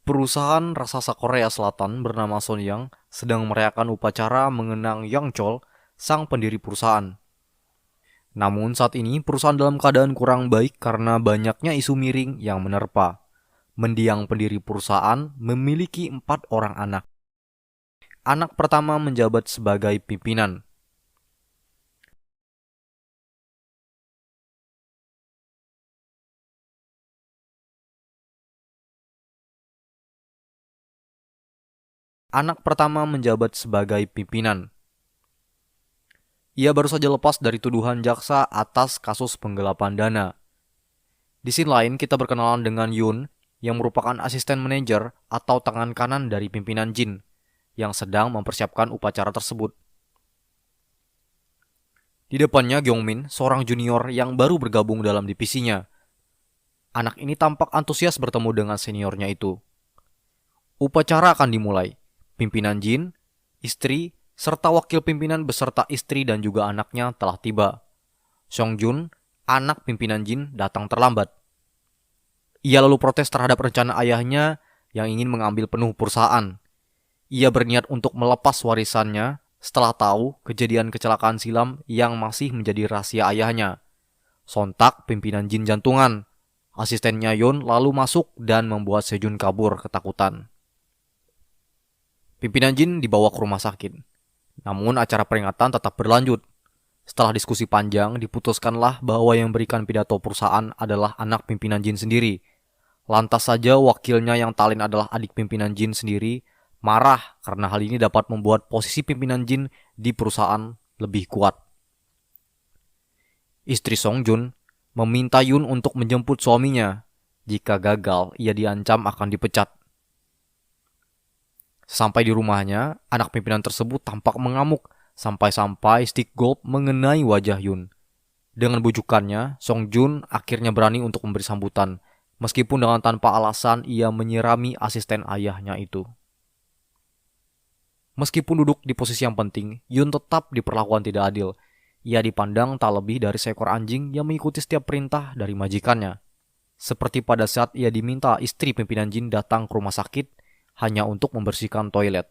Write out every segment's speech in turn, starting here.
Perusahaan raksasa Korea Selatan bernama Sonyang sedang merayakan upacara mengenang Yang Chol, sang pendiri perusahaan. Namun saat ini perusahaan dalam keadaan kurang baik karena banyaknya isu miring yang menerpa. Mendiang pendiri perusahaan memiliki 4 orang anak. Anak pertama menjabat sebagai pimpinan. Anak pertama menjabat sebagai pimpinan. Ia baru saja lepas dari tuduhan jaksa atas kasus penggelapan dana. Di sisi lain, kita berkenalan dengan Yun, yang merupakan asisten manajer atau tangan kanan dari pimpinan Jin, yang sedang mempersiapkan upacara tersebut. Di depannya Gyeongmin, seorang junior yang baru bergabung dalam divisinya. Anak ini tampak antusias bertemu dengan seniornya itu. Upacara akan dimulai. Pimpinan Jin, istri, serta wakil pimpinan beserta istri dan juga anaknya telah tiba. Songjun, anak pimpinan Jin, datang terlambat. Ia lalu protes terhadap rencana ayahnya yang ingin mengambil penuh perusahaan. Ia berniat untuk melepas warisannya setelah tahu kejadian kecelakaan silam yang masih menjadi rahasia ayahnya. Sontak pimpinan Jin jantungan. Asistennya Yon lalu masuk dan membuat Sejun kabur ketakutan. Pimpinan Jin dibawa ke rumah sakit. Namun acara peringatan tetap berlanjut. Setelah diskusi panjang, diputuskanlah bahwa yang berikan pidato perusahaan adalah anak pimpinan Jin sendiri. Lantas saja wakilnya yang talent adalah adik pimpinan Jin sendiri marah karena hal ini dapat membuat posisi pimpinan Jin di perusahaan lebih kuat. Istri Songjun meminta Yun untuk menjemput suaminya. Jika gagal, ia diancam akan dipecat. Sampai di rumahnya, anak pimpinan tersebut tampak mengamuk sampai-sampai stick golf mengenai wajah Yun. Dengan bujukannya, Songjun akhirnya berani untuk memberi sambutan, meskipun dengan tanpa alasan ia menyirami asisten ayahnya itu. Meskipun duduk di posisi yang penting, Yun tetap diperlakukan tidak adil. Ia dipandang tak lebih dari seekor anjing yang mengikuti setiap perintah dari majikannya. Seperti pada saat ia diminta istri pimpinan Jin datang ke rumah sakit hanya untuk membersihkan toilet.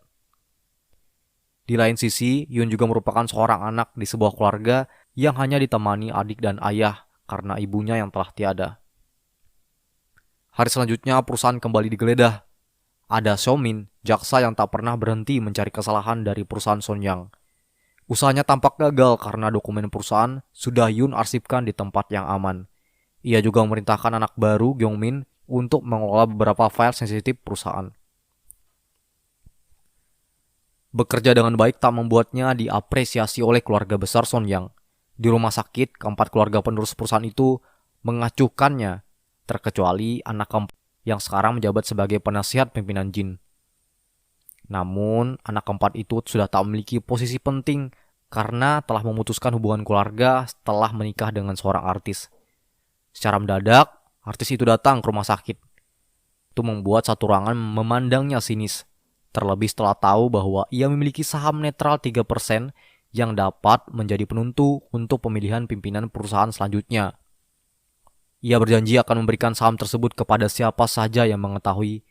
Di lain sisi, Yun juga merupakan seorang anak di sebuah keluarga yang hanya ditemani adik dan ayah karena ibunya yang telah tiada. Hari selanjutnya perusahaan kembali digeledah. Ada Xiaomin, jaksa yang tak pernah berhenti mencari kesalahan dari perusahaan Sonyang. Usahanya tampak gagal karena dokumen perusahaan sudah Yun arsipkan di tempat yang aman. Ia juga memerintahkan anak baru Gyeongmin untuk mengelola beberapa file sensitif perusahaan. Bekerja dengan baik tak membuatnya diapresiasi oleh keluarga besar Sonyang. Di rumah sakit, keempat keluarga penerus perusahaan itu mengacuhkannya, terkecuali anak keempat yang sekarang menjabat sebagai penasihat pimpinan Jin. Namun, anak keempat itu sudah tak memiliki posisi penting karena telah memutuskan hubungan keluarga setelah menikah dengan seorang artis. Secara mendadak, artis itu datang ke rumah sakit. Itu membuat satu ruangan memandangnya sinis, terlebih setelah tahu bahwa ia memiliki saham netral 3% yang dapat menjadi penentu untuk pemilihan pimpinan perusahaan selanjutnya. Ia berjanji akan memberikan saham tersebut kepada siapa saja yang mengetahui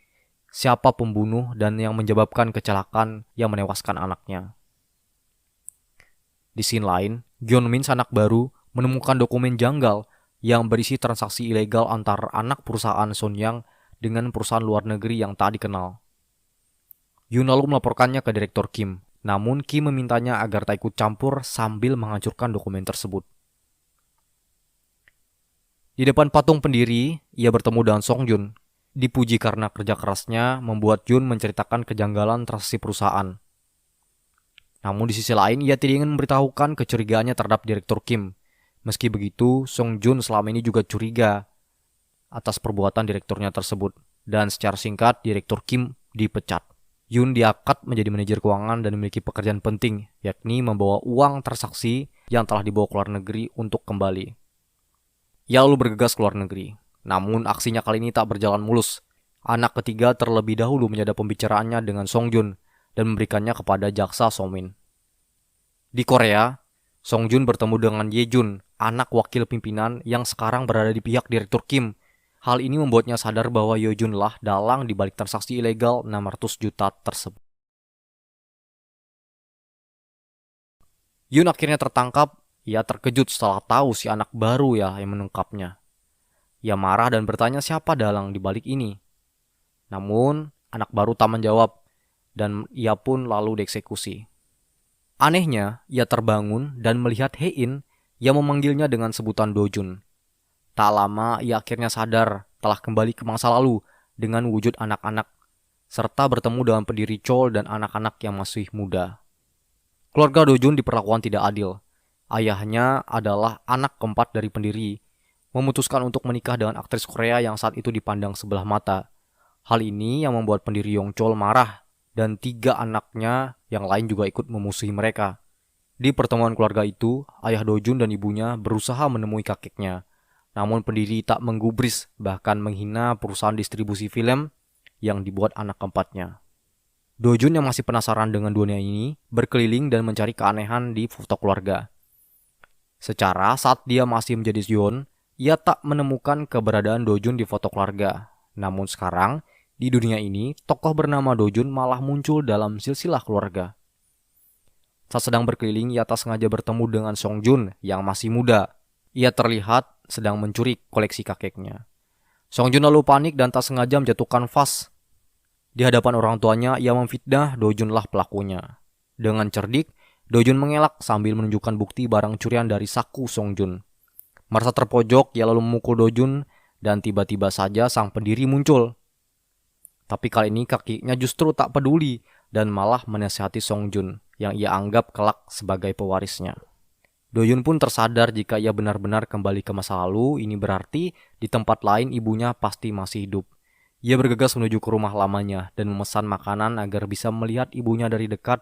siapa pembunuh dan yang menyebabkan kecelakaan yang menewaskan anaknya. Di sisi lain, Gyeongmin, anak baru, menemukan dokumen janggal yang berisi transaksi ilegal antar anak perusahaan Sonyang dengan perusahaan luar negeri yang tak dikenal. Yun lalu melaporkannya ke Direktur Kim, namun Kim memintanya agar tak ikut campur sambil menghancurkan dokumen tersebut. Di depan patung pendiri, ia bertemu dengan Songjun. Dipuji karena kerja kerasnya membuat Yun menceritakan kejanggalan transaksi perusahaan. Namun di sisi lain, ia tidak ingin memberitahukan kecurigaannya terhadap Direktur Kim. Meski begitu, Songjun selama ini juga curiga atas perbuatan direkturnya tersebut. Dan secara singkat, Direktur Kim dipecat. Yun diangkat menjadi manajer keuangan dan memiliki pekerjaan penting, yakni membawa uang transaksi yang telah dibawa ke luar negeri untuk kembali. Ia lalu bergegas ke luar negeri. Namun aksinya kali ini tak berjalan mulus. Anak ketiga terlebih dahulu menyadap pembicaraannya dengan Songjun dan memberikannya kepada jaksa Somin. Di Korea, Songjun bertemu dengan Yejun, anak wakil pimpinan yang sekarang berada di pihak Direktur Kim. Hal ini membuatnya sadar bahwa Yojun lah dalang di balik transaksi ilegal 600 juta tersebut. Yun akhirnya tertangkap. Ia terkejut setelah tahu si anak baru ya yang menangkapnya. Ia marah dan bertanya siapa dalang di balik ini. Namun, anak baru tak menjawab dan ia pun lalu dieksekusi. Anehnya, ia terbangun dan melihat Hein yang memanggilnya dengan sebutan Dojun. Tak lama, ia akhirnya sadar telah kembali ke masa lalu dengan wujud anak-anak, serta bertemu dengan pendiri Chol dan anak-anak yang masih muda. Keluarga Dojun diperlakukan tidak adil. Ayahnya adalah anak keempat dari pendiri, memutuskan untuk menikah dengan aktris Korea yang saat itu dipandang sebelah mata. Hal ini yang membuat pendiri Yongchol marah, dan 3 anaknya yang lain juga ikut memusuhi mereka. Di pertemuan keluarga itu, ayah Dojun dan ibunya berusaha menemui kakeknya. Namun pendiri tak menggubris, bahkan menghina perusahaan distribusi film yang dibuat anak keempatnya. Dojun yang masih penasaran dengan dunia ini, berkeliling dan mencari keanehan di foto keluarga. Secara saat dia masih menjadi Yeon, ia tak menemukan keberadaan Dojun di foto keluarga. Namun sekarang, di dunia ini, tokoh bernama Dojun malah muncul dalam silsilah keluarga. Saat sedang berkeliling, ia tak sengaja bertemu dengan Songjun yang masih muda. Ia terlihat sedang mencuri koleksi kakeknya. Songjun lalu panik dan tak sengaja menjatuhkan vas. Di hadapan orang tuanya, ia memfitnah Dojunlah pelakunya. Dengan cerdik, Dojun mengelak sambil menunjukkan bukti barang curian dari saku Songjun. Merasa terpojok, ia lalu memukul Dojun dan tiba-tiba saja sang pendiri muncul. Tapi kali ini kakinya justru tak peduli dan malah menasihati Songjun yang ia anggap kelak sebagai pewarisnya. Dojun pun tersadar jika ia benar-benar kembali ke masa lalu, ini berarti di tempat lain ibunya pasti masih hidup. Ia bergegas menuju ke rumah lamanya dan memesan makanan agar bisa melihat ibunya dari dekat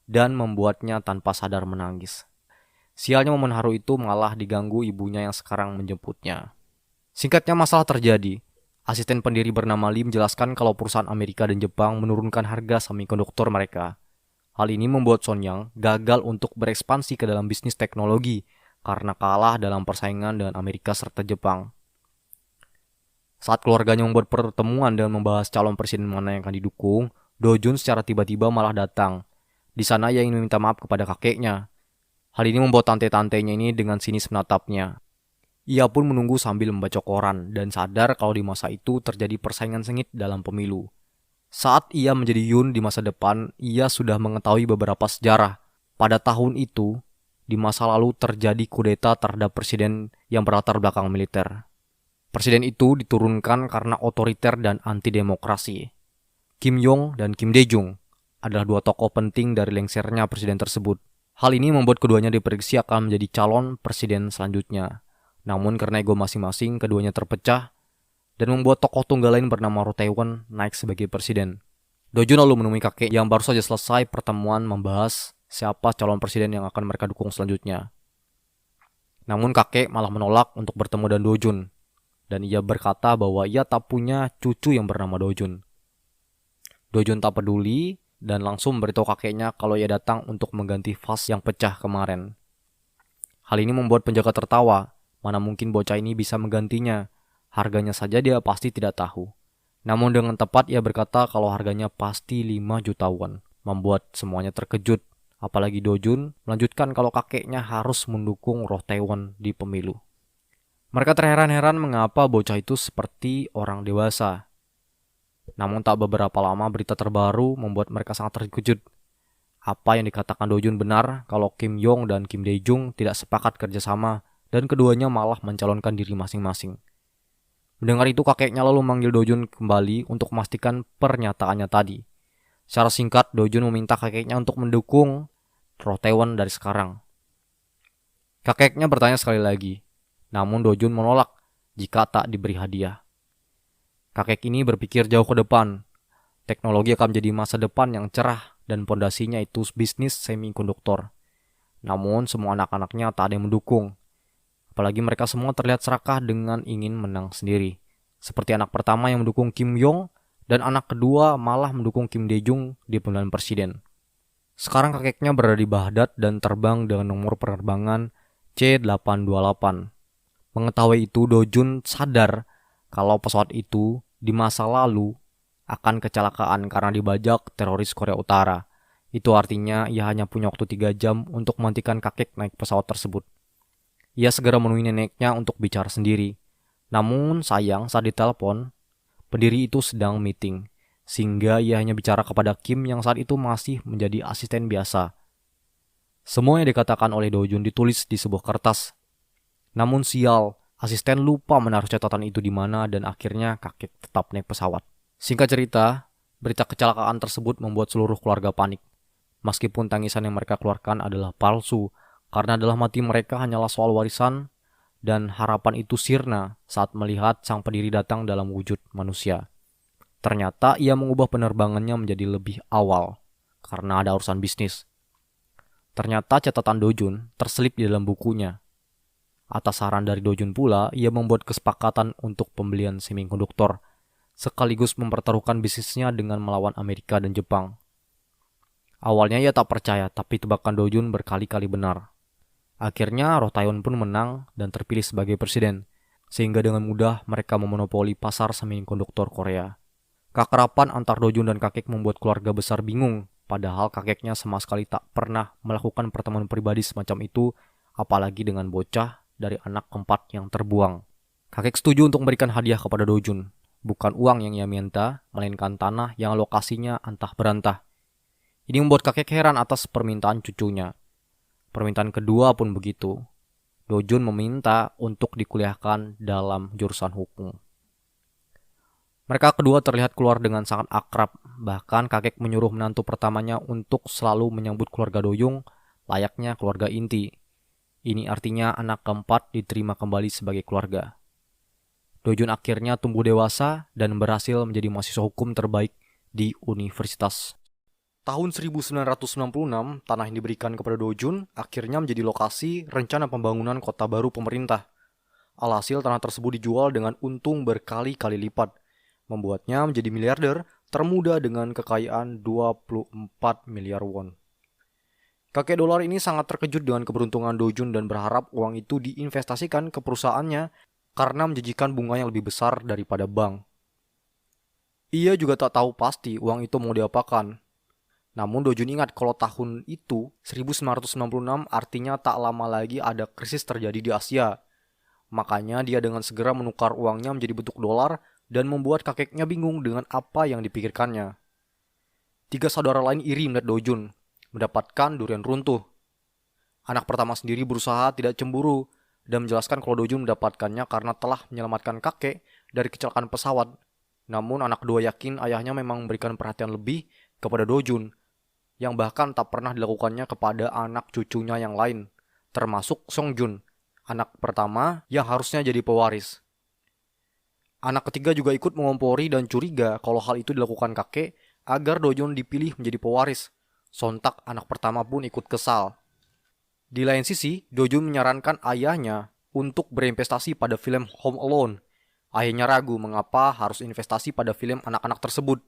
dan membuatnya tanpa sadar menangis. Sialnya momen haru itu malah diganggu ibunya yang sekarang menjemputnya. Singkatnya masalah terjadi. Asisten pendiri bernama Lee menjelaskan kalau perusahaan Amerika dan Jepang menurunkan harga semikonduktor mereka. Hal ini membuat Sonyang gagal untuk berekspansi ke dalam bisnis teknologi karena kalah dalam persaingan dengan Amerika serta Jepang. Saat keluarganya membuat pertemuan dan membahas calon presiden mana yang akan didukung, Dojun secara tiba-tiba malah datang. Di sana ia ingin meminta maaf kepada kakeknya. Hal ini membuat tante-tantenya ini dengan sinis menatapnya. Ia pun menunggu sambil membaca koran dan sadar kalau di masa itu terjadi persaingan sengit dalam pemilu. Saat ia menjadi Yun di masa depan, ia sudah mengetahui beberapa sejarah. Pada tahun itu, di masa lalu terjadi kudeta terhadap presiden yang berlatar belakang militer. Presiden itu diturunkan karena otoriter dan anti-demokrasi. Kim Yong dan Kim Dae-jung adalah 2 tokoh penting dari lengsernya presiden tersebut. Hal ini membuat keduanya diprediksi akan menjadi calon presiden selanjutnya. Namun karena ego masing-masing, keduanya terpecah dan membuat tokoh tunggal lain bernama Roh Tae-won naik sebagai presiden. Dojun lalu menemui kakek yang baru saja selesai pertemuan membahas siapa calon presiden yang akan mereka dukung selanjutnya. Namun kakek malah menolak untuk bertemu dengan Dojun, dan ia berkata bahwa ia tak punya cucu yang bernama Dojun. Dojun tak peduli dan langsung memberitahu kakeknya kalau ia datang untuk mengganti vas yang pecah kemarin. Hal ini membuat penjaga tertawa, mana mungkin bocah ini bisa menggantinya. Harganya saja dia pasti tidak tahu. Namun dengan tepat ia berkata kalau harganya pasti 5 juta won. Membuat semuanya terkejut. Apalagi Dojun melanjutkan kalau kakeknya harus mendukung Roh Tae-won di pemilu. Mereka terheran-heran mengapa bocah itu seperti orang dewasa. Namun tak beberapa lama berita terbaru membuat mereka sangat terkejut. Apa yang dikatakan Dojun benar kalau Kim Yong dan Kim Dae-jung tidak sepakat kerjasama dan keduanya malah mencalonkan diri masing-masing. Mendengar itu kakeknya lalu memanggil Dojun kembali untuk memastikan pernyataannya tadi. Secara singkat, Dojun meminta kakeknya untuk mendukung Roh Tae-won dari sekarang. Kakeknya bertanya sekali lagi, namun Dojun menolak jika tak diberi hadiah. Kakek ini berpikir jauh ke depan. Teknologi akan menjadi masa depan yang cerah dan pondasinya itu bisnis semikonduktor. Namun semua anak-anaknya tak ada yang mendukung. Apalagi mereka semua terlihat serakah dengan ingin menang sendiri. Seperti anak pertama yang mendukung Kim Yong dan anak kedua malah mendukung Kim Dae-jung di pemilihan presiden. Sekarang kakeknya berada di Baghdad dan terbang dengan nomor penerbangan C828. Mengetahui itu, Dojun sadar kalau pesawat itu di masa lalu akan kecelakaan karena dibajak teroris Korea Utara. Itu artinya ia hanya punya waktu 3 jam untuk menghentikan kakek naik pesawat tersebut. Ia segera menemui neneknya untuk bicara sendiri. Namun sayang saat ditelepon, pendiri itu sedang meeting, sehingga ia hanya bicara kepada Kim yang saat itu masih menjadi asisten biasa. Semua yang dikatakan oleh Do Jun ditulis di sebuah kertas. Namun sial, asisten lupa menaruh catatan itu di mana dan akhirnya kakek tetap naik pesawat. Singkat cerita, berita kecelakaan tersebut membuat seluruh keluarga panik. Meskipun tangisan yang mereka keluarkan adalah palsu, karena dalam hati mereka hanyalah soal warisan dan harapan itu sirna saat melihat sang pendiri datang dalam wujud manusia. Ternyata ia mengubah penerbangannya menjadi lebih awal karena ada urusan bisnis. Ternyata catatan Do Jun terselip di dalam bukunya. Atas saran dari Do Jun pula, ia membuat kesepakatan untuk pembelian semikonduktor, sekaligus mempertaruhkan bisnisnya dengan melawan Amerika dan Jepang. Awalnya ia tak percaya, tapi tebakan Do Jun berkali-kali benar. Akhirnya Roh Tae-won pun menang dan terpilih sebagai presiden, sehingga dengan mudah mereka memonopoli pasar semikonduktor Korea. Kekerapan antar Do Jun dan kakek membuat keluarga besar bingung, padahal kakeknya sama sekali tak pernah melakukan pertemuan pribadi semacam itu, apalagi dengan bocah dari anak keempat yang terbuang. Kakek setuju untuk memberikan hadiah kepada Do Jun, bukan uang yang ia minta, melainkan tanah yang lokasinya antah berantah. Ini membuat kakek heran atas permintaan cucunya. Permintaan kedua pun begitu. Do Jun meminta untuk dikuliahkan dalam jurusan hukum. Mereka kedua terlihat keluar dengan sangat akrab, bahkan kakek menyuruh menantu pertamanya untuk selalu menyambut keluarga Do Jun layaknya keluarga inti. Ini artinya anak keempat diterima kembali sebagai keluarga. Do Jun akhirnya tumbuh dewasa dan berhasil menjadi mahasiswa hukum terbaik di universitas. Tahun 1996, tanah yang diberikan kepada Do Jun akhirnya menjadi lokasi rencana pembangunan kota baru pemerintah. Alhasil tanah tersebut dijual dengan untung berkali-kali lipat, membuatnya menjadi miliarder termuda dengan kekayaan 24 miliar won. Kakek dolar ini sangat terkejut dengan keberuntungan Do Jun dan berharap uang itu diinvestasikan ke perusahaannya karena menjanjikan bunga yang lebih besar daripada bank. Ia juga tak tahu pasti uang itu mau diapakan. Namun Do Jun ingat kalau tahun itu, 1996, artinya tak lama lagi ada krisis terjadi di Asia. Makanya dia dengan segera menukar uangnya menjadi bentuk dolar dan membuat kakeknya bingung dengan apa yang dipikirkannya. 3 saudara lain iri melihat Do Jun mendapatkan durian runtuh. Anak pertama sendiri berusaha tidak cemburu dan menjelaskan kalau Do Jun mendapatkannya karena telah menyelamatkan kakek dari kecelakaan pesawat. Namun anak kedua yakin ayahnya memang memberikan perhatian lebih kepada Do Jun, yang bahkan tak pernah dilakukannya kepada anak cucunya yang lain, termasuk Song Jun, anak pertama yang harusnya jadi pewaris. Anak ketiga juga ikut mengompori dan curiga kalau hal itu dilakukan kakek agar Do Jun dipilih menjadi pewaris. Sontak anak pertama pun ikut kesal. Di lain sisi, Do Jun menyarankan ayahnya untuk berinvestasi pada film Home Alone. Ayahnya ragu mengapa harus investasi pada film anak-anak tersebut.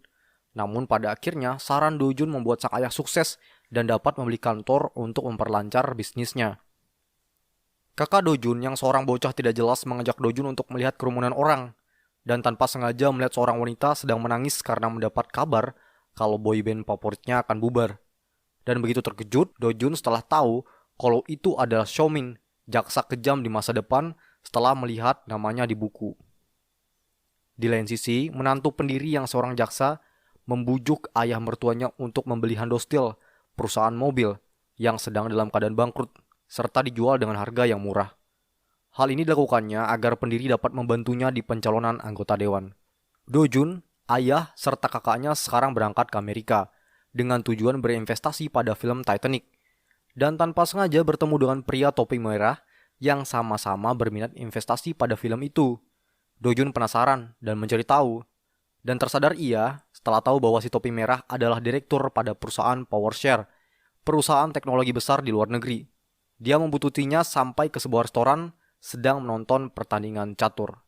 Namun pada akhirnya saran Do Jun membuat sang ayah sukses dan dapat membeli kantor untuk memperlancar bisnisnya. Kakak Do Jun yang seorang bocah tidak jelas mengajak Do Jun untuk melihat kerumunan orang, dan tanpa sengaja melihat seorang wanita sedang menangis karena mendapat kabar kalau boyband favoritnya akan bubar. Dan begitu terkejut Do Jun setelah tahu kalau itu adalah Xiaomin, jaksa kejam di masa depan setelah melihat namanya di buku. Di lain sisi, menantu pendiri yang seorang jaksa membujuk ayah mertuanya untuk membeli Hyundai Steel, perusahaan mobil yang sedang dalam keadaan bangkrut, serta dijual dengan harga yang murah. Hal ini dilakukannya agar pendiri dapat membantunya di pencalonan anggota dewan. Do Jun, ayah, serta kakaknya sekarang berangkat ke Amerika dengan tujuan berinvestasi pada film Titanic, dan tanpa sengaja bertemu dengan pria topi merah yang sama-sama berminat investasi pada film itu. Do Jun penasaran dan mencari tahu, dan tersadar ia setelah tahu bahwa si topi merah adalah direktur pada perusahaan PowerShare, perusahaan teknologi besar di luar negeri. Dia membututinya sampai ke sebuah restoran sedang menonton pertandingan catur.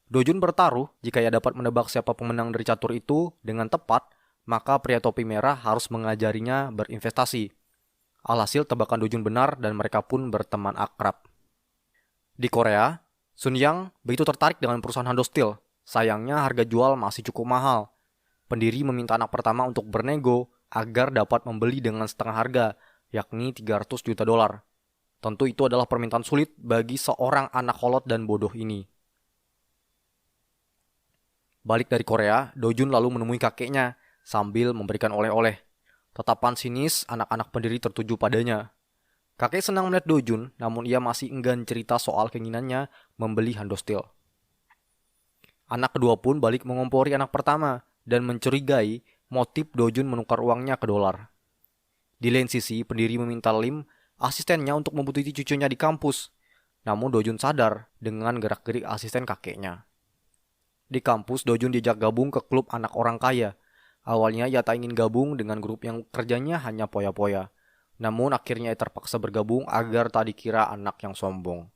Do Jun bertaruh jika ia dapat menebak siapa pemenang dari catur itu dengan tepat, maka pria topi merah harus mengajarinya berinvestasi. Alhasil tebakan Do Jun benar dan mereka pun berteman akrab. Di Korea, Sun Yang begitu tertarik dengan perusahaan Hando Steel. Sayangnya harga jual masih cukup mahal. Pendiri meminta anak pertama untuk bernego agar dapat membeli dengan setengah harga, yakni 300 juta dolar. Tentu itu adalah permintaan sulit bagi seorang anak kolot dan bodoh ini. Balik dari Korea, Do Jun lalu menemui kakeknya sambil memberikan oleh-oleh. Tatapan sinis anak-anak pendiri tertuju padanya. Kakek senang melihat Do Jun, namun ia masih enggan cerita soal keinginannya membeli Hando Steel. Anak kedua pun balik mengompori anak pertama dan mencurigai motif Do Jun menukar uangnya ke dolar. Di lain sisi, pendiri meminta Lim, asistennya, untuk membutuhkan cucunya di kampus. Namun Do Jun sadar dengan gerak-gerik asisten kakeknya. Di kampus, Do Jun diajak gabung ke klub anak orang kaya. Awalnya ia tak ingin gabung dengan grup yang kerjanya hanya poya-poya. Namun akhirnya ia terpaksa bergabung agar tak dikira anak yang sombong.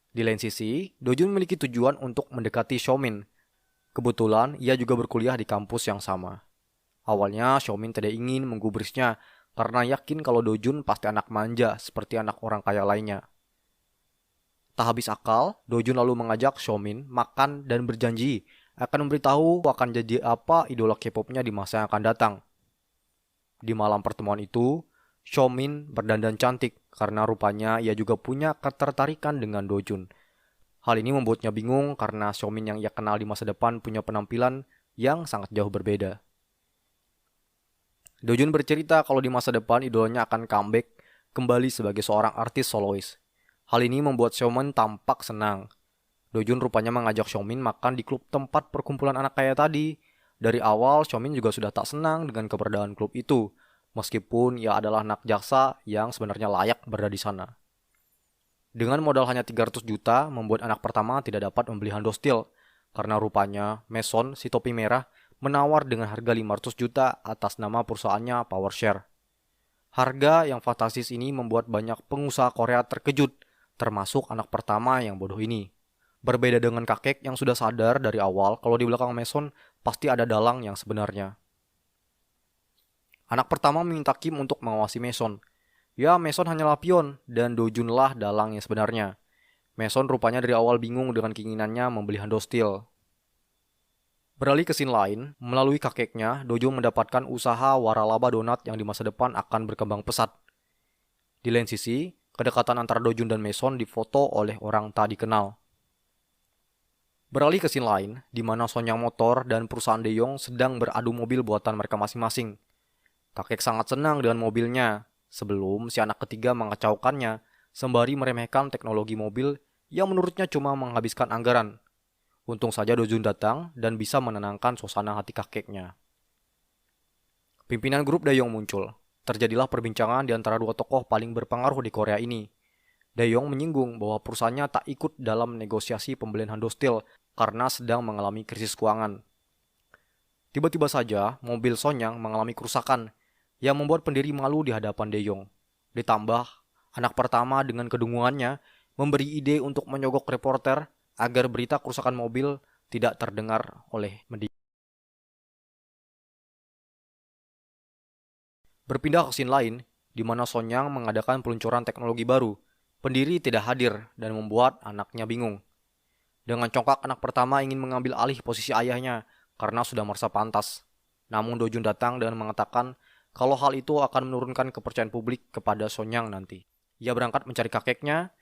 Di lain sisi, Do Jun memiliki tujuan untuk mendekati Xiaomin. Kebetulan, ia juga berkuliah di kampus yang sama. Awalnya, Xiaomin tidak ingin menggubrisnya karena yakin kalau Do Jun pasti anak manja seperti anak orang kaya lainnya. Tak habis akal, Do Jun lalu mengajak Xiaomin makan dan berjanji akan memberitahu akan jadi apa idola K-popnya di masa yang akan datang. Di malam pertemuan itu, Xiaomin berdandan cantik karena rupanya ia juga punya ketertarikan dengan Do Jun. Hal ini membuatnya bingung karena Xiaomin yang ia kenal di masa depan punya penampilan yang sangat jauh berbeda. Do Jun bercerita kalau di masa depan idolanya akan comeback kembali sebagai seorang artis solois. Hal ini membuat Xiaomin tampak senang. Do Jun rupanya mengajak Xiaomin makan di klub tempat perkumpulan anak kaya tadi. Dari awal, Xiaomin juga sudah tak senang dengan keberadaan klub itu, meskipun ia adalah anak jaksa yang sebenarnya layak berada di sana. Dengan modal hanya 300 juta, membuat anak pertama tidak dapat membeli Hando Steel, karena rupanya Mason, si topi merah, menawar dengan harga 500 juta atas nama perusahaannya PowerShare. Harga yang fantastis ini membuat banyak pengusaha Korea terkejut, termasuk anak pertama yang bodoh ini. Berbeda dengan kakek yang sudah sadar dari awal kalau di belakang Mason pasti ada dalang yang sebenarnya. Anak pertama meminta Kim untuk mengawasi Mason. Ya, Mason hanyalah pion dan Do Jun lah dalang yang sebenarnya. Mason rupanya dari awal bingung dengan keinginannya membeli Hando Steel. Beralih ke scene lain, melalui kakeknya, Do Jun mendapatkan usaha waralaba donat yang di masa depan akan berkembang pesat. Di lain sisi, kedekatan antara Do Jun dan Mason difoto oleh orang tak dikenal. Beralih ke scene lain, di mana Sonyang Motor dan perusahaan De Jong sedang beradu mobil buatan mereka masing-masing. Kakek sangat senang dengan mobilnya, sebelum si anak ketiga mengacaukannya, sembari meremehkan teknologi mobil yang menurutnya cuma menghabiskan anggaran. Untung saja Do Jun datang dan bisa menenangkan suasana hati kakeknya. Pimpinan grup De Jong muncul. Terjadilah perbincangan di antara dua tokoh paling berpengaruh di Korea ini. De Jong menyinggung bahwa perusahaannya tak ikut dalam negosiasi pembelian Hando Steel karena sedang mengalami krisis keuangan. Tiba-tiba saja, mobil Sonyang mengalami kerusakan yang membuat pendiri malu di hadapan De Jong. Ditambah, anak pertama dengan kedunguannya memberi ide untuk menyogok reporter agar berita kerusakan mobil tidak terdengar oleh media. Berpindah ke scene lain, di mana Sonyang mengadakan peluncuran teknologi baru. Pendiri tidak hadir dan membuat anaknya bingung. Dengan congkak, anak pertama ingin mengambil alih posisi ayahnya karena sudah merasa pantas. Namun Do Jun datang dan mengatakan kalau hal itu akan menurunkan kepercayaan publik kepada Sonyang nanti. Ia berangkat mencari kakeknya.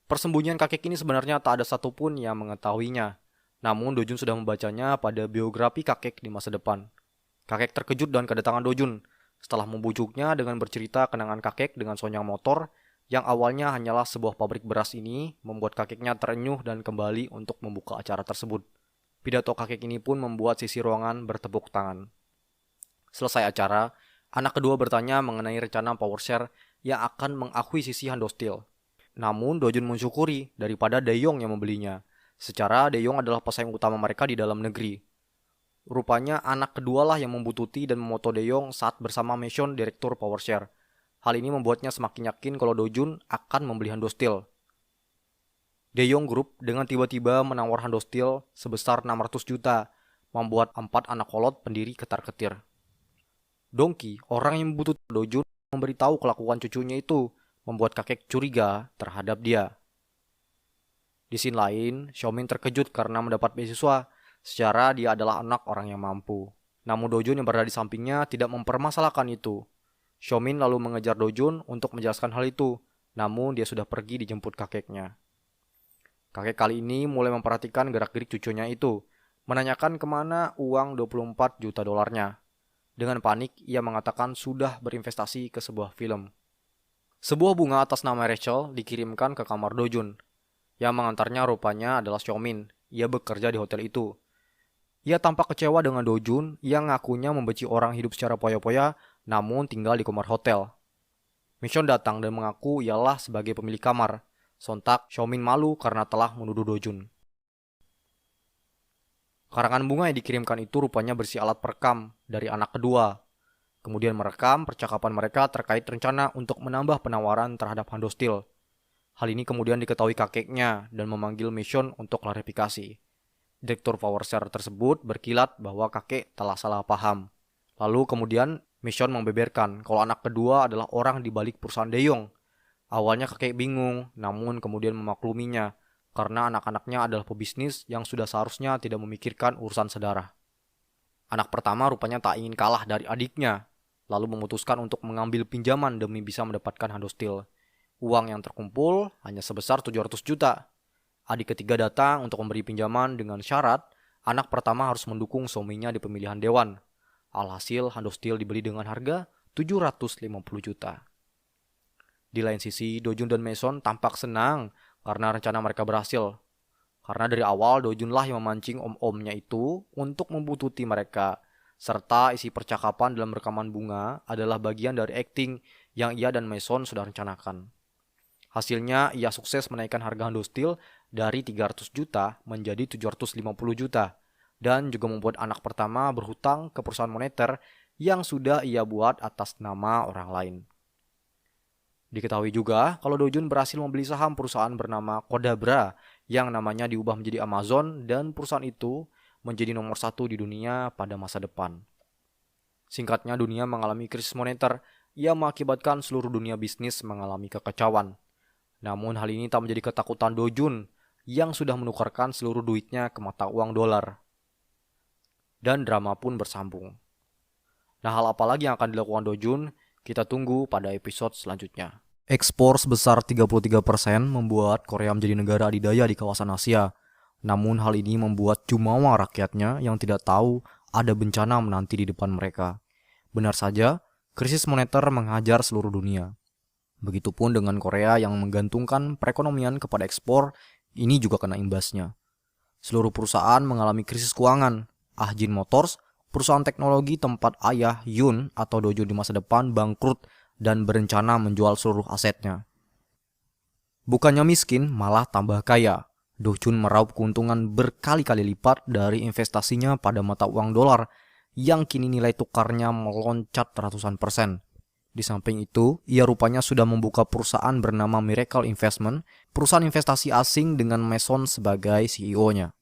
Persembunyian kakek ini sebenarnya tak ada satupun yang mengetahuinya. Namun Do Jun sudah membacanya pada biografi kakek di masa depan. Kakek terkejut dengan kedatangan Do Jun. Setelah membujuknya dengan bercerita kenangan kakek dengan Sonyang Motor, yang awalnya hanyalah sebuah pabrik beras ini, membuat kakeknya terenyuh dan kembali untuk membuka acara tersebut. Pidato kakek ini pun membuat sisi ruangan bertepuk tangan. Selesai acara, anak kedua bertanya mengenai rencana PowerShare yang akan mengakuisisi Hando Steel. Namun Do Jun mensyukuri daripada De Jong yang membelinya. Secara De Jong adalah pesaing utama mereka di dalam negeri. Rupanya anak kedualah yang membututi dan memoto De Jong saat bersama Mason, direktur PowerShare. Hal ini membuatnya semakin yakin kalau Do Jun akan membeli Hando Steel. De Jong Group dengan tiba-tiba menawar Hando Steel sebesar 600 juta, membuat 4 anak kolot pendiri ketar-ketir. Dongki, orang yang membutuhkan Do Jun, memberitahu kelakuan cucunya itu, membuat kakek curiga terhadap dia. Di sisi lain, Xiaomin terkejut karena mendapat beasiswa secara dia adalah anak orang yang mampu. Namun Dojun yang berada di sampingnya tidak mempermasalahkan itu. Xiaomin lalu mengejar Dojun untuk menjelaskan hal itu, namun dia sudah pergi dijemput kakeknya. Kakek kali ini mulai memperhatikan gerak-gerik cucunya itu, menanyakan kemana uang 24 juta dolarnya. Dengan panik, ia mengatakan sudah berinvestasi ke sebuah film. Sebuah bunga atas nama Rachel dikirimkan ke kamar Dojun. Yang mengantarnya rupanya adalah Xiaomin. Ia bekerja di hotel itu. Ia tampak kecewa dengan Dojun yang ngakunya membenci orang hidup secara poya-poya namun tinggal di kamar hotel. Mission datang dan mengaku ialah sebagai pemilik kamar. Sontak Xiaomin malu karena telah menuduh Dojun. Karangan bunga yang dikirimkan itu rupanya berisi alat perekam dari anak kedua. Kemudian merekam percakapan mereka terkait rencana untuk menambah penawaran terhadap Handostil. Hal ini kemudian diketahui kakeknya dan memanggil Mission untuk klarifikasi. Direktur PowerShare tersebut berkilat bahwa kakek telah salah paham. Lalu kemudian Mission membeberkan kalau anak kedua adalah orang di balik perusahaan De Jong. Awalnya kakek bingung, namun kemudian memakluminya karena anak-anaknya adalah pebisnis yang sudah seharusnya tidak memikirkan urusan saudara. Anak pertama rupanya tak ingin kalah dari adiknya, lalu memutuskan untuk mengambil pinjaman demi bisa mendapatkan Handostil. Uang yang terkumpul hanya sebesar 700 juta. Adik ketiga datang untuk memberi pinjaman dengan syarat anak pertama harus mendukung suaminya di pemilihan dewan. Alhasil Handostil dibeli dengan harga 750 juta. Di lain sisi, Dojun dan Mason tampak senang karena rencana mereka berhasil. Karena dari awal Dojunlah yang memancing om-omnya itu untuk membuntuti mereka. Serta isi percakapan dalam rekaman bunga adalah bagian dari akting yang ia dan Mason sudah rencanakan. Hasilnya, ia sukses menaikkan harga Handostil dari 300 juta menjadi 750 juta dan juga membuat anak pertama berhutang ke perusahaan moneter yang sudah ia buat atas nama orang lain. Diketahui juga kalau Dojun berhasil membeli saham perusahaan bernama Kodabra yang namanya diubah menjadi Amazon dan perusahaan itu menjadi nomor 1 di dunia pada masa depan. Singkatnya, dunia mengalami krisis moneter yang mengakibatkan seluruh dunia bisnis mengalami kekacauan. Namun hal ini tak menjadi ketakutan Dojun yang sudah menukarkan seluruh duitnya ke mata uang dolar. Dan drama pun bersambung. Nah, hal apa lagi yang akan dilakukan Dojun? Kita tunggu pada episode selanjutnya. Ekspor sebesar 33% membuat Korea menjadi negara adidaya di kawasan Asia. Namun hal ini membuat jumawa rakyatnya yang tidak tahu ada bencana menanti di depan mereka. Benar saja, krisis moneter menghajar seluruh dunia. Begitupun dengan Korea yang menggantungkan perekonomian kepada ekspor, ini juga kena imbasnya. Seluruh perusahaan mengalami krisis keuangan. Ahjin Motors, perusahaan teknologi tempat ayah Yoon atau Dojun di masa depan bangkrut dan berencana menjual seluruh asetnya. Bukannya miskin, malah tambah kaya. Dojun meraup keuntungan berkali-kali lipat dari investasinya pada mata uang dolar yang kini nilai tukarnya meloncat ratusan %. Di samping itu, ia rupanya sudah membuka perusahaan bernama Miracle Investment, perusahaan investasi asing dengan Mason sebagai CEO-nya.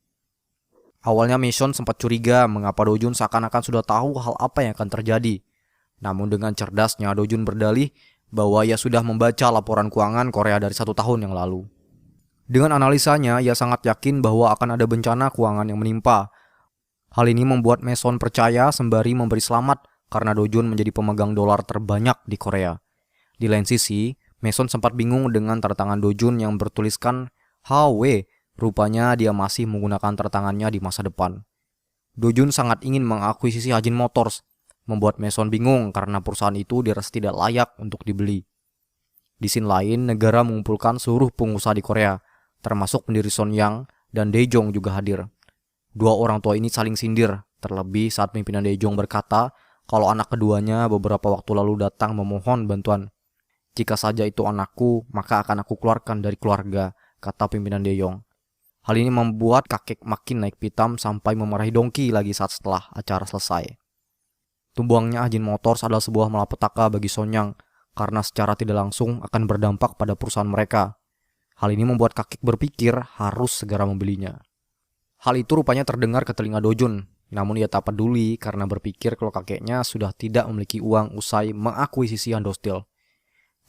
Awalnya Mason sempat curiga mengapa Dojun seakan-akan sudah tahu hal apa yang akan terjadi. Namun dengan cerdasnya Dojun berdalih bahwa ia sudah membaca laporan keuangan Korea dari 1 tahun yang lalu. Dengan analisanya, ia sangat yakin bahwa akan ada bencana keuangan yang menimpa. Hal ini membuat Mason percaya sembari memberi selamat karena Dojun menjadi pemegang dolar terbanyak di Korea. Di lain sisi, Mason sempat bingung dengan tanda tangan Dojun yang bertuliskan HW, rupanya dia masih menggunakan tanda tangannya di masa depan. Dojun sangat ingin mengakuisisi Ahjin Motors, membuat Mason bingung karena perusahaan itu dirasa tidak layak untuk dibeli. Di sisi lain, negara mengumpulkan seluruh pengusaha di Korea, termasuk pendiri Sonyang dan De Jong juga hadir. Dua orang tua ini saling sindir, terlebih saat pimpinan De Jong berkata kalau anak keduanya beberapa waktu lalu datang memohon bantuan. Jika saja itu anakku, maka akan aku keluarkan dari keluarga, kata pimpinan De Jong. Hal ini membuat kakek makin naik pitam sampai memarahi Dongki lagi saat setelah acara selesai. Tumbangnya Ahjin Motors adalah sebuah malapetaka bagi Sonyang karena secara tidak langsung akan berdampak pada perusahaan mereka. Hal ini membuat kakek berpikir harus segera membelinya. Hal itu rupanya terdengar ke telinga Dojun, namun ia tak peduli karena berpikir kalau kakeknya sudah tidak memiliki uang usai mengakuisisi Handostil.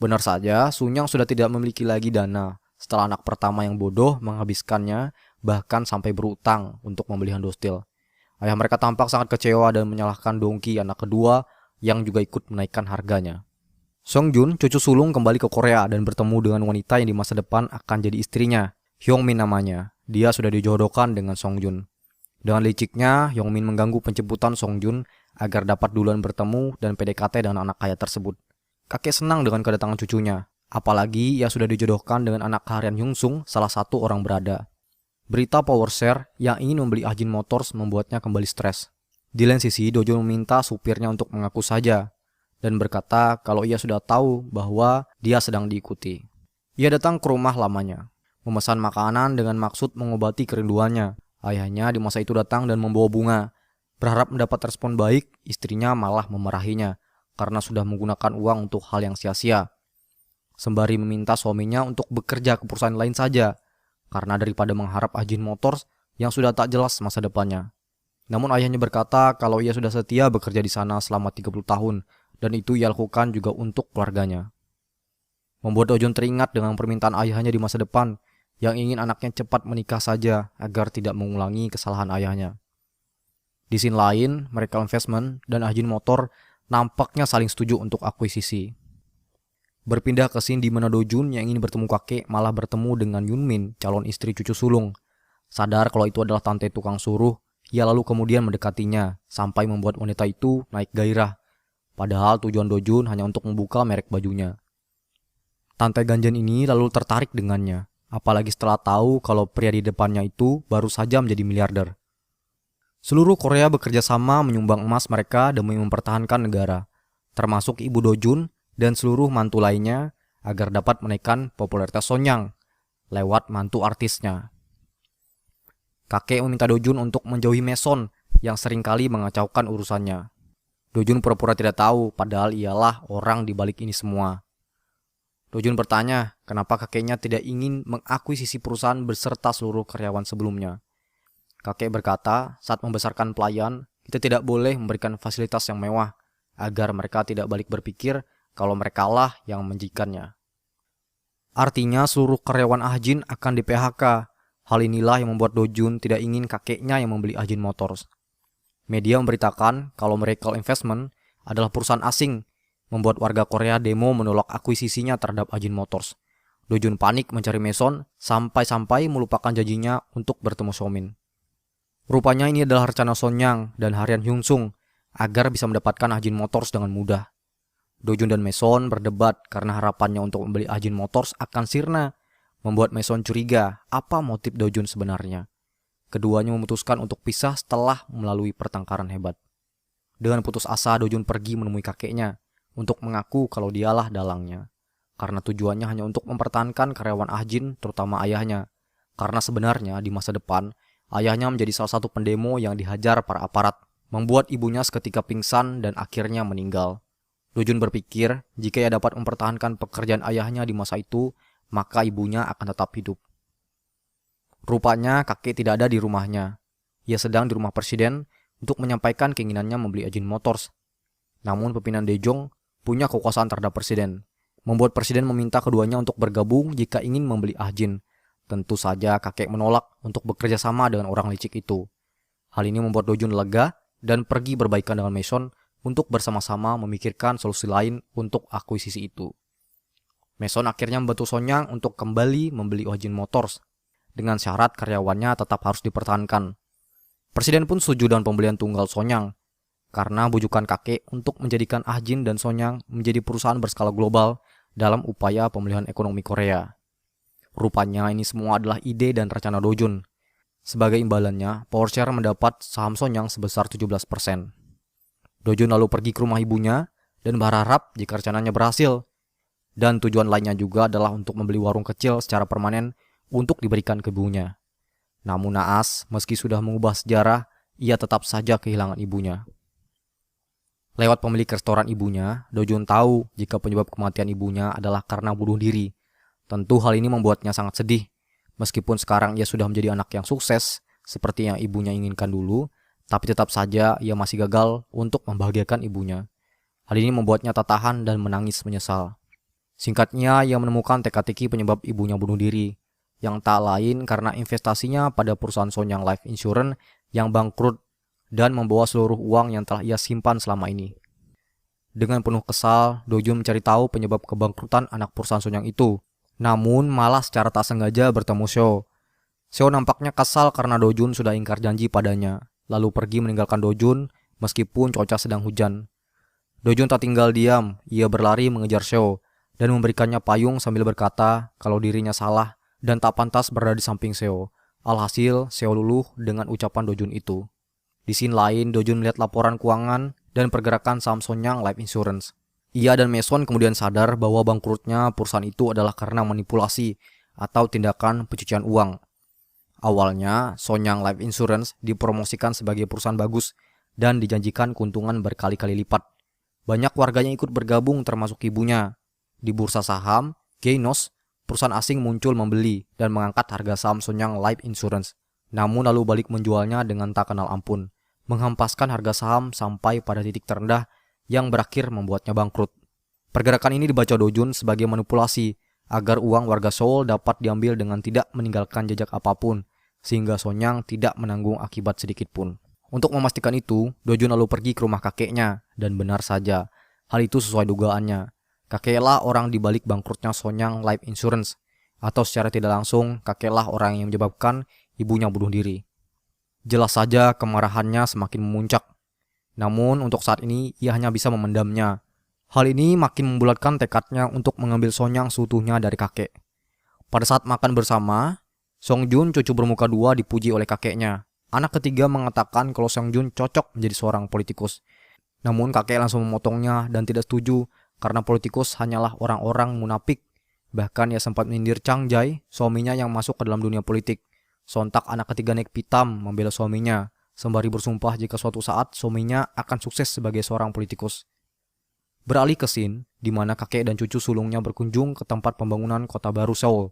Benar saja, Sunyang sudah tidak memiliki lagi dana setelah anak pertama yang bodoh menghabiskannya, bahkan sampai berutang untuk membeli handostil. Ayah mereka tampak sangat kecewa dan menyalahkan Dongki, anak kedua, yang juga ikut menaikkan harganya. Songjun, cucu sulung, kembali ke Korea dan bertemu dengan wanita yang di masa depan akan jadi istrinya. Hyungmin namanya. Dia sudah dijodohkan dengan Songjun. Dengan liciknya, Hyungmin mengganggu penjemputan Songjun agar dapat duluan bertemu dan PDKT dengan anak kaya tersebut. Kakek senang dengan kedatangan cucunya. Apalagi ia sudah dijodohkan dengan anak harian Hyungsung, salah satu orang berada. Berita power share yang ingin membeli Ajin Motors membuatnya kembali stres. Di lain sisi, Dojun meminta supirnya untuk mengaku saja dan berkata kalau ia sudah tahu bahwa dia sedang diikuti. Ia datang ke rumah lamanya, memesan makanan dengan maksud mengobati kerinduannya. Ayahnya di masa itu datang dan membawa bunga. Berharap mendapat respon baik, istrinya malah memarahinya karena sudah menggunakan uang untuk hal yang sia-sia. Sembari meminta suaminya untuk bekerja ke perusahaan lain saja, karena daripada mengharap Ajin Motors yang sudah tak jelas masa depannya. Namun ayahnya berkata kalau ia sudah setia bekerja di sana selama 30 tahun, dan itu ia lakukan juga untuk keluarganya. Membuat Dojun teringat dengan permintaan ayahnya di masa depan, yang ingin anaknya cepat menikah saja agar tidak mengulangi kesalahan ayahnya. Di sisi lain, mereka investment dan Ajin Motor nampaknya saling setuju untuk akuisisi. Berpindah ke scene di mana Dojun yang ingin bertemu kakek malah bertemu dengan Yunmin, calon istri cucu sulung. Sadar kalau itu adalah tante tukang suruh, ia lalu kemudian mendekatinya sampai membuat wanita itu naik gairah. Padahal tujuan Dojun hanya untuk membuka merek bajunya. Tante ganjen ini lalu tertarik dengannya, apalagi setelah tahu kalau pria di depannya itu baru saja menjadi miliarder. Seluruh Korea bekerja sama menyumbang emas mereka demi mempertahankan negara, termasuk ibu Dojun dan seluruh mantu lainnya agar dapat menaikkan popularitas Sonyang lewat mantu artisnya. Kakek meminta Dojun untuk menjauhi Mason yang seringkali mengacaukan urusannya. Dojun pura-pura tidak tahu, padahal ialah orang di balik ini semua. Dojun bertanya, kenapa kakeknya tidak ingin mengakuisisi perusahaan beserta seluruh karyawan sebelumnya. Kakek berkata, saat membesarkan pelayan, kita tidak boleh memberikan fasilitas yang mewah, agar mereka tidak balik berpikir kalau merekalah yang menjikannya. Artinya seluruh karyawan Ajin akan di PHK. Hal inilah yang membuat Dojun tidak ingin kakeknya yang membeli Ajin Motors. Media memberitakan kalau Miracle Investment adalah perusahaan asing, membuat warga Korea demo menolak akuisisinya terhadap Ajin Motors. Dojun panik mencari Mason sampai-sampai melupakan janjinya untuk bertemu Somin. Rupanya ini adalah rencana Sonyang dan harian Hyungsung agar bisa mendapatkan Ajin Motors dengan mudah. Dojun dan Mason berdebat karena harapannya untuk membeli Ajin Motors akan sirna, membuat Mason curiga apa motif Dojun sebenarnya. Keduanya memutuskan untuk pisah setelah melalui pertengkaran hebat. Dengan putus asa, Dojun pergi menemui kakeknya untuk mengaku kalau dialah dalangnya, karena tujuannya hanya untuk mempertahankan karyawan Ajin, terutama ayahnya. Karena sebenarnya di masa depan, ayahnya menjadi salah satu pendemo yang dihajar para aparat, membuat ibunya seketika pingsan dan akhirnya meninggal. Dojun berpikir jika ia dapat mempertahankan pekerjaan ayahnya di masa itu, maka ibunya akan tetap hidup. Rupanya kakek tidak ada di rumahnya. Ia sedang di rumah presiden untuk menyampaikan keinginannya membeli Ajin Motors. Namun pimpinan Daejong punya kekuasaan terhadap presiden, membuat presiden meminta keduanya untuk bergabung jika ingin membeli Ajin. Tentu saja kakek menolak untuk bekerja sama dengan orang licik itu. Hal ini membuat Dojun lega dan pergi berbaikan dengan Mason untuk bersama-sama memikirkan solusi lain untuk akuisisi itu. Mason akhirnya membantu Sonyang untuk kembali membeli Ajin Motors, dengan syarat karyawannya tetap harus dipertahankan. Presiden pun setuju dengan pembelian tunggal Sonyang, karena bujukan kakek untuk menjadikan Ajin dan Sonyang menjadi perusahaan berskala global dalam upaya pemulihan ekonomi Korea. Rupanya ini semua adalah ide dan rencana Dojun. Sebagai imbalannya, PowerShare mendapat saham Sonyang sebesar 17%. Dojun lalu pergi ke rumah ibunya dan berharap jika rencananya berhasil. Dan tujuan lainnya juga adalah untuk membeli warung kecil secara permanen untuk diberikan ke ibunya. Namun naas, meski sudah mengubah sejarah, ia tetap saja kehilangan ibunya. Lewat pemilik restoran ibunya, Dojun tahu jika penyebab kematian ibunya adalah karena bunuh diri. Tentu hal ini membuatnya sangat sedih. Meskipun sekarang ia sudah menjadi anak yang sukses, seperti yang ibunya inginkan dulu, tapi tetap saja ia masih gagal untuk membahagiakan ibunya. Hal ini membuatnya tak tahan dan menangis menyesal. Singkatnya, ia menemukan teka-teki penyebab ibunya bunuh diri, yang tak lain karena investasinya pada perusahaan Sonyang Life Insurance yang bangkrut dan membawa seluruh uang yang telah ia simpan selama ini. Dengan penuh kesal, Dojun mencari tahu penyebab kebangkrutan anak perusahaan Sonyang itu. Namun malah secara tak sengaja bertemu Seo. Seo nampaknya kesal karena Dojun sudah ingkar janji padanya, lalu pergi meninggalkan Dojun meskipun cuaca sedang hujan. Dojun tak tinggal diam, ia berlari mengejar Seo dan memberikannya payung sambil berkata kalau dirinya salah dan tak pantas berada di samping Seo. Alhasil, Seo luluh dengan ucapan Dojun itu. Di scene lain, Dojun melihat laporan keuangan dan pergerakan saham Sonyang Life Insurance. Ia dan Mason kemudian sadar bahwa bangkrutnya perusahaan itu adalah karena manipulasi atau tindakan pencucian uang. Awalnya, Sonyang Life Insurance dipromosikan sebagai perusahaan bagus dan dijanjikan keuntungan berkali-kali lipat. Banyak warganya ikut bergabung termasuk ibunya. Di bursa saham, Gainos, perusahaan asing muncul membeli dan mengangkat harga saham Sonyang Life Insurance. Namun lalu balik menjualnya dengan tak kenal ampun, menghampaskan harga saham sampai pada titik terendah yang berakhir membuatnya bangkrut. Pergerakan ini dibaca Dojun sebagai manipulasi agar uang warga Seoul dapat diambil dengan tidak meninggalkan jejak apapun, sehingga Sonyang tidak menanggung akibat sedikit pun. Untuk memastikan itu, Dojun lalu pergi ke rumah kakeknya, dan benar saja, hal itu sesuai dugaannya. Kakeklah orang di balik bangkrutnya Sonyang Life Insurance, atau secara tidak langsung, kakeklah orang yang menyebabkan ibunya bunuh diri. Jelas saja kemarahannya semakin memuncak. Namun untuk saat ini ia hanya bisa memendamnya. Hal ini makin membulatkan tekadnya untuk mengambil Sonyang seutuhnya dari kakek. Pada saat makan bersama, Songjun, cucu bermuka dua, dipuji oleh kakeknya. Anak ketiga mengatakan kalau Songjun cocok menjadi seorang politikus. Namun kakek langsung memotongnya dan tidak setuju karena politikus hanyalah orang-orang munafik. Bahkan ia sempat menyindir Chang Jae, suaminya yang masuk ke dalam dunia politik. Sontak anak ketiga naik pitam membela suaminya, sembari bersumpah jika suatu saat suaminya akan sukses sebagai seorang politikus. Beralih ke scene, di mana kakek dan cucu sulungnya berkunjung ke tempat pembangunan kota baru Seoul.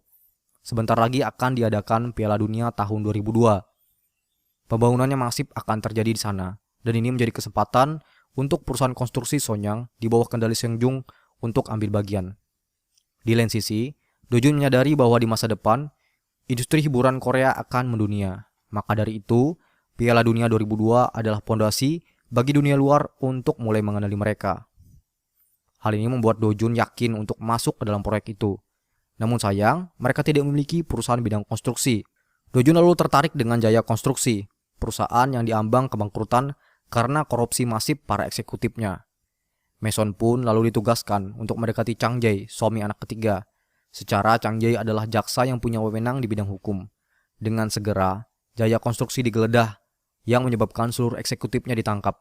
Sebentar lagi akan diadakan Piala Dunia tahun 2002. Pembangunannya masif akan terjadi di sana, dan ini menjadi kesempatan untuk perusahaan konstruksi Sonyang di bawah kendali Seongjung untuk ambil bagian. Di lain sisi, Dojun menyadari bahwa di masa depan, industri hiburan Korea akan mendunia. Maka dari itu, Piala Dunia 2002 adalah fondasi bagi dunia luar untuk mulai mengenali mereka. Hal ini membuat Dojun yakin untuk masuk ke dalam proyek itu. Namun sayang, mereka tidak memiliki perusahaan bidang konstruksi. Dojun lalu tertarik dengan Jaya Konstruksi, perusahaan yang diambang kebangkrutan karena korupsi masif para eksekutifnya. Mason pun lalu ditugaskan untuk mendekati Chang Jae, suami anak ketiga. Secara Chang Jae adalah jaksa yang punya wewenang di bidang hukum. Dengan segera, Jaya Konstruksi digeledah, yang menyebabkan seluruh eksekutifnya ditangkap.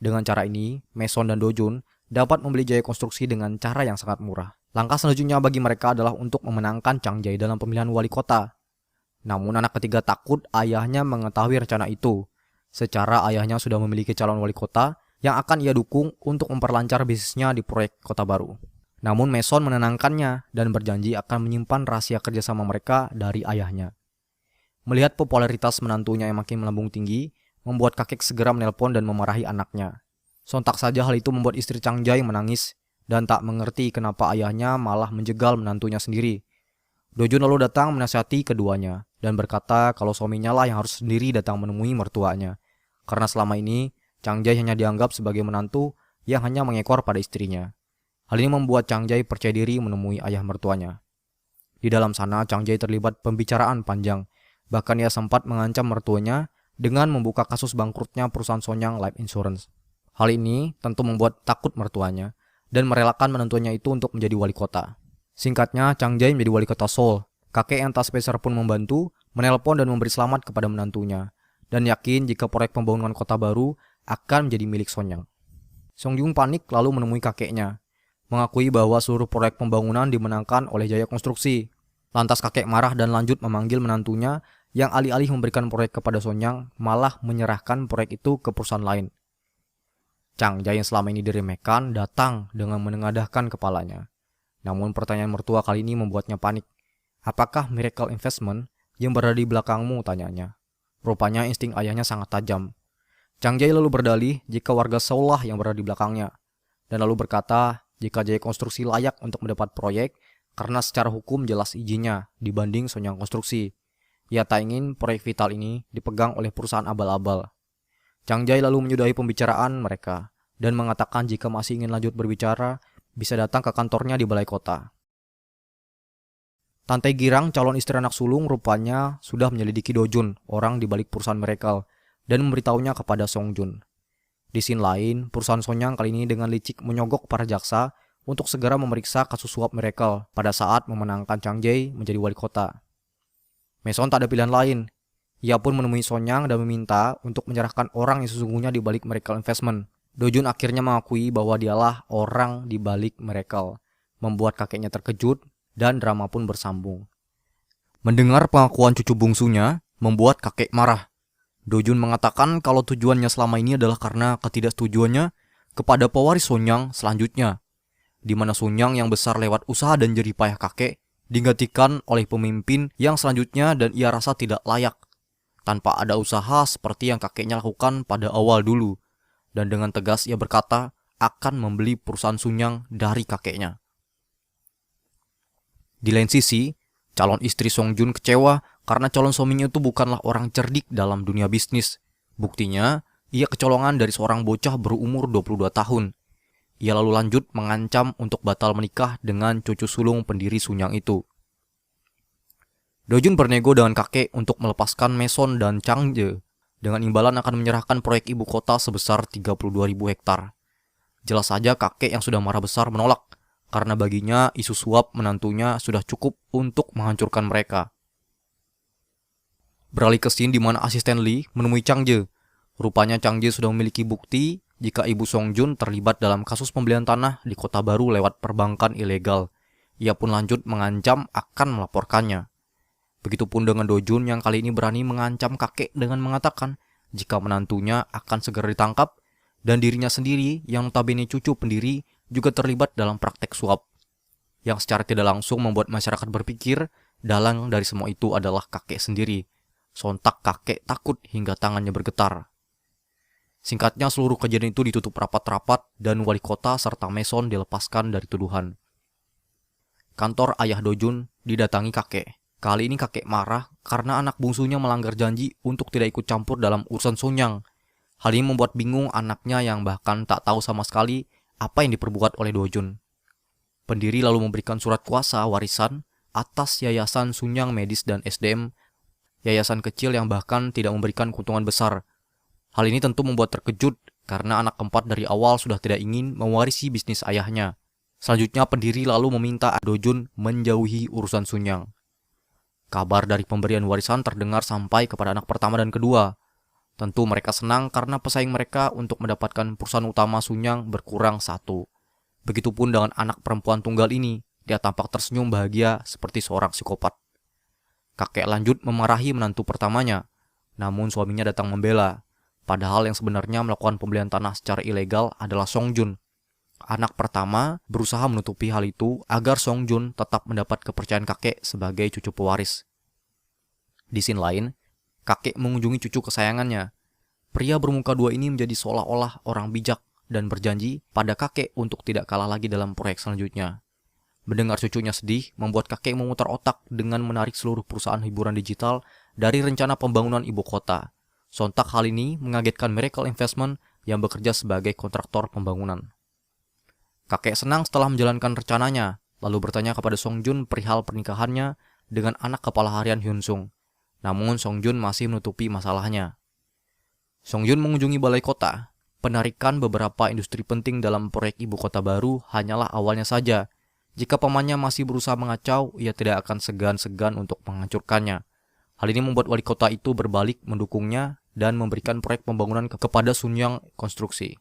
Dengan cara ini, Mason dan Dojun dapat membeli Jaya Konstruksi dengan cara yang sangat murah. Langkah selanjutnya bagi mereka adalah untuk memenangkan Chang Jae dalam pemilihan wali kota. Namun anak ketiga takut ayahnya mengetahui rencana itu. Secara ayahnya sudah memiliki calon wali kota yang akan ia dukung untuk memperlancar bisnisnya di proyek kota baru. Namun Mason menenangkannya dan berjanji akan menyimpan rahasia kerjasama mereka dari ayahnya. Melihat popularitas menantunya yang makin melambung tinggi, membuat kakek segera menelpon dan memarahi anaknya. Sontak saja hal itu membuat istri Chang Jae menangis dan tak mengerti kenapa ayahnya malah menjegal menantunya sendiri. Dojun lalu datang menasihati keduanya dan berkata kalau suaminya lah yang harus sendiri datang menemui mertuanya. Karena selama ini, Chang Jae hanya dianggap sebagai menantu yang hanya mengekor pada istrinya. Hal ini membuat Chang Jae percaya diri menemui ayah mertuanya. Di dalam sana, Chang Jae terlibat pembicaraan panjang. Bahkan ia sempat mengancam mertuanya dengan membuka kasus bangkrutnya perusahaan Sonyang Life Insurance. Hal ini tentu membuat takut mertuanya dan merelakan menantunya itu untuk menjadi wali kota. Singkatnya, Chang Jae menjadi wali kota Seoul. Kakek yang tak spesial pun membantu, menelpon dan memberi selamat kepada menantunya, dan yakin jika proyek pembangunan kota baru akan menjadi milik Sonyang. Songjung panik lalu menemui kakeknya, mengakui bahwa seluruh proyek pembangunan dimenangkan oleh Jaya Konstruksi. Lantas kakek marah dan lanjut memanggil menantunya yang alih-alih memberikan proyek kepada Sonyang, malah menyerahkan proyek itu ke perusahaan lain. Chang Jae yang selama ini diremehkan datang dengan menengadahkan kepalanya. Namun pertanyaan mertua kali ini membuatnya panik. Apakah Miracle Investment yang berada di belakangmu, tanyanya. Rupanya insting ayahnya sangat tajam. Chang Jae lalu berdalih jika warga Seoul lah yang berada di belakangnya. Dan lalu berkata jika Jaya Konstruksi layak untuk mendapat proyek karena secara hukum jelas izinnya dibanding Sonyang Konstruksi. Ia tak ingin proyek vital ini dipegang oleh perusahaan abal-abal. Chang Jai lalu menyudahi pembicaraan mereka dan mengatakan jika masih ingin lanjut berbicara, bisa datang ke kantornya di balai kota. Tante Girang, calon istri anak sulung, rupanya sudah menyelidiki Do Jun, orang di balik perusahaan mereka, dan memberitahunya kepada Song Jun. Di scene lain, perusahaan Sonyang kali ini dengan licik menyogok para jaksa untuk segera memeriksa kasus suap mereka pada saat memenangkan Chang Jai menjadi wali kota. Mason tak ada pilihan lain. Ia pun menemui Sonyang dan meminta untuk menyerahkan orang yang sesungguhnya di balik Miracle Investment. Do Jun akhirnya mengakui bahwa dialah orang di balik Miracle, membuat kakeknya terkejut dan drama pun bersambung. Mendengar pengakuan cucu bungsunya, membuat kakek marah. Do Jun mengatakan kalau tujuannya selama ini adalah karena ketidaksetujuannya kepada pewaris Sonyang selanjutnya, di mana Sonyang yang besar lewat usaha dan jerih payah kakek digantikan oleh pemimpin yang selanjutnya dan ia rasa tidak layak, tanpa ada usaha seperti yang kakeknya lakukan pada awal dulu, dan dengan tegas ia berkata akan membeli perusahaan Sonyang dari kakeknya. Di lain sisi, calon istri Song Jun kecewa karena calon suaminya itu bukanlah orang cerdik dalam dunia bisnis. Buktinya, ia kecolongan dari seorang bocah berumur 22 tahun. Ia lalu lanjut mengancam untuk batal menikah dengan cucu sulung pendiri Sonyang itu. Do Jun bernego dengan kakek untuk melepaskan Mason dan Chang Je dengan imbalan akan menyerahkan proyek ibu kota sebesar 32.000 hektar. Jelas saja kakek yang sudah marah besar menolak, karena baginya isu suap menantunya sudah cukup untuk menghancurkan mereka. Beralih ke scene di mana asisten Lee menemui Chang Je. Rupanya Chang Je sudah memiliki bukti jika ibu Song Jun terlibat dalam kasus pembelian tanah di kota baru lewat perbankan ilegal. Ia pun lanjut mengancam akan melaporkannya. Begitupun dengan Do Jun yang kali ini berani mengancam kakek dengan mengatakan jika menantunya akan segera ditangkap dan dirinya sendiri yang notabene cucu pendiri juga terlibat dalam praktek suap, yang secara tidak langsung membuat masyarakat berpikir dalang dari semua itu adalah kakek sendiri. Sontak kakek takut hingga tangannya bergetar. Singkatnya, seluruh kejadian itu ditutup rapat-rapat dan wali kota serta Mason dilepaskan dari tuduhan. Kantor ayah Do Jun didatangi kakek. Kali ini kakek marah karena anak bungsunya melanggar janji untuk tidak ikut campur dalam urusan Sonyang. Hal ini membuat bingung anaknya yang bahkan tak tahu sama sekali apa yang diperbuat oleh Do Jun. Pendiri lalu memberikan surat kuasa warisan atas Yayasan Sonyang Medis dan SDM, yayasan kecil yang bahkan tidak memberikan keuntungan besar. Hal ini tentu membuat terkejut karena anak keempat dari awal sudah tidak ingin mewarisi bisnis ayahnya. Selanjutnya pendiri lalu meminta Do Jun menjauhi urusan Sonyang. Kabar dari pemberian warisan terdengar sampai kepada anak pertama dan kedua. Tentu mereka senang karena pesaing mereka untuk mendapatkan perusahaan utama Sonyang berkurang satu. Begitupun dengan anak perempuan tunggal ini, dia tampak tersenyum bahagia seperti seorang psikopat. Kakek lanjut memarahi menantu pertamanya, namun suaminya datang membela. Padahal yang sebenarnya melakukan pembelian tanah secara ilegal adalah Song Jun. Anak pertama berusaha menutupi hal itu agar Song Jun tetap mendapat kepercayaan kakek sebagai cucu pewaris. Di scene lain, kakek mengunjungi cucu kesayangannya. Pria bermuka dua ini menjadi seolah-olah orang bijak dan berjanji pada kakek untuk tidak kalah lagi dalam proyek selanjutnya. Mendengar cucunya sedih, membuat kakek memutar otak dengan menarik seluruh perusahaan hiburan digital dari rencana pembangunan ibu kota. Sontak hal ini mengagetkan Miracle Investment yang bekerja sebagai kontraktor pembangunan. Kakek senang setelah menjalankan rencananya, lalu bertanya kepada Song Jun perihal pernikahannya dengan anak kepala harian Hyun Sung. Namun Song Jun masih menutupi masalahnya. Song Jun mengunjungi balai kota. Penarikan beberapa industri penting dalam proyek ibu kota baru hanyalah awalnya saja. Jika pamannya masih berusaha mengacau, ia tidak akan segan-segan untuk menghancurkannya. Hal ini membuat wali kota itu berbalik mendukungnya dan memberikan proyek pembangunan kepada Sonyang Konstruksi.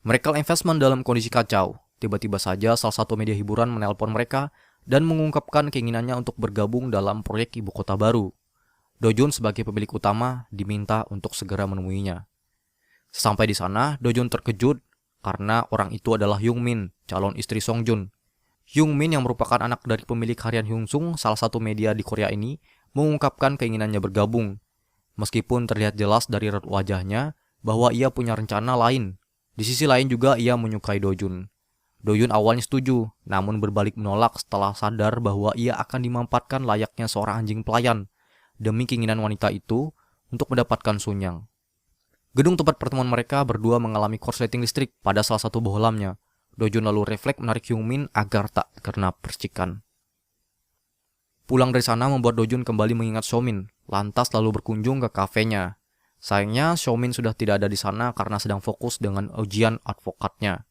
Miracle Investment dalam kondisi kacau. Tiba-tiba saja salah satu media hiburan menelpon mereka dan mengungkapkan keinginannya untuk bergabung dalam proyek ibu kota baru. Do Jun sebagai pemilik utama diminta untuk segera menemuinya. Sesampai di sana, Do Jun terkejut karena orang itu adalah Hyung Min, calon istri Song Jun. Hyung Min yang merupakan anak dari pemilik harian Hyun Sung, salah satu media di Korea ini, mengungkapkan keinginannya bergabung. Meskipun terlihat jelas dari raut wajahnya bahwa ia punya rencana lain. Di sisi lain juga ia menyukai Do Jun. Do-jun awalnya setuju, namun berbalik menolak setelah sadar bahwa ia akan dimampatkan layaknya seorang anjing pelayan demi keinginan wanita itu untuk mendapatkan Sunyang. Gedung tempat pertemuan mereka berdua mengalami korsleting listrik pada salah satu bohlamnya. Do-jun lalu refleks menarik Hyung-min agar tak kena percikan. Pulang dari sana membuat Do-jun kembali mengingat So-min, lantas lalu berkunjung ke kafenya. Sayangnya So-min sudah tidak ada di sana karena sedang fokus dengan ujian advokatnya.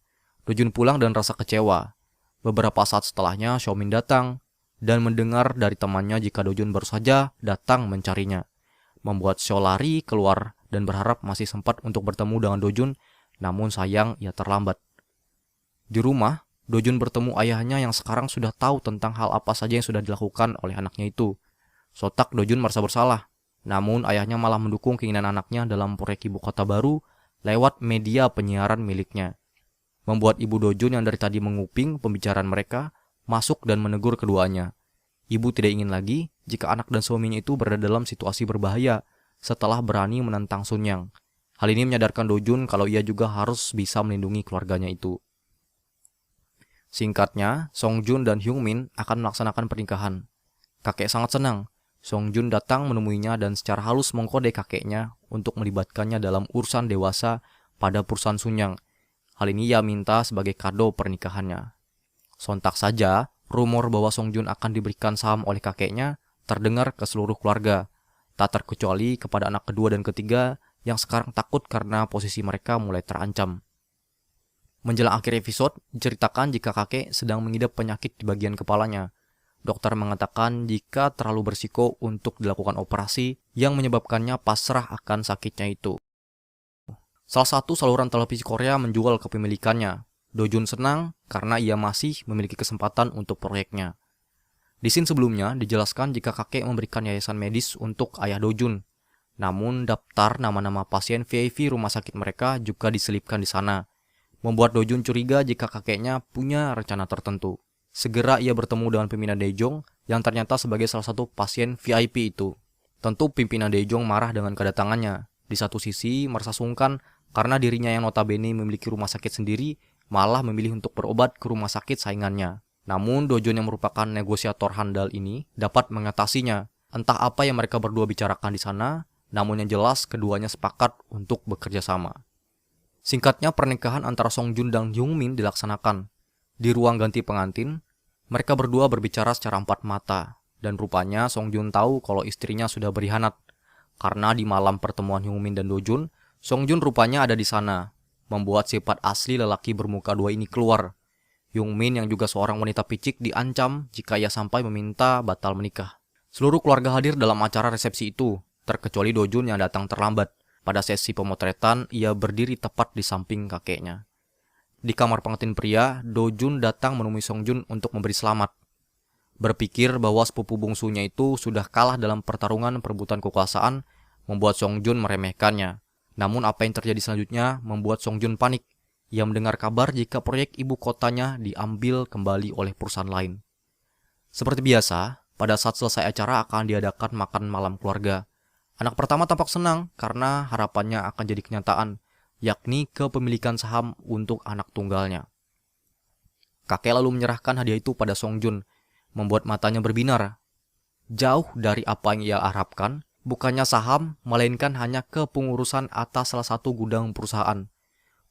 Do-jun pulang dan rasa kecewa. Beberapa saat setelahnya So-min datang dan mendengar dari temannya jika Do-jun baru saja datang mencarinya. Membuat Seo lari keluar dan berharap masih sempat untuk bertemu dengan Do-jun, namun sayang ia terlambat. Di rumah, Do-jun bertemu ayahnya yang sekarang sudah tahu tentang hal apa saja yang sudah dilakukan oleh anaknya itu. Sontak Do-jun merasa bersalah, namun ayahnya malah mendukung keinginan anaknya dalam proyek ibu kota baru lewat media penyiaran miliknya. Membuat ibu Do-jun yang dari tadi menguping pembicaraan mereka masuk dan menegur keduanya. Ibu tidak ingin lagi jika anak dan suaminya itu berada dalam situasi berbahaya setelah berani menentang Sunyang. Hal ini menyadarkan Do-jun kalau ia juga harus bisa melindungi keluarganya itu. Singkatnya, Song-jun dan Hyung-min akan melaksanakan pernikahan. Kakek sangat senang. Song-jun datang menemuinya dan secara halus mengkode kakeknya untuk melibatkannya dalam urusan dewasa pada perusahaan Sunyang. Hal ini ia minta sebagai kado pernikahannya. Sontak saja, rumor bahwa Song-jun akan diberikan saham oleh kakeknya terdengar ke seluruh keluarga, tak terkecuali kepada anak kedua dan ketiga yang sekarang takut karena posisi mereka mulai terancam. Menjelang akhir episode, diceritakan jika kakek sedang mengidap penyakit di bagian kepalanya. Dokter mengatakan jika terlalu berisiko untuk dilakukan operasi yang menyebabkannya pasrah akan sakitnya itu. Salah satu saluran televisi Korea menjual kepemilikannya. Do-jun senang karena ia masih memiliki kesempatan untuk proyeknya. Di scene sebelumnya dijelaskan jika kakek memberikan yayasan medis untuk ayah Do-jun. Namun daftar nama-nama pasien VIP rumah sakit mereka juga diselipkan di sana. Membuat Do-jun curiga jika kakeknya punya rencana tertentu. Segera ia bertemu dengan pimpinan Dae-jong yang ternyata sebagai salah satu pasien VIP itu. Tentu pimpinan Dae-jong marah dengan kedatangannya. Di satu sisi merasa sungkan karena dirinya yang notabene memiliki rumah sakit sendiri malah memilih untuk berobat ke rumah sakit saingannya. Namun Do-jun yang merupakan negosiator handal ini dapat mengatasinya. Entah apa yang mereka berdua bicarakan di sana, namun yang jelas keduanya sepakat untuk bekerja sama. Singkatnya, pernikahan antara Song-jun dan Hyung-min dilaksanakan. Di ruang ganti pengantin, mereka berdua berbicara secara empat mata, dan rupanya Song-jun tahu kalau istrinya sudah berkhianat. Karena di malam pertemuan Hyung-min dan Do-jun, Song-jun rupanya ada di sana, membuat sifat asli lelaki bermuka dua ini keluar. Hyung-min yang juga seorang wanita picik diancam jika ia sampai meminta batal menikah. Seluruh keluarga hadir dalam acara resepsi itu, terkecuali Do-jun yang datang terlambat. Pada sesi pemotretan, ia berdiri tepat di samping kakeknya. Di kamar pengantin pria, Do-jun datang menemui Song-jun untuk memberi selamat. Berpikir bahwa sepupu bungsunya itu sudah kalah dalam pertarungan perebutan kekuasaan, membuat Song-jun meremehkannya. Namun apa yang terjadi selanjutnya membuat Song-jun panik. Ia mendengar kabar jika proyek ibu kotanya diambil kembali oleh perusahaan lain. Seperti biasa, pada saat selesai acara akan diadakan makan malam keluarga. Anak pertama tampak senang karena harapannya akan jadi kenyataan, yakni kepemilikan saham untuk anak tunggalnya. Kakek lalu menyerahkan hadiah itu pada Song-jun, membuat matanya berbinar. Jauh dari apa yang ia harapkan, bukannya saham, melainkan hanya kepengurusan atas salah satu gudang perusahaan.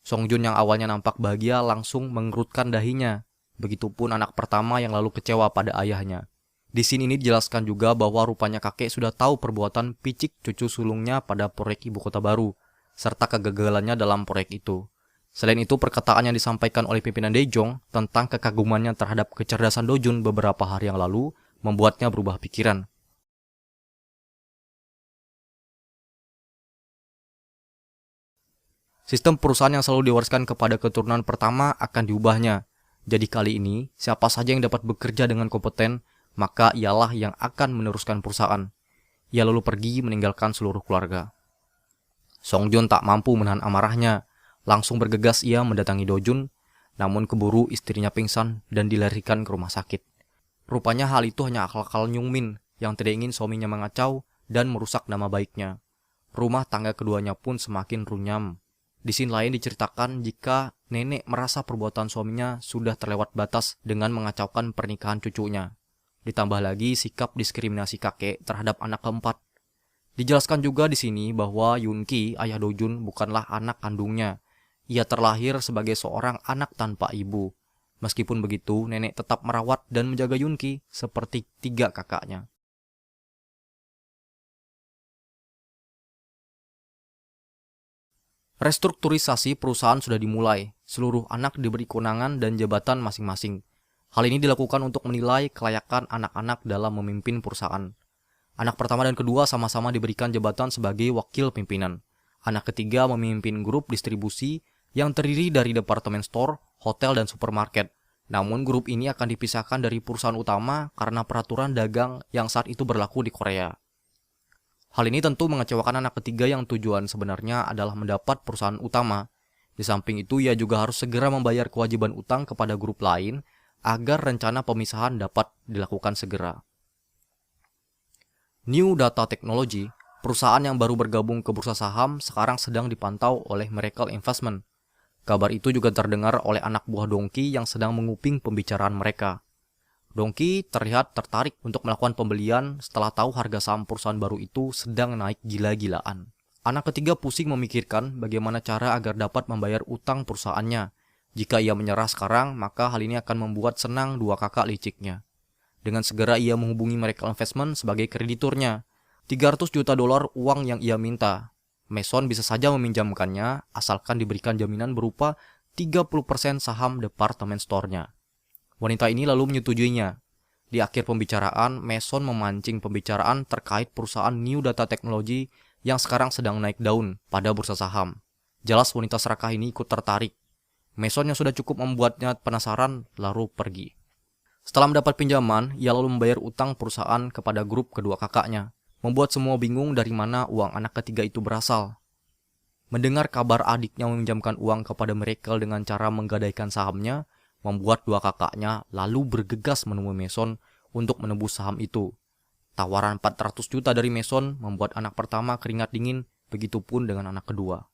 Song-jun yang awalnya nampak bahagia langsung mengerutkan dahinya. Begitupun anak pertama yang lalu kecewa pada ayahnya. Di sini ini dijelaskan juga bahwa rupanya kakek sudah tahu perbuatan picik cucu sulungnya pada proyek ibu kota baru, serta kegagalannya dalam proyek itu. Selain itu, perkataan yang disampaikan oleh pimpinan Dae-jong tentang kekagumannya terhadap kecerdasan Do-jun beberapa hari yang lalu membuatnya berubah pikiran. Sistem perusahaan yang selalu diwariskan kepada keturunan pertama akan diubahnya. Jadi kali ini, siapa saja yang dapat bekerja dengan kompeten, maka ialah yang akan meneruskan perusahaan. Ia lalu pergi meninggalkan seluruh keluarga. Song-jun tak mampu menahan amarahnya. Langsung bergegas ia mendatangi Do-jun, namun keburu istrinya pingsan dan dilarikan ke rumah sakit. Rupanya hal itu hanya akal-akal Hyung-min yang tidak ingin suaminya mengacau dan merusak nama baiknya. Rumah tangga keduanya pun semakin runyam. Di scene lain diceritakan jika nenek merasa perbuatan suaminya sudah terlewat batas dengan mengacaukan pernikahan cucunya. Ditambah lagi sikap diskriminasi kakek terhadap anak keempat. Dijelaskan juga di sini bahwa Yunki, ayah Dojun, bukanlah anak kandungnya. Ia terlahir sebagai seorang anak tanpa ibu. Meskipun begitu, nenek tetap merawat dan menjaga Yunki seperti 3 kakaknya. Restrukturisasi perusahaan sudah dimulai. Seluruh anak diberi kewenangan dan jabatan masing-masing. Hal ini dilakukan untuk menilai kelayakan anak-anak dalam memimpin perusahaan. Anak pertama dan kedua sama-sama diberikan jabatan sebagai wakil pimpinan. Anak ketiga memimpin grup distribusi yang terdiri dari departemen store, hotel, dan supermarket. Namun grup ini akan dipisahkan dari perusahaan utama karena peraturan dagang yang saat itu berlaku di Korea. Hal ini tentu mengecewakan anak ketiga yang tujuan sebenarnya adalah mendapat perusahaan utama. Di samping itu, ia juga harus segera membayar kewajiban utang kepada grup lain agar rencana pemisahan dapat dilakukan segera. New Data Technology, perusahaan yang baru bergabung ke bursa saham, sekarang sedang dipantau oleh Miracle Investment. Kabar itu juga terdengar oleh anak buah Dongki yang sedang menguping pembicaraan mereka. Dongki terlihat tertarik untuk melakukan pembelian setelah tahu harga saham perusahaan baru itu sedang naik gila-gilaan. Anak ketiga pusing memikirkan bagaimana cara agar dapat membayar utang perusahaannya. Jika ia menyerah sekarang, maka hal ini akan membuat senang 2 kakak liciknya. Dengan segera ia menghubungi Miracle Investment sebagai krediturnya. $300 juta uang yang ia minta. Mason bisa saja meminjamkannya asalkan diberikan jaminan berupa 30% saham departemen store-nya. Wanita ini lalu menyetujuinya. Di akhir pembicaraan, Mason memancing pembicaraan terkait perusahaan New Data Technology yang sekarang sedang naik daun pada bursa saham. Jelas wanita serakah ini ikut tertarik. Mason yang sudah cukup membuatnya penasaran lalu pergi. Setelah mendapat pinjaman, ia lalu membayar utang perusahaan kepada grup kedua kakaknya, membuat semua bingung dari mana uang anak ketiga itu berasal. Mendengar kabar adiknya meminjamkan uang kepada Miracle dengan cara menggadaikan sahamnya, membuat 2 kakaknya lalu bergegas menemui Mason untuk menebus saham itu. Tawaran 400 juta dari Mason membuat anak pertama keringat dingin, begitupun dengan anak kedua.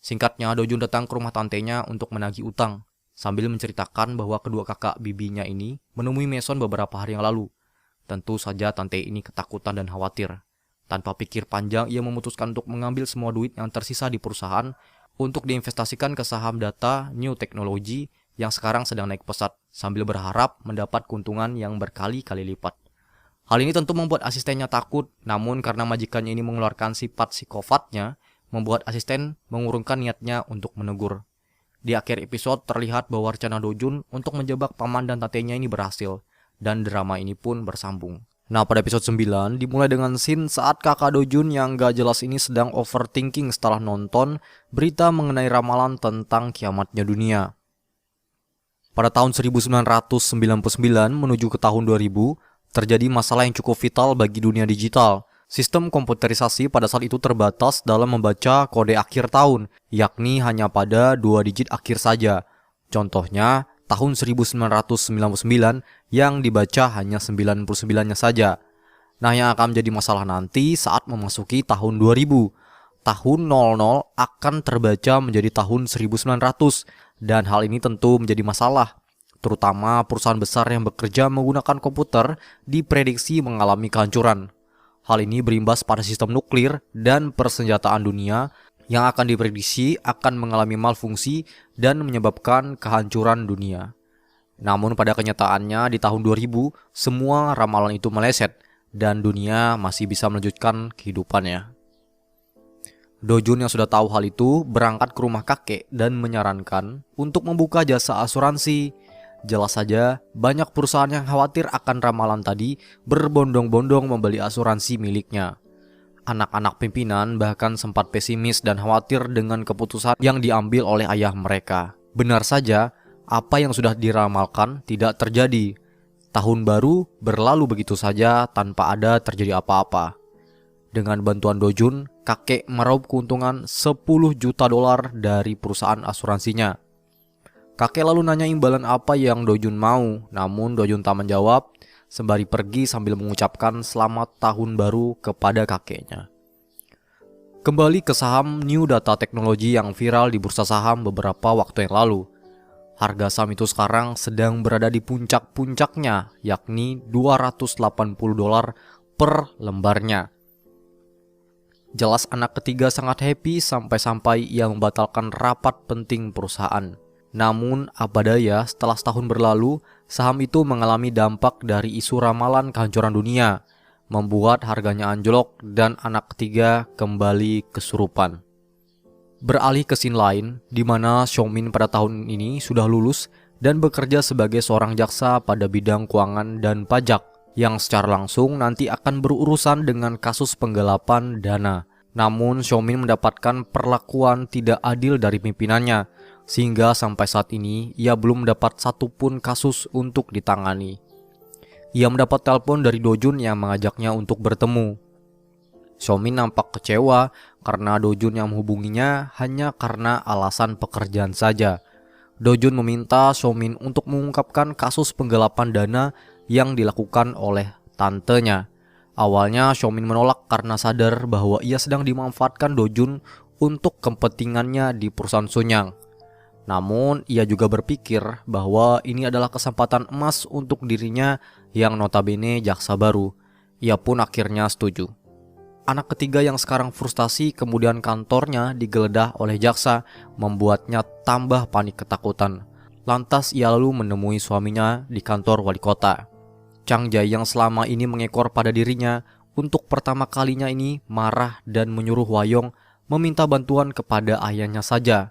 Singkatnya, Dojun datang ke rumah tantenya untuk menagih utang, sambil menceritakan bahwa kedua kakak bibinya ini menemui Mason beberapa hari yang lalu. Tentu saja tante ini ketakutan dan khawatir. Tanpa pikir panjang, ia memutuskan untuk mengambil semua duit yang tersisa di perusahaan untuk diinvestasikan ke saham data New Technology yang sekarang sedang naik pesat, sambil berharap mendapat keuntungan yang berkali-kali lipat. Hal ini tentu membuat asistennya takut, namun karena majikannya ini mengeluarkan sifat psikofatnya, membuat asisten mengurungkan niatnya untuk menegur. Di akhir episode terlihat bahwa rencana Dojun untuk menjebak paman dan tantenya ini berhasil, dan drama ini pun bersambung. Nah, pada episode 9 dimulai dengan scene saat kakak Dojun yang gak jelas ini sedang overthinking setelah nonton berita mengenai ramalan tentang kiamatnya dunia. Pada tahun 1999 menuju ke tahun 2000, terjadi masalah yang cukup vital bagi dunia digital. Sistem komputerisasi pada saat itu terbatas dalam membaca kode akhir tahun, yakni hanya pada 2 digit akhir saja. Contohnya, tahun 1999 yang dibaca hanya 99-nya saja. Nah, yang akan menjadi masalah nanti saat memasuki tahun 2000. Tahun 00 akan terbaca menjadi tahun 1900. Dan hal ini tentu menjadi masalah, terutama perusahaan besar yang bekerja menggunakan komputer diprediksi mengalami kehancuran. Hal ini berimbas pada sistem nuklir dan persenjataan dunia yang akan diprediksi akan mengalami malfungsi dan menyebabkan kehancuran dunia. Namun pada kenyataannya di tahun 2000, semua ramalan itu meleset dan dunia masih bisa melanjutkan kehidupannya. Dojun yang sudah tahu hal itu berangkat ke rumah kakek dan menyarankan untuk membuka jasa asuransi. Jelas saja banyak perusahaan yang khawatir akan ramalan tadi berbondong-bondong membeli asuransi miliknya. Anak-anak pimpinan bahkan sempat pesimis dan khawatir dengan keputusan yang diambil oleh ayah mereka. Benar saja, apa yang sudah diramalkan tidak terjadi. Tahun baru berlalu begitu saja tanpa ada terjadi apa-apa. Dengan bantuan Dojun, kakek meraup keuntungan $10 juta dari perusahaan asuransinya. Kakek lalu nanya imbalan apa yang Dojun mau, namun Dojun tak menjawab, sembari pergi sambil mengucapkan selamat tahun baru kepada kakeknya. Kembali ke saham New Data Technology yang viral di bursa saham beberapa waktu yang lalu. Harga saham itu sekarang sedang berada di puncak-puncaknya, yakni $280 per lembarnya. Jelas anak ketiga sangat happy sampai-sampai ia membatalkan rapat penting perusahaan. Namun apa daya, setelah setahun berlalu, saham itu mengalami dampak dari isu ramalan kehancuran dunia, membuat harganya anjlok dan anak ketiga kembali kesurupan. Beralih ke scene lain, di mana Xiaomin pada tahun ini sudah lulus dan bekerja sebagai seorang jaksa pada bidang keuangan dan pajak, yang secara langsung nanti akan berurusan dengan kasus penggelapan dana. Namun Xiaomin mendapatkan perlakuan tidak adil dari pimpinannya, sehingga sampai saat ini ia belum mendapat satupun kasus untuk ditangani. Ia mendapat telepon dari Dojun yang mengajaknya untuk bertemu. Xiaomin nampak kecewa karena Dojun yang menghubunginya hanya karena alasan pekerjaan saja. Dojun meminta Xiaomin untuk mengungkapkan kasus penggelapan dana yang dilakukan oleh tantenya. Awalnya Xiaomin menolak karena sadar bahwa ia sedang dimanfaatkan Dojun untuk kepentingannya di perusahaan Sunyang. Namun ia juga berpikir bahwa ini adalah kesempatan emas untuk dirinya yang notabene jaksa baru. Ia pun akhirnya setuju. Anak ketiga yang sekarang frustasi kemudian kantornya digeledah oleh jaksa, membuatnya tambah panik ketakutan. Lantas ia lalu menemui suaminya di kantor wali kota. Chang Jai yang selama ini mengekor pada dirinya untuk pertama kalinya ini marah dan menyuruh Huayong meminta bantuan kepada ayahnya saja.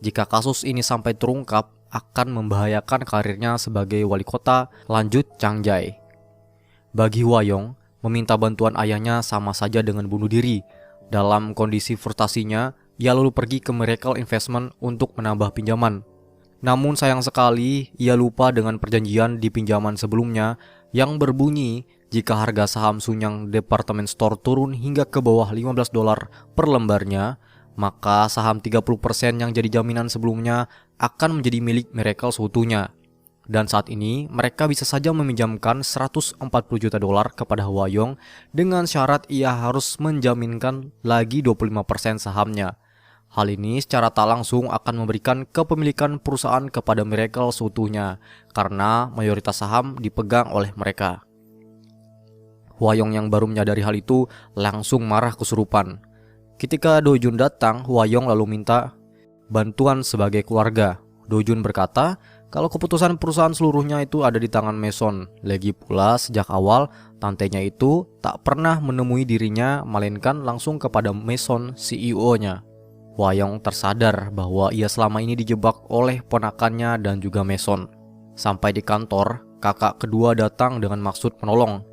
Jika kasus ini sampai terungkap, akan membahayakan karirnya sebagai wali kota, lanjut Chang Jai. Bagi Huayong, meminta bantuan ayahnya sama saja dengan bunuh diri. Dalam kondisi frustasinya, ia lalu pergi ke Miracle Investment untuk menambah pinjaman. Namun sayang sekali, ia lupa dengan perjanjian di pinjaman sebelumnya yang berbunyi jika harga saham Sunyang Department Store turun hingga ke bawah $15 per lembarnya, maka saham 30% yang jadi jaminan sebelumnya akan menjadi milik Miracle seutuhnya. Dan saat ini mereka bisa saja meminjamkan $140 juta kepada Huayong dengan syarat ia harus menjaminkan lagi 25% sahamnya. Hal ini secara tak langsung akan memberikan kepemilikan perusahaan kepada Miracle seutuhnya karena mayoritas saham dipegang oleh mereka. Huayong yang baru menyadari hal itu langsung marah kesurupan. Ketika Dojun datang, Huayong lalu minta bantuan sebagai keluarga. Dojun berkata kalau keputusan perusahaan seluruhnya itu ada di tangan Mason. Lagi pula sejak awal tantenya itu tak pernah menemui dirinya melainkan langsung kepada Mason, CEO-nya. Huayong tersadar bahwa ia selama ini dijebak oleh ponakannya dan juga Mason. Sampai di kantor, kakak kedua datang dengan maksud menolong.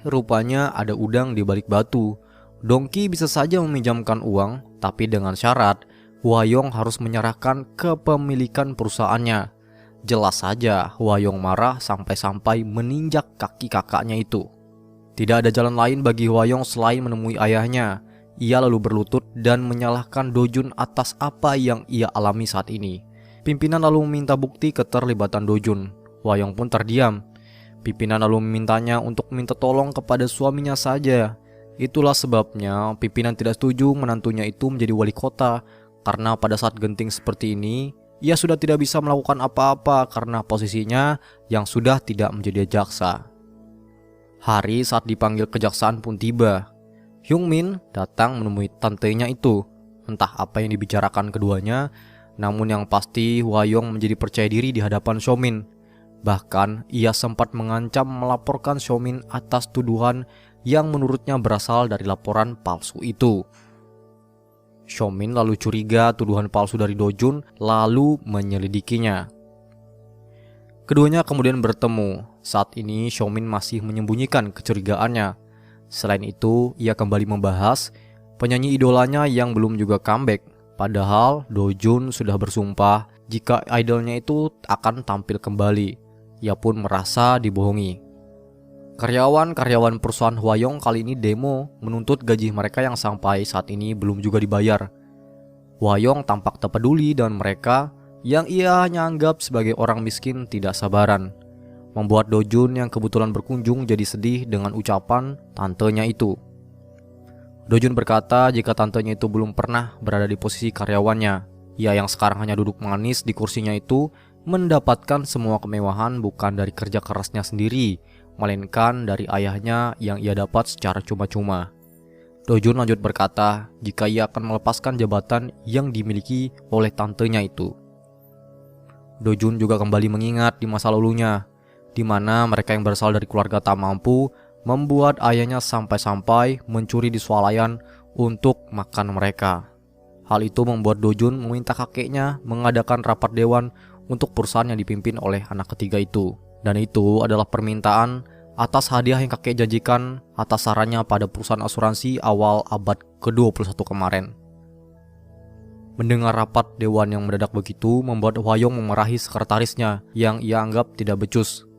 Rupanya ada udang di balik batu. Dongki bisa saja meminjamkan uang, tapi dengan syarat Huayong harus menyerahkan kepemilikan perusahaannya. Jelas saja Huayong marah sampai-sampai meninjak kaki kakaknya itu. Tidak ada jalan lain bagi Huayong selain menemui ayahnya. Ia lalu berlutut dan menyalahkan Dojun atas apa yang ia alami saat ini. Pimpinan lalu meminta bukti keterlibatan Dojun. Huayong pun terdiam. Pimpinan lalu memintanya untuk minta tolong kepada suaminya saja. Itulah sebabnya pimpinan tidak setuju menantunya itu menjadi wali kota, karena pada saat genting seperti ini, ia sudah tidak bisa melakukan apa-apa karena posisinya yang sudah tidak menjadi jaksa. Hari saat dipanggil kejaksaan pun tiba. Hyung Min datang menemui tantenya itu. Entah apa yang dibicarakan keduanya, namun yang pasti Huayong menjadi percaya diri di hadapan Xiaomin. Bahkan ia sempat mengancam melaporkan Xiaomin atas tuduhan yang menurutnya berasal dari laporan palsu itu. Xiaomin lalu curiga tuduhan palsu dari Dojun lalu menyelidikinya. Keduanya kemudian bertemu. Saat ini Xiaomin masih menyembunyikan kecurigaannya. Selain itu, ia kembali membahas penyanyi idolanya yang belum juga comeback. Padahal Dojun sudah bersumpah jika idolnya itu akan tampil kembali. Ia pun merasa dibohongi. Karyawan-karyawan perusahaan Huayong kali ini demo menuntut gaji mereka yang sampai saat ini belum juga dibayar. Huayong tampak tak peduli dan mereka yang ia hanya anggap sebagai orang miskin tidak sabaran. Membuat Dojun yang kebetulan berkunjung jadi sedih dengan ucapan tantenya itu. Dojun berkata jika tantenya itu belum pernah berada di posisi karyawannya. Ia yang sekarang hanya duduk manis di kursinya itu mendapatkan semua kemewahan bukan dari kerja kerasnya sendiri, melainkan dari ayahnya yang ia dapat secara cuma-cuma. Dojun lanjut berkata jika ia akan melepaskan jabatan yang dimiliki oleh tantenya itu. Dojun juga kembali mengingat di masa lalunya, di mana mereka yang berasal dari keluarga tak mampu membuat ayahnya sampai-sampai mencuri di swalayan untuk makan mereka. Hal itu membuat Dojun meminta kakeknya mengadakan rapat dewan untuk perusahaan yang dipimpin oleh anak ketiga itu. Dan itu adalah permintaan atas hadiah yang kakek janjikan atas sarannya pada perusahaan asuransi awal abad ke-21 kemarin. Mendengar rapat dewan yang mendadak begitu membuat Hwayong memarahi sekretarisnya yang ia anggap tidak becus.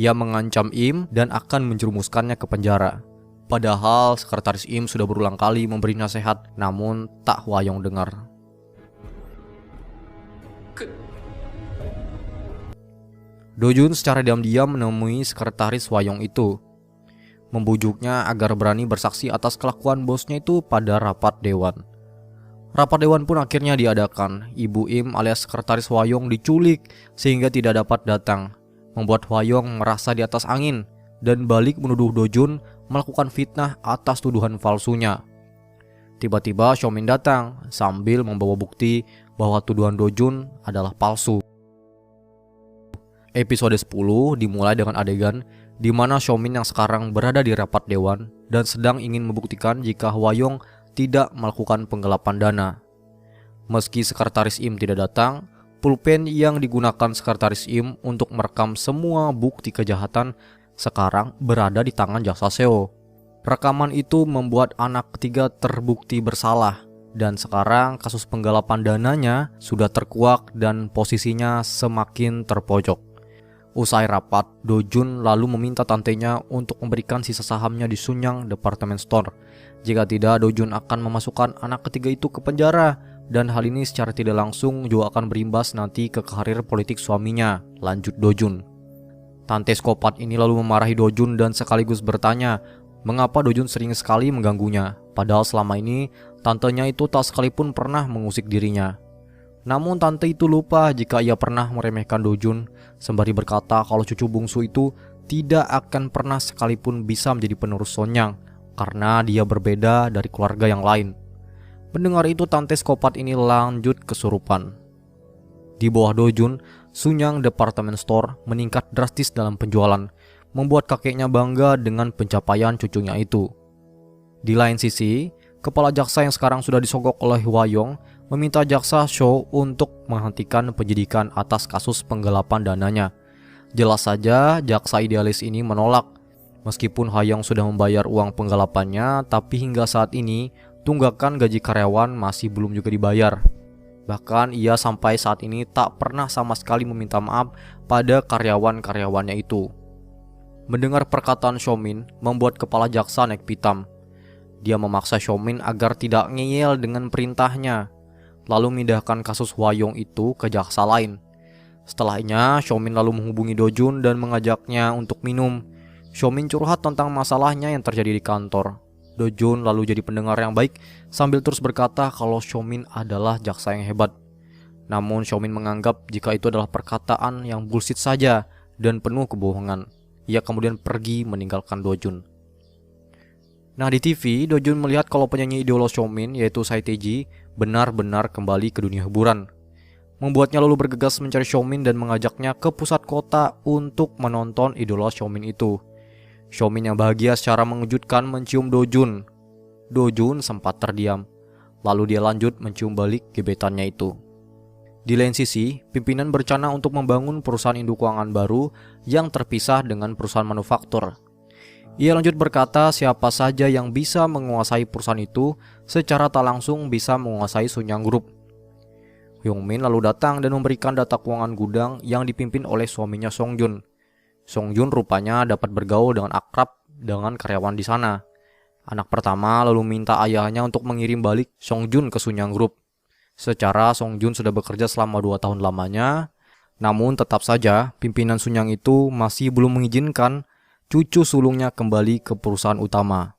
Ia mengancam Im dan akan menjerumuskannya ke penjara. Padahal sekretaris Im sudah berulang kali memberi nasihat, namun tak Hwayong dengar. Dojun secara diam-diam menemui sekretaris Hwayong itu, membujuknya agar berani bersaksi atas kelakuan bosnya itu pada rapat dewan. Rapat dewan pun akhirnya diadakan. Ibu Im alias sekretaris Hwayong diculik sehingga tidak dapat datang, membuat Hwayong merasa di atas angin dan balik menuduh Dojun melakukan fitnah atas tuduhan palsunya. Tiba-tiba Xiaomin datang sambil membawa bukti bahwa tuduhan Dojun adalah palsu. Episode 10 dimulai dengan adegan di mana Xiaomin yang sekarang berada di rapat dewan dan sedang ingin membuktikan jika Hwayong tidak melakukan penggelapan dana. Meski sekretaris Im tidak datang, pulpen yang digunakan sekretaris Im untuk merekam semua bukti kejahatan sekarang berada di tangan jaksa Seo. Rekaman itu membuat anak ketiga terbukti bersalah dan sekarang kasus penggelapan dananya sudah terkuak dan posisinya semakin terpojok. Usai rapat, Dojun lalu meminta tantenya untuk memberikan sisa sahamnya di Sunyang Department Store. Jika tidak, Dojun akan memasukkan anak ketiga itu ke penjara dan hal ini secara tidak langsung juga akan berimbas nanti ke karir politik suaminya, lanjut Dojun. Tante psikopat ini lalu memarahi Dojun dan sekaligus bertanya mengapa Dojun sering sekali mengganggunya, padahal selama ini tantenya itu tak sekalipun pernah mengusik dirinya. Namun tante itu lupa jika ia pernah meremehkan Dojun, sembari berkata kalau cucu bungsu itu tidak akan pernah sekalipun bisa menjadi penerus Sonyang karena dia berbeda dari keluarga yang lain. Mendengar itu tante psikopat ini lanjut kesurupan. Di bawah Dojun, Sunyang Department Store meningkat drastis dalam penjualan, membuat kakeknya bangga dengan pencapaian cucunya itu. Di lain sisi, kepala jaksa yang sekarang sudah disogok oleh Hwayong meminta jaksa Seo untuk menghentikan penyidikan atas kasus penggelapan dananya. Jelas saja jaksa idealis ini menolak. Meskipun Hwayong sudah membayar uang penggelapannya, tapi hingga saat ini tunggakan gaji karyawan masih belum juga dibayar. Bahkan ia sampai saat ini tak pernah sama sekali meminta maaf pada karyawan-karyawannya itu. Mendengar perkataan Xiaomin membuat kepala jaksa naik pitam. Dia memaksa Xiaomin agar tidak ngeyel dengan perintahnya, lalu memindahkan kasus Hwayong itu ke jaksa lain. Setelahnya, Xiaomin lalu menghubungi Dojun dan mengajaknya untuk minum. Xiaomin curhat tentang masalahnya yang terjadi di kantor. Dojun lalu jadi pendengar yang baik sambil terus berkata kalau Xiaomin adalah jaksa yang hebat. Namun Xiaomin menganggap jika itu adalah perkataan yang bullshit saja dan penuh kebohongan. Ia kemudian pergi meninggalkan Dojun. Nah, di TV, Dojun melihat kalau penyanyi idola Xiaomin yaitu Sai Taiji benar-benar kembali ke dunia hiburan. Membuatnya lalu bergegas mencari Xiaomin dan mengajaknya ke pusat kota untuk menonton idola Xiaomin itu. Xiaomin yang bahagia secara mengejutkan mencium Dojun. Dojun sempat terdiam, lalu dia lanjut mencium balik gebetannya itu. Di lain sisi, pimpinan berencana untuk membangun perusahaan induk keuangan baru yang terpisah dengan perusahaan manufaktur. Ia lanjut berkata siapa saja yang bisa menguasai perusahaan itu secara tak langsung bisa menguasai Sunyang Group. Hyungmin lalu datang dan memberikan data keuangan gudang yang dipimpin oleh suaminya Songjun. Songjun rupanya dapat bergaul dengan akrab dengan karyawan di sana. Anak pertama lalu minta ayahnya untuk mengirim balik Songjun ke Sunyang Group. Secara Songjun sudah bekerja selama 2 tahun lamanya, namun tetap saja pimpinan Sunyang itu masih belum mengizinkan cucu sulungnya kembali ke perusahaan utama.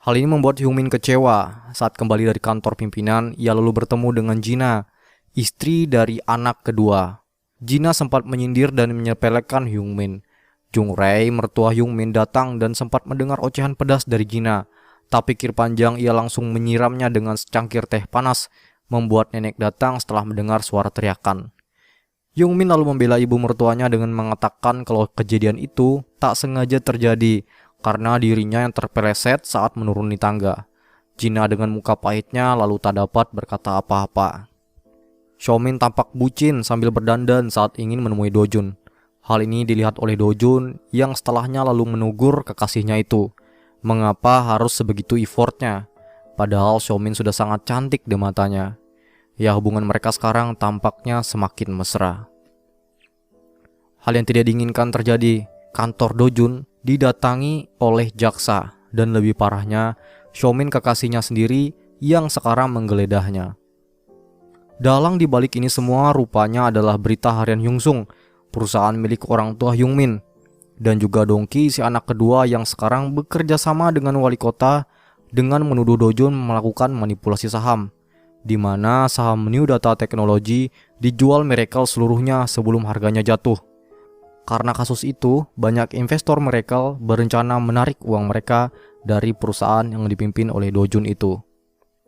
Hal ini membuat Hyungmin kecewa. Saat kembali dari kantor pimpinan, ia lalu bertemu dengan Jina, istri dari anak kedua. Jina sempat menyindir dan menyepelekan Hyungmin. Jung Rae, mertua Hyungmin, datang dan sempat mendengar ocehan pedas dari Jina. Tak pikir panjang, ia langsung menyiramnya dengan secangkir teh panas, membuat nenek datang setelah mendengar suara teriakan. Hyungmin lalu membela ibu mertuanya dengan mengatakan kalau kejadian itu tak sengaja terjadi karena dirinya yang terpeleset saat menuruni tangga. Jina dengan muka pahitnya lalu tak dapat berkata apa-apa. Xiaomin tampak bucin sambil berdandan saat ingin menemui Dojun. Hal ini dilihat oleh Dojun yang setelahnya lalu menegur kekasihnya itu. Mengapa harus sebegitu effortnya? Padahal Xiaomin sudah sangat cantik di matanya. Ya, hubungan mereka sekarang tampaknya semakin mesra. Hal yang tidak diinginkan terjadi. Kantor Dojun didatangi oleh jaksa dan lebih parahnya Xiaomin kekasihnya sendiri yang sekarang menggeledahnya. Dalang di balik ini semua rupanya adalah Berita Harian Hyungsung, perusahaan milik orang tua Hyungmin, dan juga Dongki si anak kedua yang sekarang bekerja sama dengan wali kota dengan menuduh Dojun melakukan manipulasi saham, di mana saham New Data Technology dijual Miracle seluruhnya sebelum harganya jatuh. Karena kasus itu, banyak investor Miracle berencana menarik uang mereka dari perusahaan yang dipimpin oleh Dojun itu.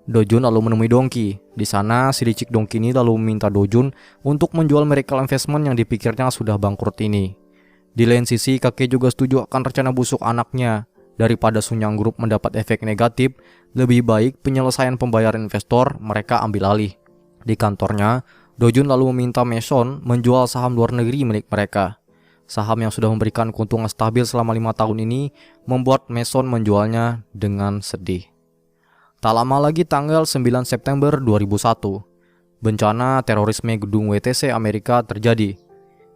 Dojun lalu menemui Dongki. Di sana, si licik Dongki ini lalu meminta Dojun untuk menjual Miracle Investment yang dipikirnya sudah bangkrut ini. Di lain sisi, kakek juga setuju akan rencana busuk anaknya. Daripada Sunyang Group mendapat efek negatif, lebih baik penyelesaian pembayaran investor mereka ambil alih. Di kantornya, Dojun lalu meminta Mason menjual saham luar negeri milik mereka. Saham yang sudah memberikan keuntungan stabil selama 5 tahun ini membuat Mason menjualnya dengan sedih. Tak lama lagi tanggal 9 September 2001, bencana terorisme gedung WTC Amerika terjadi.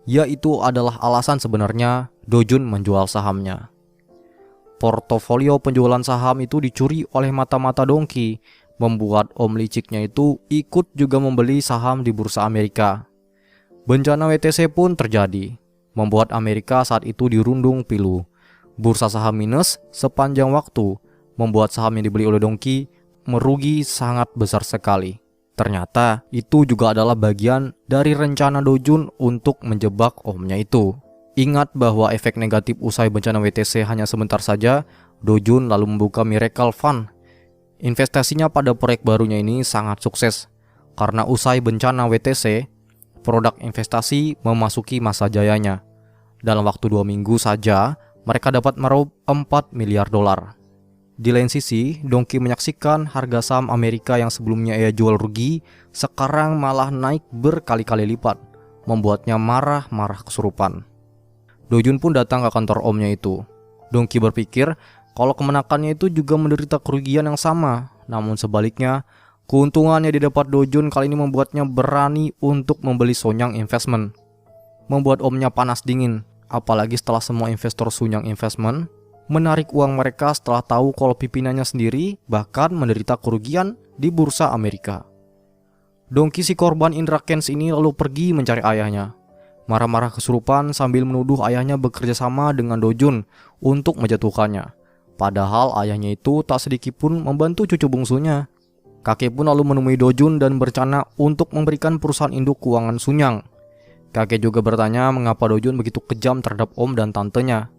Yaitu adalah alasan sebenarnya Dojun menjual sahamnya. Portofolio penjualan saham itu dicuri oleh mata-mata Dongki, membuat om liciknya itu ikut juga membeli saham di bursa Amerika. Bencana WTC pun terjadi, membuat Amerika saat itu dirundung pilu. Bursa saham minus sepanjang waktu, membuat saham yang dibeli oleh Dongki merugi sangat besar sekali. Ternyata itu juga adalah bagian dari rencana Dojun untuk menjebak omnya itu. Ingat bahwa efek negatif usai bencana WTC hanya sebentar saja. Dojun lalu membuka Miracle Fund. Investasinya pada proyek barunya ini sangat sukses. Karena usai bencana WTC, produk investasi memasuki masa jayanya. Dalam waktu 2 minggu saja, mereka dapat meraup 4 miliar dolar. Di lain sisi, Dongki menyaksikan harga saham Amerika yang sebelumnya ia jual rugi, sekarang malah naik berkali-kali lipat, membuatnya marah-marah kesurupan. Dojun pun datang ke kantor omnya itu. Dongki berpikir kalau kemenakannya itu juga menderita kerugian yang sama, namun sebaliknya, keuntungan yang didapat Dojun kali ini membuatnya berani untuk membeli Sunyang Investment. Membuat omnya panas dingin, apalagi setelah semua investor Sunyang Investment menarik uang mereka setelah tahu kalau pimpinannya sendiri bahkan menderita kerugian di bursa Amerika. Dongki si korban Indra Kents ini lalu pergi mencari ayahnya. Marah-marah kesurupan sambil menuduh ayahnya bekerja sama dengan Dojun untuk menjatuhkannya. Padahal ayahnya itu tak sedikit pun membantu cucu bungsunya. Kakek pun lalu menemui Dojun dan berencana untuk memberikan perusahaan induk keuangan Sunyang. Kakek juga bertanya mengapa Dojun begitu kejam terhadap om dan tantenya.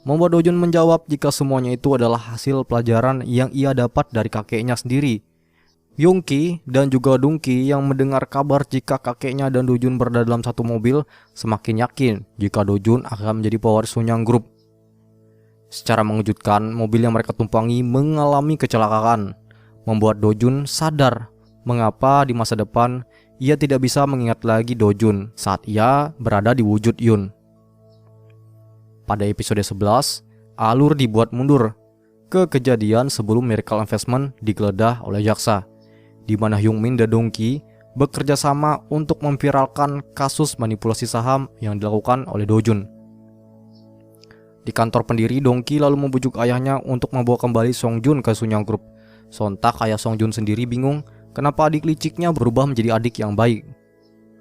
Membuat Dojun menjawab jika semuanya itu adalah hasil pelajaran yang ia dapat dari kakeknya sendiri. Yongki dan juga Dongki yang mendengar kabar jika kakeknya dan Dojun berada dalam satu mobil semakin yakin jika Dojun akan menjadi pewaris Sunyang Group. Secara mengejutkan, mobil yang mereka tumpangi mengalami kecelakaan, membuat Dojun sadar mengapa di masa depan ia tidak bisa mengingat lagi Dojun saat ia berada di wujud Yun. Pada episode 11, alur dibuat mundur ke kejadian sebelum Miracle Investment digeledah oleh jaksa, di mana Hyungmin dan Dongki bekerja sama untuk memviralkan kasus manipulasi saham yang dilakukan oleh Dojun. Di kantor pendiri, Dongki lalu membujuk ayahnya untuk membawa kembali Songjun ke Sunyang Group. Sontak ayah Songjun sendiri bingung kenapa adik liciknya berubah menjadi adik yang baik.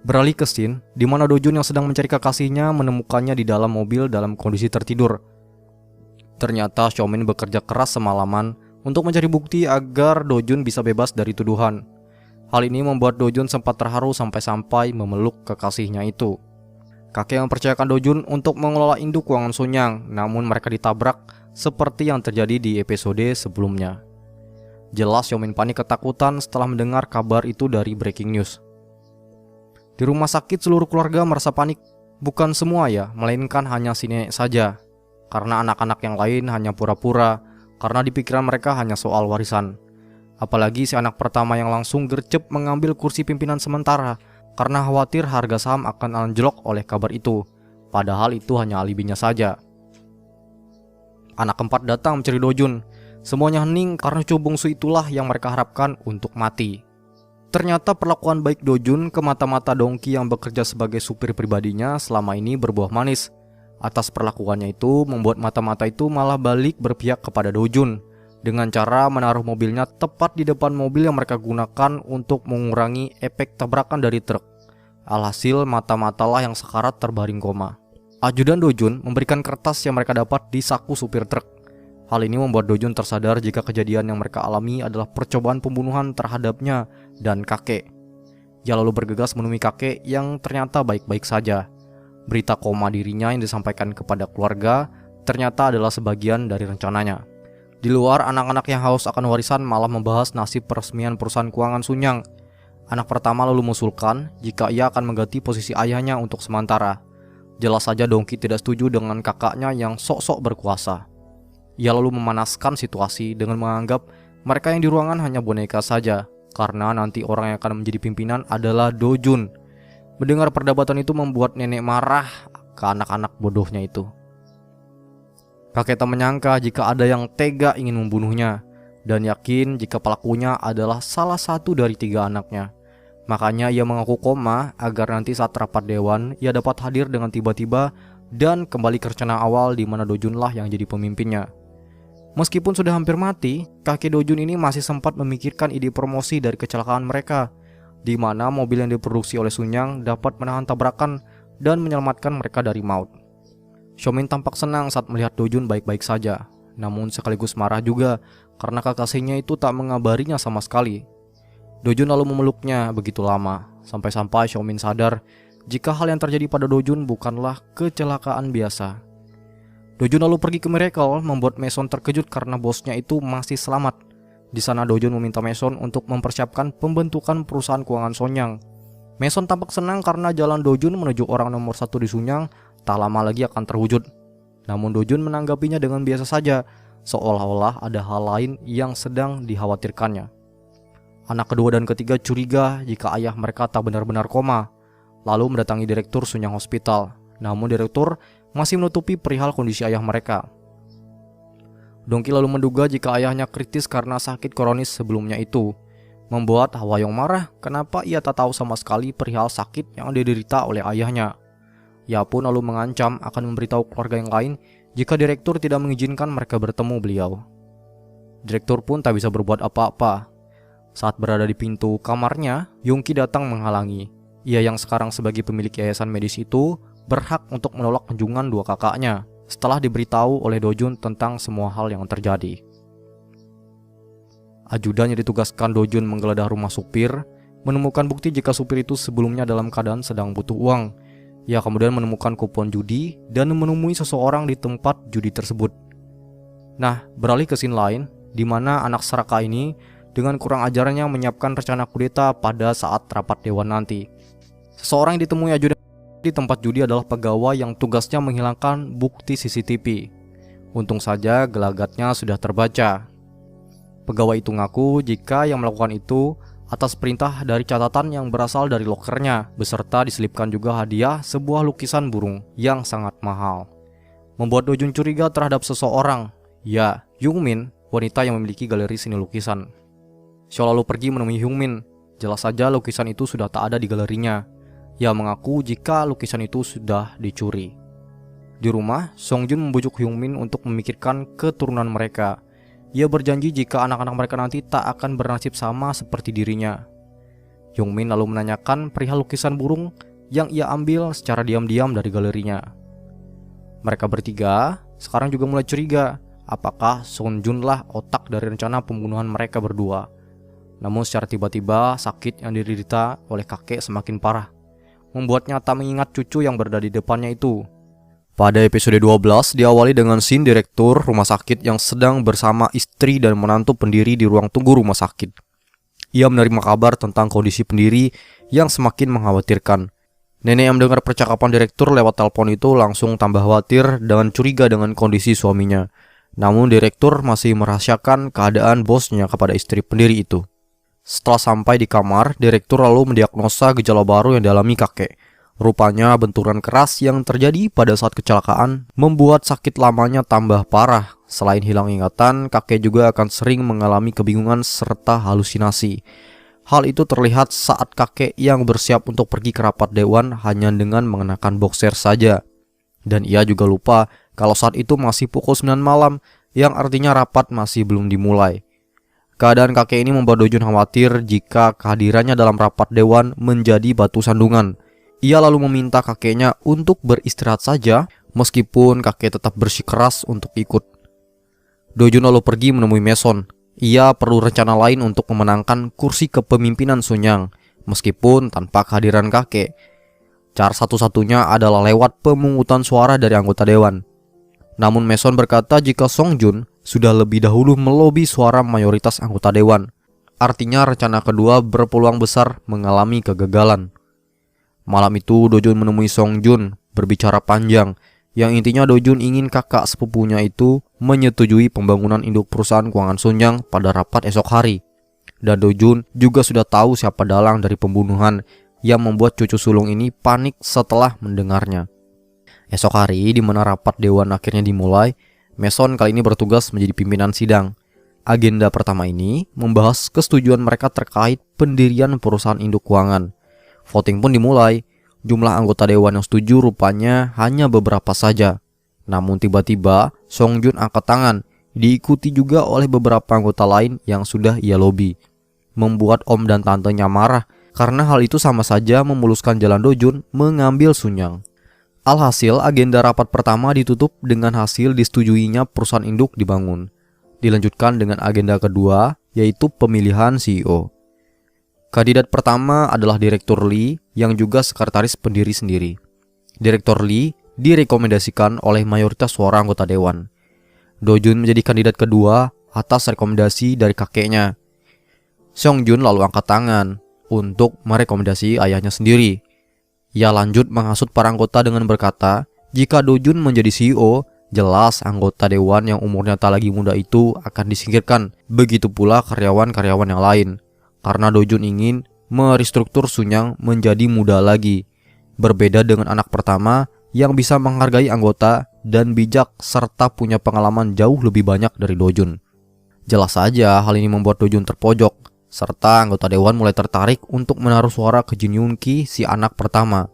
Beralih ke scene di mana Dojun yang sedang mencari kekasihnya menemukannya di dalam mobil dalam kondisi tertidur. Ternyata Xiaomin bekerja keras semalaman untuk mencari bukti agar Do-jun bisa bebas dari tuduhan. Hal ini membuat Do-jun sempat terharu sampai-sampai memeluk kekasihnya itu. Kakek mempercayakan Do-jun untuk mengelola induk Kwangan Sonyang, namun mereka ditabrak seperti yang terjadi di episode sebelumnya. Jelas Xiaomin panik ketakutan setelah mendengar kabar itu dari breaking news. Di rumah sakit seluruh keluarga merasa panik. Bukan semua ya, melainkan hanya si nenek saja. Karena anak-anak yang lain hanya pura-pura, karena di pikiran mereka hanya soal warisan. Apalagi si anak pertama yang langsung gercep mengambil kursi pimpinan sementara karena khawatir harga saham akan anjlok oleh kabar itu. Padahal itu hanya alibinya saja. Anak keempat datang mencari Do-jun. Semuanya hening karena cucu bungsu itulah yang mereka harapkan untuk mati. Ternyata perlakuan baik Do-jun ke mata-mata Dongki yang bekerja sebagai supir pribadinya selama ini berbuah manis. Atas perlakuannya itu membuat mata-mata itu malah balik berpihak kepada Do-jun dengan cara menaruh mobilnya tepat di depan mobil yang mereka gunakan untuk mengurangi efek tabrakan dari truk. Alhasil mata-matalah yang sekarat terbaring koma. Ajudan Do-jun memberikan kertas yang mereka dapat di saku supir truk. Hal ini membuat Do-jun tersadar jika kejadian yang mereka alami adalah percobaan pembunuhan terhadapnya dan kakek. Ia lalu bergegas menemui kakek yang ternyata baik-baik saja. Berita koma dirinya yang disampaikan kepada keluarga ternyata adalah sebagian dari rencananya. Di luar, anak-anak yang haus akan warisan malah membahas nasib peresmian perusahaan Kwangan Sonyang. Anak pertama lalu mengusulkan jika ia akan mengganti posisi ayahnya untuk sementara. Jelas saja Dongki tidak setuju dengan kakaknya yang sok-sok berkuasa. Ia lalu memanaskan situasi dengan menganggap mereka yang di ruangan hanya boneka saja, karena nanti orang yang akan menjadi pimpinan adalah Do-jun. Mendengar perdebatan itu membuat nenek marah ke anak-anak bodohnya itu. Kakek tak menyangka jika ada yang tega ingin membunuhnya, dan yakin jika pelakunya adalah salah satu dari 3 anaknya. Makanya ia mengaku koma agar nanti saat rapat dewan ia dapat hadir dengan tiba-tiba dan kembali ke rencana awal di mana Do-jun lah yang jadi pemimpinnya. Meskipun sudah hampir mati, kakek Do-jun ini masih sempat memikirkan ide promosi dari kecelakaan mereka, di mana mobil yang diproduksi oleh Sonyang dapat menahan tabrakan dan menyelamatkan mereka dari maut. Xiaomin tampak senang saat melihat Do-jun baik-baik saja, namun sekaligus marah juga karena kekasihnya itu tak mengabarinya sama sekali. Do-jun lalu memeluknya begitu lama, sampai-sampai Xiaomin sadar jika hal yang terjadi pada Do-jun bukanlah kecelakaan biasa. Do-jun lalu pergi ke Miracle, membuat Mason terkejut karena bosnya itu masih selamat. Di sana Do-jun meminta Mason untuk mempersiapkan pembentukan perusahaan Kwangan Sonyang. Mason tampak senang karena jalan Do-jun menuju orang nomor 1 di Sonyang tak lama lagi akan terwujud. Namun Do-jun menanggapinya dengan biasa saja, seolah-olah ada hal lain yang sedang dikhawatirkannya. Anak kedua dan ketiga curiga jika ayah mereka tak benar-benar koma, lalu mendatangi direktur Sonyang Hospital. Namun direktur masih menutupi perihal kondisi ayah mereka. Dongki lalu menduga jika ayahnya kritis karena sakit kronis sebelumnya itu, membuat Hwayong marah kenapa ia tak tahu sama sekali perihal sakit yang diderita oleh ayahnya. Ia pun lalu mengancam akan memberitahu keluarga yang lain jika direktur tidak mengizinkan mereka bertemu beliau. Direktur pun tak bisa berbuat apa-apa. Saat berada di pintu kamarnya, Yongki datang menghalangi. Ia yang sekarang sebagai pemilik yayasan medis itu berhak untuk menolak kunjungan 2 kakaknya setelah diberitahu oleh Do-jun tentang semua hal yang terjadi. Ajudan yang ditugaskan Do-jun menggeledah rumah supir, menemukan bukti jika supir itu sebelumnya dalam keadaan sedang butuh uang. Ia kemudian menemukan kupon judi dan menemui seseorang di tempat judi tersebut. Nah, beralih ke scene lain, di mana anak Saraka ini dengan kurang ajarnya menyiapkan rencana kudeta pada saat rapat dewan nanti. Seseorang yang ditemui ajudan di tempat judi adalah pegawai yang tugasnya menghilangkan bukti CCTV. Untung saja gelagatnya sudah terbaca. Pegawai itu ngaku jika yang melakukan itu atas perintah dari catatan yang berasal dari lokernya, beserta diselipkan juga hadiah sebuah lukisan burung yang sangat mahal. Membuat Do-jun curiga terhadap seseorang, ya, Hyungmin, wanita yang memiliki galeri seni lukisan. Xiao lalu pergi menemui Hyungmin. Jelas saja lukisan itu sudah tak ada di galerinya. Ia mengaku jika lukisan itu sudah dicuri. Di rumah, Songjun membujuk Hyungmin untuk memikirkan keturunan mereka. Ia berjanji jika anak-anak mereka nanti tak akan bernasib sama seperti dirinya. Hyungmin lalu menanyakan perihal lukisan burung yang ia ambil secara diam-diam dari galerinya. Mereka bertiga sekarang juga mulai curiga apakah Song Jun lah otak dari rencana pembunuhan mereka berdua. Namun secara tiba-tiba sakit yang diderita oleh kakek semakin parah, membuatnya tak mengingat cucu yang berada di depannya itu. Pada episode 12 diawali dengan scene direktur rumah sakit yang sedang bersama istri dan menantu pendiri di ruang tunggu rumah sakit. Ia menerima kabar tentang kondisi pendiri yang semakin mengkhawatirkan. Nenek yang mendengar percakapan direktur lewat telepon itu langsung tambah khawatir dan curiga dengan kondisi suaminya. Namun direktur masih merahasiakan keadaan bosnya kepada istri pendiri itu. Setelah sampai di kamar, direktur lalu mendiagnosa gejala baru yang dialami kakek. Rupanya benturan keras yang terjadi pada saat kecelakaan membuat sakit lamanya tambah parah. Selain hilang ingatan, kakek juga akan sering mengalami kebingungan serta halusinasi. Hal itu terlihat saat kakek yang bersiap untuk pergi ke rapat dewan hanya dengan mengenakan boxer saja. Dan ia juga lupa kalau saat itu masih pukul 9 malam, yang artinya rapat masih belum dimulai. Keadaan kakek ini membuat Do Jun khawatir jika kehadirannya dalam rapat dewan menjadi batu sandungan. Ia lalu meminta kakeknya untuk beristirahat saja, meskipun kakek tetap bersikeras untuk ikut. Do Jun lalu pergi menemui Mason. Ia perlu rencana lain untuk memenangkan kursi kepemimpinan Sunyang, meskipun tanpa kehadiran kakek. Cara satu-satunya adalah lewat pemungutan suara dari anggota dewan. Namun Mason berkata jika Song Jun sudah lebih dahulu melobi suara mayoritas anggota dewan. Artinya rencana kedua berpeluang besar mengalami kegagalan. Malam itu Do Jun menemui Song Jun berbicara panjang, yang intinya Do Jun ingin kakak sepupunya itu menyetujui pembangunan induk perusahaan keuangan Sunyang pada rapat esok hari. Dan Do Jun juga sudah tahu siapa dalang dari pembunuhan yang membuat cucu sulung ini panik setelah mendengarnya. Esok hari di mana rapat dewan akhirnya dimulai, Mason kali ini bertugas menjadi pimpinan sidang. Agenda pertama ini membahas kesetujuan mereka terkait pendirian perusahaan induk keuangan. Voting pun dimulai. Jumlah anggota dewan yang setuju rupanya hanya beberapa saja. Namun tiba-tiba Song Jun angkat tangan, diikuti juga oleh beberapa anggota lain yang sudah ia lobi. Membuat om dan tantenya marah karena hal itu sama saja memuluskan jalan Do Jun mengambil Sunyang. Alhasil agenda rapat pertama ditutup dengan hasil disetujuinya perusahaan induk dibangun. Dilanjutkan dengan agenda kedua, yaitu pemilihan CEO. Kandidat pertama adalah Direktur Lee yang juga sekretaris pendiri sendiri. Direktur Lee direkomendasikan oleh mayoritas suara anggota dewan. Do Jun menjadi kandidat kedua atas rekomendasi dari kakeknya. Song Jun lalu angkat tangan untuk merekomendasi ayahnya sendiri. Ia lanjut menghasut para anggota dengan berkata, jika Do Jun menjadi CEO, jelas anggota dewan yang umurnya tak lagi muda itu akan disingkirkan. Begitu pula karyawan-karyawan yang lain. Karena Do Jun ingin merestruktur Sunyang menjadi muda lagi. Berbeda dengan anak pertama yang bisa menghargai anggota dan bijak serta punya pengalaman jauh lebih banyak dari Do Jun. Jelas saja hal ini membuat Do Jun terpojok, serta anggota dewan mulai tertarik untuk menaruh suara ke Jin Yoon Ki, si anak pertama.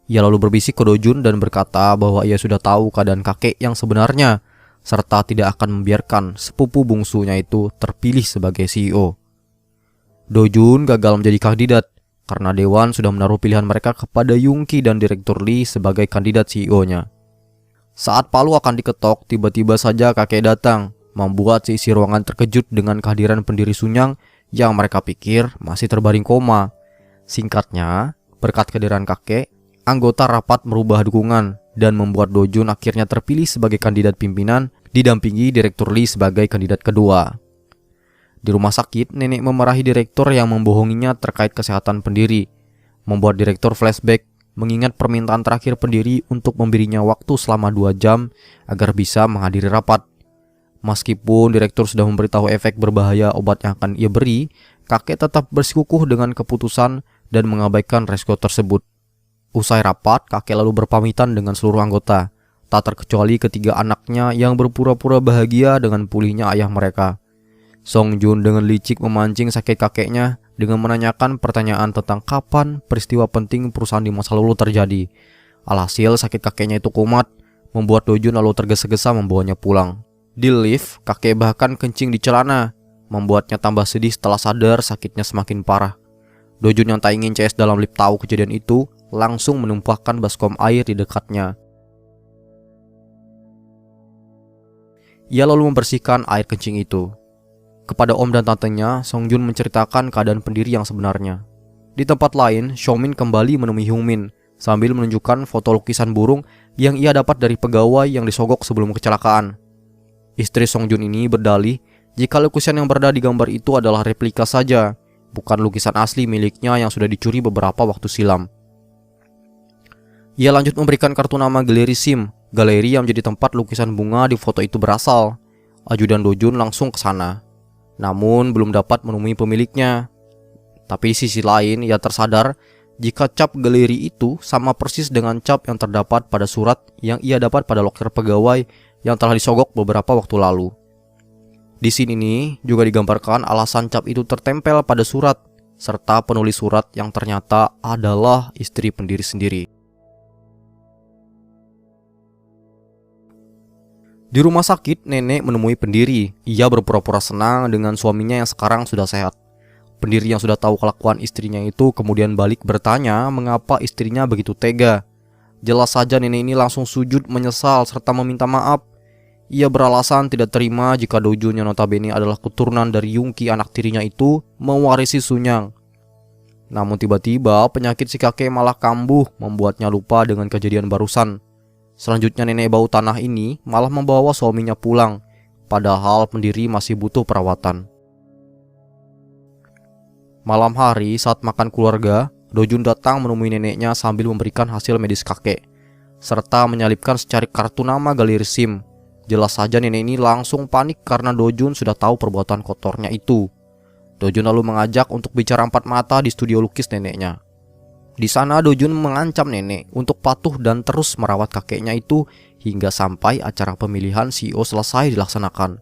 Ia lalu berbisik ke Do Jun dan berkata bahwa ia sudah tahu keadaan kakek yang sebenarnya, serta tidak akan membiarkan sepupu bungsunya itu terpilih sebagai CEO. Do Jun gagal menjadi kandidat karena dewan sudah menaruh pilihan mereka kepada Yoon Ki dan Direktur Lee sebagai kandidat CEO-nya. Saat palu akan diketok, tiba-tiba saja kakek datang, membuat si isi ruangan terkejut dengan kehadiran pendiri Sunyang yang mereka pikir masih terbaring koma. Singkatnya, berkat kehadiran kakek, anggota rapat merubah dukungan dan membuat Do Jun akhirnya terpilih sebagai kandidat pimpinan, didampingi Direktur Lee sebagai kandidat kedua. Di rumah sakit, nenek memarahi direktur yang membohonginya terkait kesehatan pendiri, membuat direktur flashback mengingat permintaan terakhir pendiri untuk memberinya waktu selama 2 jam agar bisa menghadiri rapat. Meskipun direktur sudah memberitahu efek berbahaya obat yang akan ia beri, kakek tetap bersikukuh dengan keputusan dan mengabaikan resiko tersebut. Usai rapat, kakek lalu berpamitan dengan seluruh anggota, tak terkecuali ketiga anaknya yang berpura-pura bahagia dengan pulihnya ayah mereka. Song Jun dengan licik memancing sakit kakeknya dengan menanyakan pertanyaan tentang kapan peristiwa penting perusahaan di masa lalu terjadi. Alhasil sakit kakeknya itu kumat, membuat Do Jun lalu tergesa-gesa membawanya pulang. Di lift, kakek bahkan kencing di celana, membuatnya tambah sedih setelah sadar sakitnya semakin parah. Do Jun yang tak ingin CS dalam lift tahu kejadian itu, langsung menumpahkan baskom air di dekatnya. Ia lalu membersihkan air kencing itu. Kepada om dan tantenya, Song Jun menceritakan keadaan pendiri yang sebenarnya. Di tempat lain, Xiaomin kembali menemui Hyung Min sambil menunjukkan foto lukisan burung yang ia dapat dari pegawai yang disogok sebelum kecelakaan. Istri Song Jun ini berdalih jika lukisan yang berada di gambar itu adalah replika saja, bukan lukisan asli miliknya yang sudah dicuri beberapa waktu silam. Ia lanjut memberikan kartu nama galeri SIM, galeri yang menjadi tempat lukisan bunga di foto itu berasal. Ajudan Do Jun langsung ke sana, namun belum dapat menemui pemiliknya. Tapi di sisi lain, ia tersadar jika cap galeri itu sama persis dengan cap yang terdapat pada surat yang ia dapat pada loker pegawai yang telah disogok beberapa waktu lalu. Di sini juga digambarkan alasan cap itu tertempel pada surat, serta penulis surat yang ternyata adalah istri pendiri sendiri. Di rumah sakit, nenek menemui pendiri. Ia berpura-pura senang dengan suaminya yang sekarang sudah sehat. Pendiri yang sudah tahu kelakuan istrinya itu kemudian balik bertanya mengapa istrinya begitu tega. Jelas saja nenek ini langsung sujud menyesal serta meminta maaf. Ia beralasan tidak terima jika Do Jun yang notabene adalah keturunan dari Yungki anak tirinya itu mewarisi Sunyang. Namun tiba-tiba penyakit si kakek malah kambuh membuatnya lupa dengan kejadian barusan. Selanjutnya nenek bau tanah ini malah membawa suaminya pulang, padahal pendiri masih butuh perawatan. Malam hari saat makan keluarga, Do Jun datang menemui neneknya sambil memberikan hasil medis kakek, serta menyalipkan secarik kartu nama galeri SIM. Jelas saja nenek ini langsung panik karena Do Jun sudah tahu perbuatan kotornya itu. Do Jun lalu mengajak untuk bicara empat mata di studio lukis neneknya. Di sana Do Jun mengancam nenek untuk patuh dan terus merawat kakeknya itu hingga sampai acara pemilihan CEO selesai dilaksanakan,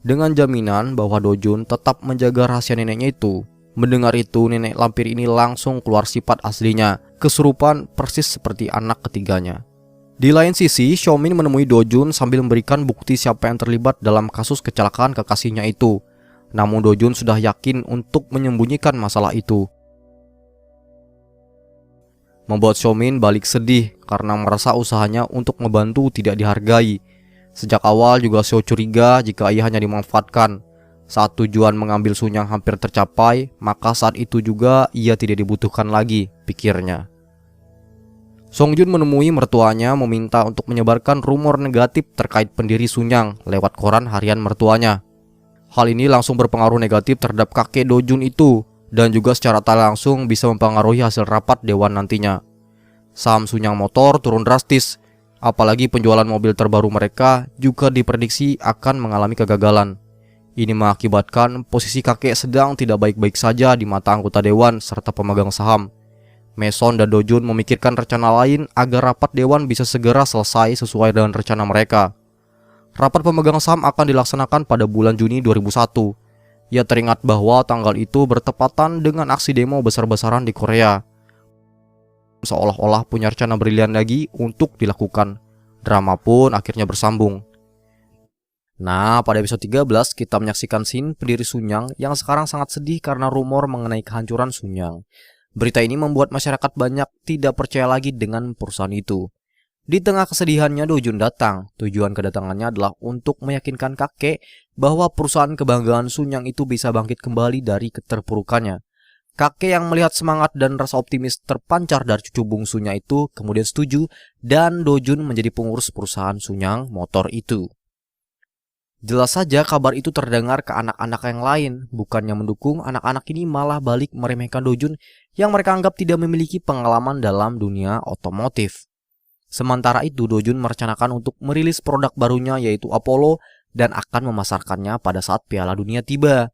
dengan jaminan bahwa Do Jun tetap menjaga rahasia neneknya itu. Mendengar itu, nenek lampir ini langsung keluar sifat aslinya, kesurupan persis seperti anak ketiganya. Di lain sisi, Xiaomin menemui Do Jun sambil memberikan bukti siapa yang terlibat dalam kasus kecelakaan kekasihnya itu. Namun Do Jun sudah yakin untuk menyembunyikan masalah itu, membuat Xiaomin balik sedih karena merasa usahanya untuk membantu tidak dihargai. Sejak awal juga Xiao curiga jika ia hanya dimanfaatkan. Saat tujuan mengambil Sunyang hampir tercapai, maka saat itu juga ia tidak dibutuhkan lagi, pikirnya. Song Jun menemui mertuanya meminta untuk menyebarkan rumor negatif terkait pendiri Sunyang lewat koran harian mertuanya. Hal ini langsung berpengaruh negatif terhadap kakek Do Jun itu, dan juga secara tak langsung bisa mempengaruhi hasil rapat dewan nantinya. Saham Sunyang Motor turun drastis, apalagi penjualan mobil terbaru mereka juga diprediksi akan mengalami kegagalan. Ini mengakibatkan posisi kakek sedang tidak baik-baik saja di mata anggota dewan serta pemegang saham. Mason dan Do Jun memikirkan rencana lain agar rapat dewan bisa segera selesai sesuai dengan rencana mereka. Rapat pemegang saham akan dilaksanakan pada bulan Juni 2001. Ia teringat bahwa tanggal itu bertepatan dengan aksi demo besar-besaran di Korea. Seolah-olah punya rencana brilian lagi untuk dilakukan. Drama pun akhirnya bersambung. Nah, pada episode 13 kita menyaksikan scene pendiri Sunyang yang sekarang sangat sedih karena rumor mengenai kehancuran Sunyang. Berita ini membuat masyarakat banyak tidak percaya lagi dengan perusahaan itu. Di tengah kesedihannya, Do Jun datang. Tujuan kedatangannya adalah untuk meyakinkan kakek bahwa perusahaan kebanggaan Sunyang itu bisa bangkit kembali dari keterpurukannya. Kakek yang melihat semangat dan rasa optimis terpancar dari cucu bungsunya itu kemudian setuju dan Do Jun menjadi pengurus perusahaan Sunyang Motor itu. Jelas saja kabar itu terdengar ke anak-anak yang lain, bukannya mendukung, anak-anak ini malah balik meremehkan Do Jun yang mereka anggap tidak memiliki pengalaman dalam dunia otomotif. Sementara itu, Do Jun merencanakan untuk merilis produk barunya yaitu Apollo dan akan memasarkannya pada saat Piala Dunia tiba.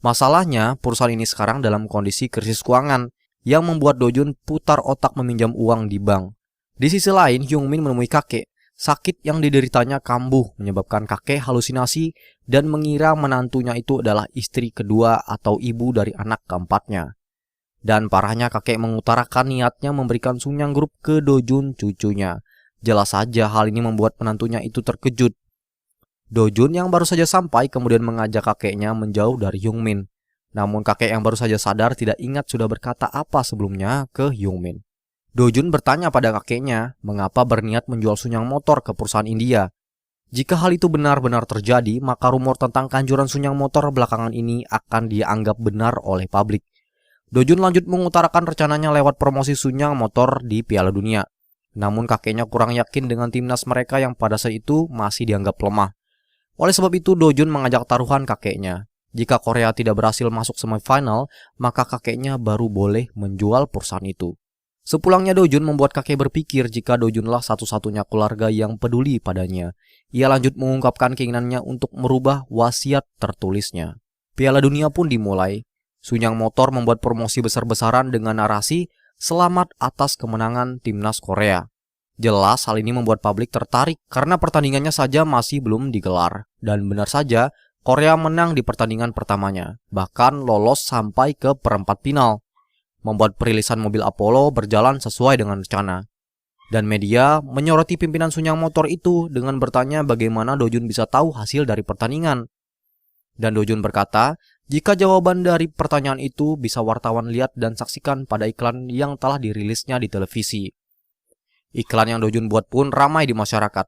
Masalahnya, perusahaan ini sekarang dalam kondisi krisis keuangan yang membuat Do Jun putar otak meminjam uang di bank. Di sisi lain, Hyung Min menemui kakek. Sakit yang dideritanya kambuh menyebabkan kakek halusinasi dan mengira menantunya itu adalah istri kedua atau ibu dari anak keempatnya. Dan parahnya kakek mengutarakan niatnya memberikan Sunyang Group ke Do Jun cucunya. Jelas saja hal ini membuat menantunya itu terkejut. Do Jun yang baru saja sampai kemudian mengajak kakeknya menjauh dari Hyung Min. Namun kakek yang baru saja sadar tidak ingat sudah berkata apa sebelumnya ke Hyung Min. Do Jun bertanya pada kakeknya mengapa berniat menjual Sunyang Motor ke perusahaan India. Jika hal itu benar-benar terjadi, maka rumor tentang kanjuran Sunyang motor belakangan ini akan dianggap benar oleh publik. Dojun lanjut mengutarakan rencananya lewat promosi Sunyang motor di Piala Dunia. Namun kakeknya kurang yakin dengan timnas mereka yang pada saat itu masih dianggap lemah. Oleh sebab itu, Dojun mengajak taruhan kakeknya. Jika Korea tidak berhasil masuk semifinal, maka kakeknya baru boleh menjual perusahaan itu. Sepulangnya Dojun membuat kakek berpikir jika Dojunlah satu-satunya keluarga yang peduli padanya. Ia lanjut mengungkapkan keinginannya untuk merubah wasiat tertulisnya. Piala Dunia pun dimulai. Sunyang motor membuat promosi besar-besaran dengan narasi selamat atas kemenangan timnas Korea. Jelas hal ini membuat publik tertarik karena pertandingannya saja masih belum digelar. Dan benar saja, Korea menang di pertandingan pertamanya, bahkan lolos sampai ke perempat final. Membuat perilisan mobil Apollo berjalan sesuai dengan rencana. Dan media menyoroti pimpinan Sunyang motor itu dengan bertanya bagaimana Dojun bisa tahu hasil dari pertandingan. Dan Dojun berkata, jika jawaban dari pertanyaan itu bisa wartawan lihat dan saksikan pada iklan yang telah dirilisnya di televisi. Iklan yang Dojun buat pun ramai di masyarakat.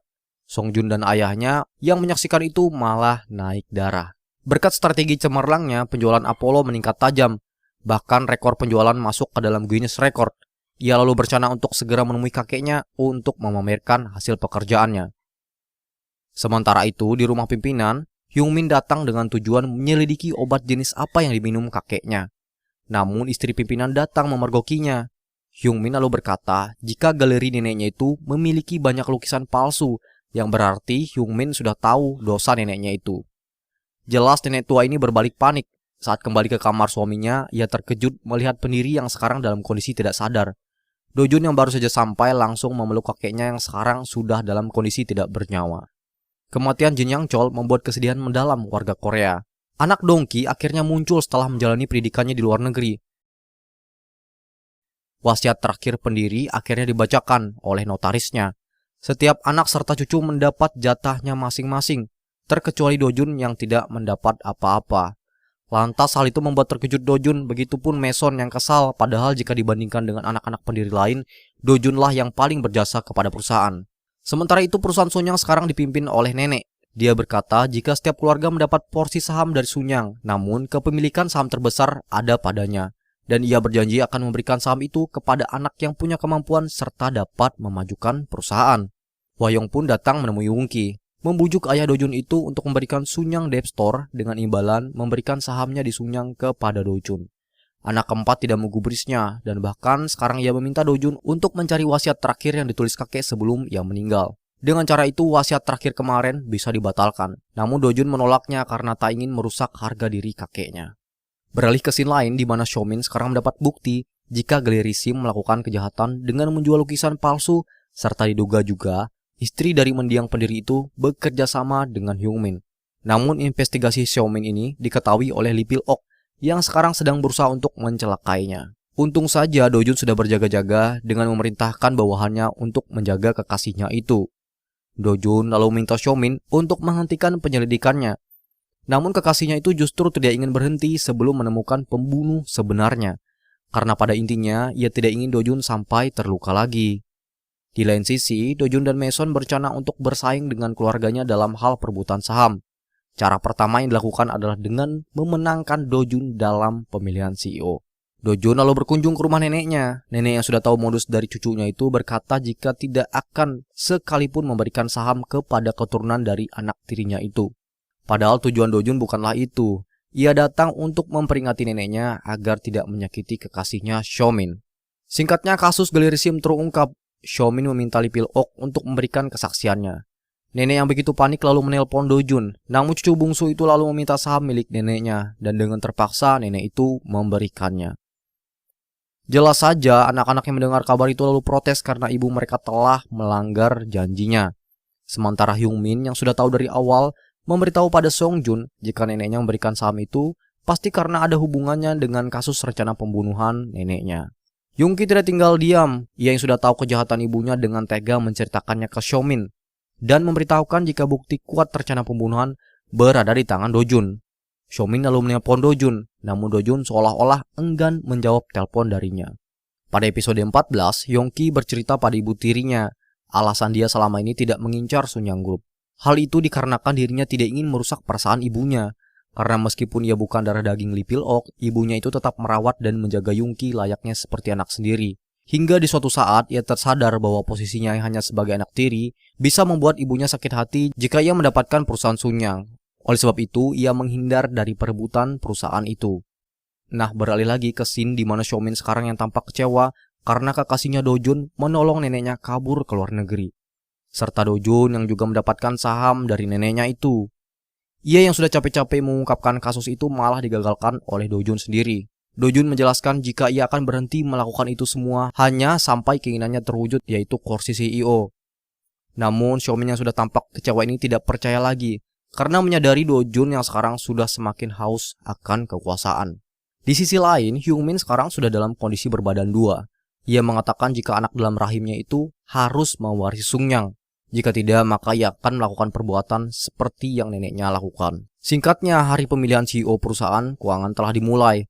Songjun dan ayahnya yang menyaksikan itu malah naik darah. Berkat strategi cemerlangnya, penjualan Apollo meningkat tajam. Bahkan rekor penjualan masuk ke dalam Guinness Record. Ia lalu berencana untuk segera menemui kakeknya untuk memamerkan hasil pekerjaannya. Sementara itu, di rumah pimpinan, Hyungmin datang dengan tujuan menyelidiki obat jenis apa yang diminum kakeknya. Namun istri pimpinan datang memergokinya. Hyungmin lalu berkata jika galeri neneknya itu memiliki banyak lukisan palsu, yang berarti Hyungmin sudah tahu dosa neneknya itu. Jelas nenek tua ini berbalik panik. Saat kembali ke kamar suaminya, ia terkejut melihat pendiri yang sekarang dalam kondisi tidak sadar. Dojun yang baru saja sampai langsung memeluk kakeknya yang sekarang sudah dalam kondisi tidak bernyawa. Kematian Jin Yang Chol membuat kesedihan mendalam warga Korea. Anak Dongki akhirnya muncul setelah menjalani pendidikannya di luar negeri. Wasiat terakhir pendiri akhirnya dibacakan oleh notarisnya. Setiap anak serta cucu mendapat jatahnya masing-masing, terkecuali Dojun yang tidak mendapat apa-apa. Lantas hal itu membuat terkejut Dojun, begitupun Mason yang kesal, padahal jika dibandingkan dengan anak-anak pendiri lain, Dojunlah yang paling berjasa kepada perusahaan. Sementara itu perusahaan Sunyang sekarang dipimpin oleh nenek. Dia berkata jika setiap keluarga mendapat porsi saham dari Sunyang, namun kepemilikan saham terbesar ada padanya. Dan ia berjanji akan memberikan saham itu kepada anak yang punya kemampuan serta dapat memajukan perusahaan. Hwayong pun datang menemui Wungki, membujuk ayah Dojun itu untuk memberikan Sunyang Debt Store dengan imbalan memberikan sahamnya di Sunyang kepada Dojun. Anak keempat tidak menggubrisnya dan bahkan sekarang ia meminta Dojun untuk mencari wasiat terakhir yang ditulis kakek sebelum ia meninggal. Dengan cara itu wasiat terakhir kemarin bisa dibatalkan, namun Dojun menolaknya karena tak ingin merusak harga diri kakeknya. Beralih ke scene lain di mana Xiaomin sekarang mendapat bukti jika galeri SIM melakukan kejahatan dengan menjual lukisan palsu serta diduga juga istri dari mendiang pendiri itu bekerja sama dengan Hyungmin. Namun investigasi Xiaomin ini diketahui oleh Lee Pil-ok yang sekarang sedang berusaha untuk mencelakainya. Untung saja Dojun sudah berjaga-jaga dengan memerintahkan bawahannya untuk menjaga kekasihnya itu. Dojun lalu meminta Xiaomin untuk menghentikan penyelidikannya. Namun kekasihnya itu justru tidak ingin berhenti sebelum menemukan pembunuh sebenarnya. Karena pada intinya ia tidak ingin Dojun sampai terluka lagi. Di lain sisi, Dojun dan Mason berencana untuk bersaing dengan keluarganya dalam hal perebutan saham. Cara pertama yang dilakukan adalah dengan memenangkan Dojun dalam pemilihan CEO. Dojun lalu berkunjung ke rumah neneknya. Nenek yang sudah tahu modus dari cucunya itu berkata jika tidak akan sekalipun memberikan saham kepada keturunan dari anak tirinya itu. Padahal tujuan Dojun bukanlah itu. Ia datang untuk memperingati neneknya agar tidak menyakiti kekasihnya Xiaomin. Singkatnya kasus galeri SIM terungkap. Xiaomin meminta Lee Pil-ok untuk memberikan kesaksiannya. Nenek yang begitu panik lalu menelpon Dojun. Namun cucu bungsu itu lalu meminta saham milik neneknya dan dengan terpaksa nenek itu memberikannya. Jelas saja anak-anak yang mendengar kabar itu lalu protes karena ibu mereka telah melanggar janjinya. Sementara Hyungmin yang sudah tahu dari awal memberitahu pada Songjun jika neneknya memberikan saham itu pasti karena ada hubungannya dengan kasus rencana pembunuhan neneknya. Yungki tidak tinggal diam. Ia yang sudah tahu kejahatan ibunya dengan tega menceritakannya ke Xiaomin dan memberitahukan jika bukti kuat rencana pembunuhan berada di tangan Dojun. Xiaomin lalu menelpon Dojun, namun Dojun seolah-olah enggan menjawab telepon darinya. Pada episode 14, Yongki bercerita pada ibu tirinya alasan dia selama ini tidak mengincar Sunyang Group. Hal itu dikarenakan dirinya tidak ingin merusak perasaan ibunya. Karena meskipun ia bukan darah daging Lee Pil-ok, ibunya itu tetap merawat dan menjaga Yongki layaknya seperti anak sendiri. Hingga di suatu saat ia tersadar bahwa posisinya hanya sebagai anak tiri bisa membuat ibunya sakit hati jika ia mendapatkan perusahaan Sunyang. Oleh sebab itu, ia menghindar dari perebutan perusahaan itu. Nah, beralih lagi ke scene di mana Xiaomin sekarang yang tampak kecewa karena kekasihnya Dojun menolong neneknya kabur ke luar negeri. Serta Dojun yang juga mendapatkan saham dari neneknya itu. Ia yang sudah capek-capek mengungkapkan kasus itu malah digagalkan oleh Dojun sendiri. Dojun menjelaskan jika ia akan berhenti melakukan itu semua hanya sampai keinginannya terwujud, yaitu kursi CEO. Namun Xiaomin yang sudah tampak kecewa ini tidak percaya lagi karena menyadari Dojun yang sekarang sudah semakin haus akan kekuasaan. Di sisi lain, Hyungmin sekarang sudah dalam kondisi berbadan dua. Ia mengatakan jika anak dalam rahimnya itu harus mewarisi Sungyang. Jika tidak, maka ia akan melakukan perbuatan seperti yang neneknya lakukan. Singkatnya, hari pemilihan CEO perusahaan keuangan telah dimulai.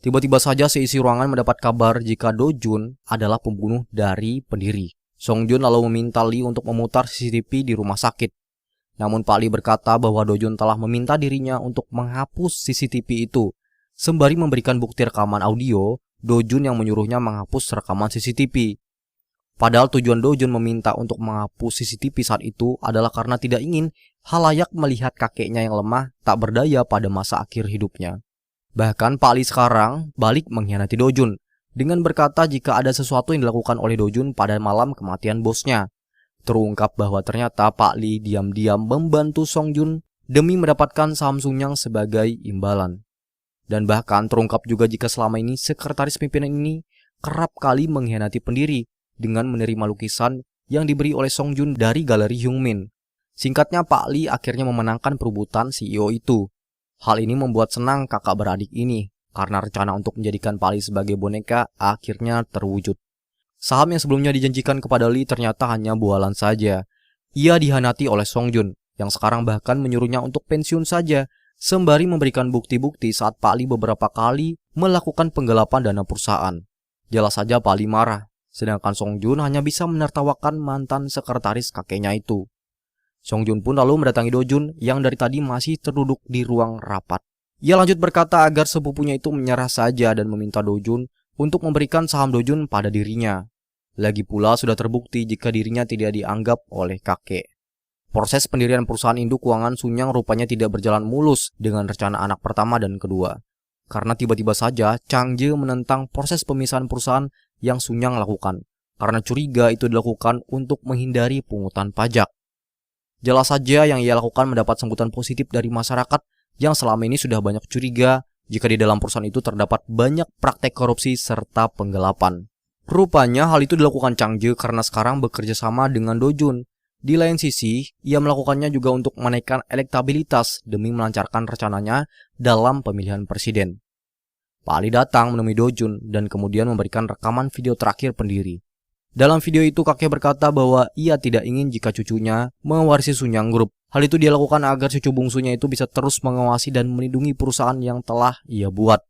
Tiba-tiba saja seisi ruangan mendapat kabar jika Dojun adalah pembunuh dari pendiri. Songjun lalu meminta Lee untuk memutar CCTV di rumah sakit. Namun Pak Lee berkata bahwa Dojun telah meminta dirinya untuk menghapus CCTV itu. Sembari memberikan bukti rekaman audio, Dojun yang menyuruhnya menghapus rekaman CCTV. Padahal tujuan Dojun meminta untuk menghapus CCTV saat itu adalah karena tidak ingin halayak melihat kakeknya yang lemah tak berdaya pada masa akhir hidupnya. Bahkan Pak Lee sekarang balik mengkhianati Dojun dengan berkata jika ada sesuatu yang dilakukan oleh Dojun pada malam kematian bosnya. Terungkap bahwa ternyata Pak Lee diam-diam membantu Songjun demi mendapatkan saham Sunyang sebagai imbalan. Dan bahkan terungkap juga jika selama ini sekretaris pimpinan ini kerap kali mengkhianati pendiri dengan menerima lukisan yang diberi oleh Songjun dari galeri Hyungmin. Singkatnya, Pak Lee akhirnya memenangkan perebutan CEO itu. Hal ini membuat senang kakak beradik ini, karena rencana untuk menjadikan Pak Lee sebagai boneka akhirnya terwujud. Saham yang sebelumnya dijanjikan kepada Lee ternyata hanya bualan saja. Ia dihianati oleh Songjun, yang sekarang bahkan menyuruhnya untuk pensiun saja, sembari memberikan bukti-bukti saat Pak Lee beberapa kali melakukan penggelapan dana perusahaan. Jelas saja Pak Lee marah. Sedangkan Songjun hanya bisa menertawakan mantan sekretaris kakeknya itu. Songjun pun lalu mendatangi Dojun yang dari tadi masih terduduk di ruang rapat. Ia lanjut berkata agar sepupunya itu menyerah saja dan meminta Dojun untuk memberikan saham Dojun pada dirinya. Lagi pula sudah terbukti jika dirinya tidak dianggap oleh kakek. Proses pendirian perusahaan induk keuangan Sunyang rupanya tidak berjalan mulus dengan rencana anak pertama dan kedua. Karena tiba-tiba saja Chang Je menentang proses pemisahan perusahaan yang Sunyang lakukan, karena curiga itu dilakukan untuk menghindari pungutan pajak. Jelas saja yang ia lakukan mendapat sambutan positif dari masyarakat yang selama ini sudah banyak curiga jika di dalam perusahaan itu terdapat banyak praktek korupsi serta penggelapan. Rupanya hal itu dilakukan Chang Je karena sekarang bekerja sama dengan Dojun. Di lain sisi, ia melakukannya juga untuk menaikkan elektabilitas demi melancarkan rencananya dalam pemilihan presiden. Pak Lee datang menemui Dojun dan kemudian memberikan rekaman video terakhir pendiri. Dalam video itu kakek berkata bahwa ia tidak ingin jika cucunya mewarisi Sunyang Group. Hal itu dia lakukan agar cucu bungsunya itu bisa terus mengawasi dan melindungi perusahaan yang telah ia buat.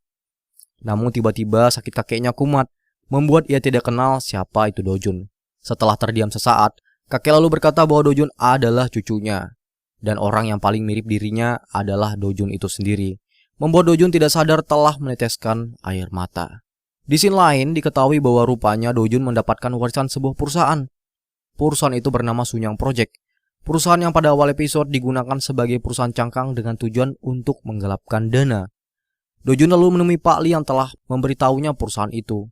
Namun tiba-tiba sakit kakeknya kumat, membuat ia tidak kenal siapa itu Dojun. Setelah terdiam sesaat, kakek lalu berkata bahwa Dojun adalah cucunya. Dan orang yang paling mirip dirinya adalah Dojun itu sendiri. Membuat Dojun tidak sadar telah meneteskan air mata. Di sisi lain, diketahui bahwa rupanya Dojun mendapatkan warisan sebuah perusahaan. Perusahaan itu bernama Sunyang Project. Perusahaan yang pada awal episode digunakan sebagai perusahaan cangkang dengan tujuan untuk menggelapkan dana. Dojun lalu menemui Pak Lee yang telah memberitahunya perusahaan itu.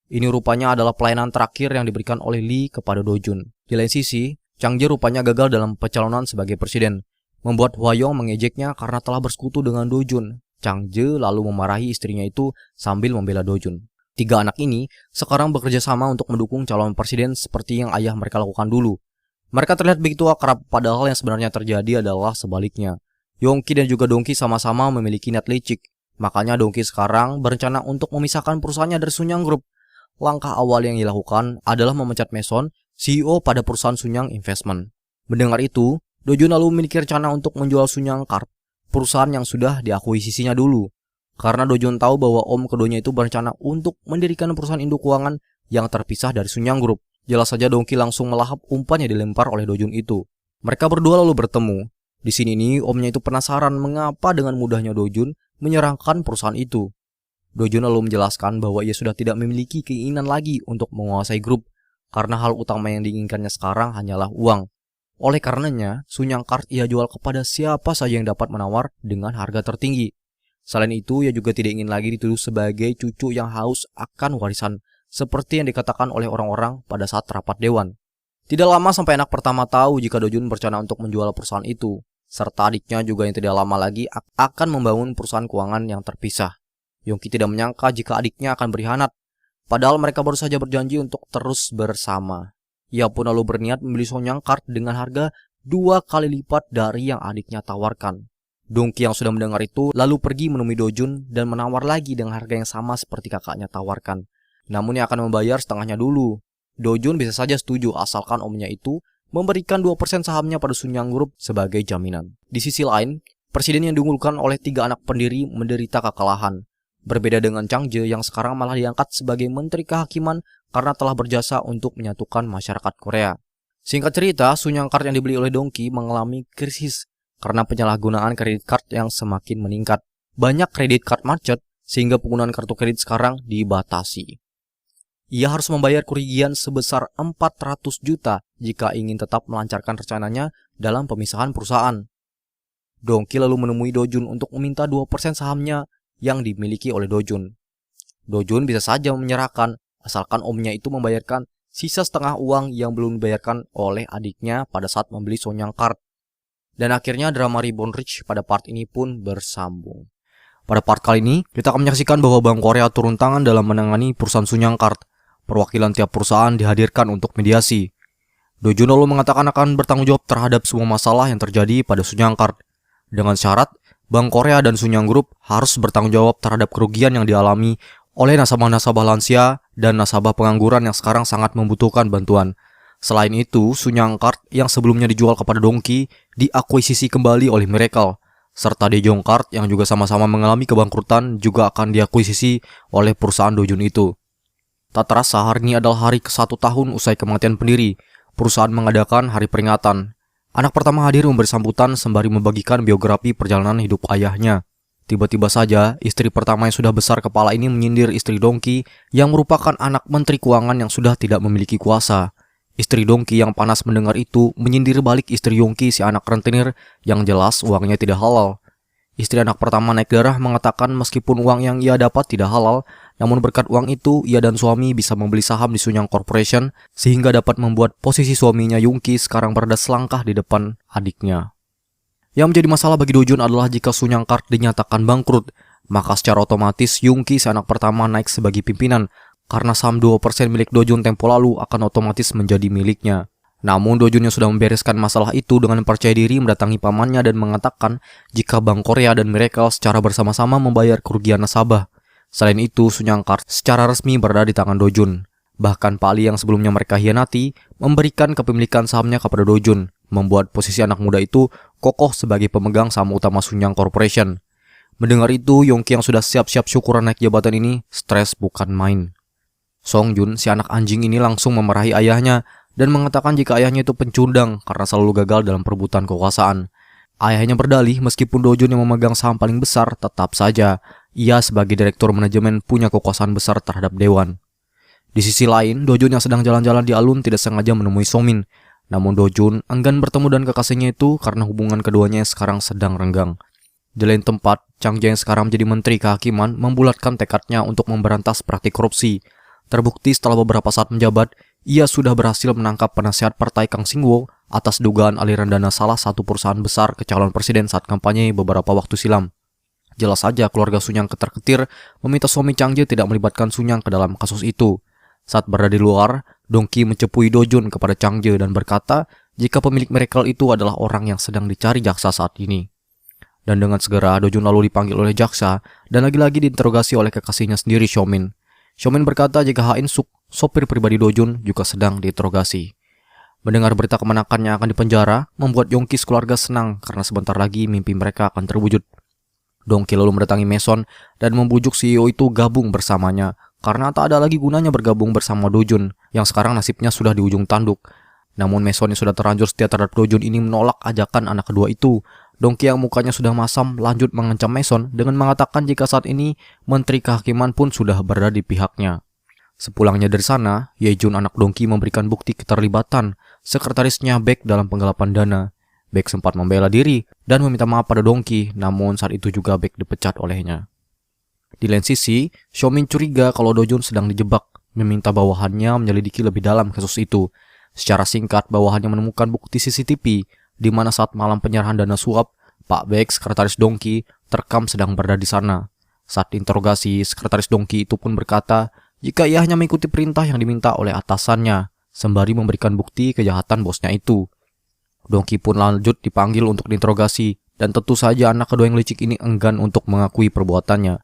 Ini rupanya adalah pelayanan terakhir yang diberikan oleh Lee kepada Dojun. Di lain sisi, Chang Je rupanya gagal dalam pencalonan sebagai presiden, membuat Hwayong mengejeknya karena telah bersekutu dengan Dojun. Chang Je lalu memarahi istrinya itu sambil membela Dojun. Tiga anak ini sekarang bekerja sama untuk mendukung calon presiden seperti yang ayah mereka lakukan dulu. Mereka terlihat begitu akrab, padahal yang sebenarnya terjadi adalah sebaliknya. Yongki dan juga Dongki sama-sama memiliki niat licik. Makanya Dongki sekarang berencana untuk memisahkan perusahaannya dari Sunyang Group. Langkah awal yang dilakukan adalah memecat Mason, CEO pada perusahaan Sunyang Investment. Mendengar itu, Dojun lalu memiliki rencana untuk menjual Sunyang Card, perusahaan yang sudah diakuisisinya dulu. Karena Dojun tahu bahwa om keduanya itu berencana untuk mendirikan perusahaan induk keuangan yang terpisah dari Sunyang Group. Jelas saja Dongki langsung melahap umpan yang dilempar oleh Dojun itu. Mereka berdua lalu bertemu. Di sini nih omnya itu penasaran mengapa dengan mudahnya Dojun menyerahkan perusahaan itu. Dojun lalu menjelaskan bahwa ia sudah tidak memiliki keinginan lagi untuk menguasai grup karena hal utama yang diinginkannya sekarang hanyalah uang. Oleh karenanya, Sunyang Kart ia jual kepada siapa saja yang dapat menawar dengan harga tertinggi. Selain itu, ia juga tidak ingin lagi dituduh sebagai cucu yang haus akan warisan, seperti yang dikatakan oleh orang-orang pada saat rapat dewan. Tidak lama sampai anak pertama tahu jika Dojun berencana untuk menjual perusahaan itu, serta adiknya juga yang tidak lama lagi akan membangun perusahaan keuangan yang terpisah. Yongki tidak menyangka jika adiknya akan berkhianat, padahal mereka baru saja berjanji untuk terus bersama. Ia pun lalu berniat membeli Sunyang Kart dengan harga 2 kali lipat dari yang adiknya tawarkan. Dongki yang sudah mendengar itu lalu pergi menemui Dojun dan menawar lagi dengan harga yang sama seperti kakaknya tawarkan. Namun ia akan membayar setengahnya dulu. Dojun bisa saja setuju asalkan omnya itu memberikan 2% sahamnya pada Sunyang Group sebagai jaminan. Di sisi lain, presiden yang diunggulkan oleh 3 anak pendiri menderita kekalahan. Berbeda dengan Chang Je yang sekarang malah diangkat sebagai menteri kehakiman karena telah berjasa untuk menyatukan masyarakat Korea. Singkat cerita, Sunyang Kart yang dibeli oleh Dongki mengalami krisis karena penyalahgunaan kredit card yang semakin meningkat. Banyak kredit card macet sehingga penggunaan kartu kredit sekarang dibatasi. Ia harus membayar kerugian sebesar 400 juta jika ingin tetap melancarkan rencananya dalam pemisahan perusahaan. Dongki lalu menemui Dojun untuk meminta 2% sahamnya yang dimiliki oleh Dojun. Dojun bisa saja menyerahkan asalkan omnya itu membayarkan sisa setengah uang yang belum dibayarkan oleh adiknya pada saat membeli Sunyang Kart. Dan akhirnya drama Reborn Rich pada part ini pun bersambung. Pada part kali ini, kita akan menyaksikan bahwa Bank Korea turun tangan dalam menangani perusahaan Sunyang Kart. Perwakilan tiap perusahaan dihadirkan untuk mediasi. Dojun lalu mengatakan akan bertanggung jawab terhadap semua masalah yang terjadi pada Sunyang Kart. Dengan syarat, Bank Korea dan Sunyang Group harus bertanggung jawab terhadap kerugian yang dialami oleh nasabah-nasabah lansia dan nasabah pengangguran yang sekarang sangat membutuhkan bantuan. Selain itu, Sunyang Kart yang sebelumnya dijual kepada Dongki diakuisisi kembali oleh Miracle, serta Daejeon Kart yang juga sama-sama mengalami kebangkrutan juga akan diakuisisi oleh perusahaan Dojun itu. Tak terasa hari ini adalah hari ke-1 tahun usai kematian pendiri. Perusahaan mengadakan hari peringatan. Anak pertama hadir memberi sambutan sembari membagikan biografi perjalanan hidup ayahnya. Tiba-tiba saja, istri pertama yang sudah besar kepala ini menyindir istri Dongki yang merupakan anak menteri keuangan yang sudah tidak memiliki kuasa. Istri Dongki yang panas mendengar itu menyindir balik istri Yongki si anak rentenir yang jelas uangnya tidak halal. Istri anak pertama naik darah mengatakan meskipun uang yang ia dapat tidak halal, namun berkat uang itu ia dan suami bisa membeli saham di Sunyang Corporation sehingga dapat membuat posisi suaminya Yongki sekarang berada selangkah di depan adiknya. Yang menjadi masalah bagi Dojun adalah jika Sunyang Kart dinyatakan bangkrut, maka secara otomatis Yongki si anak pertama naik sebagai pimpinan karena saham 2% milik Dojun tempo lalu akan otomatis menjadi miliknya. Namun Dojun yang sudah membereskan masalah itu dengan percaya diri mendatangi pamannya dan mengatakan jika Bank Korea dan Miracle secara bersama-sama membayar kerugian nasabah. Selain itu, Sunyang Kart secara resmi berada di tangan Dojun. Bahkan Pak Ali yang sebelumnya mereka hianati memberikan kepemilikan sahamnya kepada Dojun, membuat posisi anak muda itu kokoh sebagai pemegang saham utama Sunyang Corporation. Mendengar itu, Yongki yang sudah siap-siap syukuran naik jabatan ini stres bukan main. Song Jun, si anak anjing ini langsung memarahi ayahnya dan mengatakan jika ayahnya itu pencundang karena selalu gagal dalam perebutan kekuasaan. Ayahnya berdalih meskipun Dojun yang memegang saham paling besar, tetap saja ia sebagai direktur manajemen punya kekuasaan besar terhadap dewan. Di sisi lain, Dojun yang sedang jalan-jalan di alun tidak sengaja menemui Somin. Namun Dojun enggan bertemu dan kekasihnya itu karena hubungan keduanya sekarang sedang renggang. Di lain tempat, Chang Je yang sekarang menjadi menteri kehakiman membulatkan tekadnya untuk memberantas praktik korupsi. Terbukti setelah beberapa saat menjabat, ia sudah berhasil menangkap penasihat partai Kang Singwo atas dugaan aliran dana salah satu perusahaan besar ke calon presiden saat kampanye beberapa waktu silam. Jelas saja keluarga Sunyang ketar-ketir meminta suami Chang Je tidak melibatkan Sunyang ke dalam kasus itu. Saat berada di luar, Dongki mencepui Dojun kepada Chang Je dan berkata jika pemilik Miracle itu adalah orang yang sedang dicari jaksa saat ini. Dan dengan segera Dojun lalu dipanggil oleh jaksa dan lagi-lagi diinterogasi oleh kekasihnya sendiri Xiaomin. Xiaomin berkata jika Ha In Suk, sopir pribadi Dojun, juga sedang diinterogasi. Mendengar berita kemenakannya akan dipenjara, membuat Yongki sekeluarga senang karena sebentar lagi mimpi mereka akan terwujud. Dongki lalu mendatangi Mason dan membujuk CEO itu gabung bersamanya karena tak ada lagi gunanya bergabung bersama Dojun yang sekarang nasibnya sudah di ujung tanduk. Namun Mason yang sudah terlanjur setia terhadap Dojun ini menolak ajakan anak kedua itu. Dongki yang mukanya sudah masam lanjut mengancam Mason dengan mengatakan jika saat ini Menteri Kehakiman pun sudah berada di pihaknya. Sepulangnya dari sana, Yejun anak Dongki memberikan bukti keterlibatan sekretarisnya Baek dalam penggelapan dana. Baek sempat membela diri dan meminta maaf pada Dongki, namun saat itu juga Baek dipecat olehnya. Di lain sisi, Xiaomin curiga kalau Dojun sedang dijebak, meminta bawahannya menyelidiki lebih dalam kasus itu. Secara singkat, bawahannya menemukan bukti CCTV di mana saat malam penyerahan dana suap, Pak Baek, sekretaris Dongki, terekam sedang berada di sana. Saat diinterogasi, sekretaris Dongki itu pun berkata jika ia hanya mengikuti perintah yang diminta oleh atasannya, sembari memberikan bukti kejahatan bosnya itu. Dongki pun lanjut dipanggil untuk diinterogasi, dan tentu saja anak kedua yang licik ini enggan untuk mengakui perbuatannya.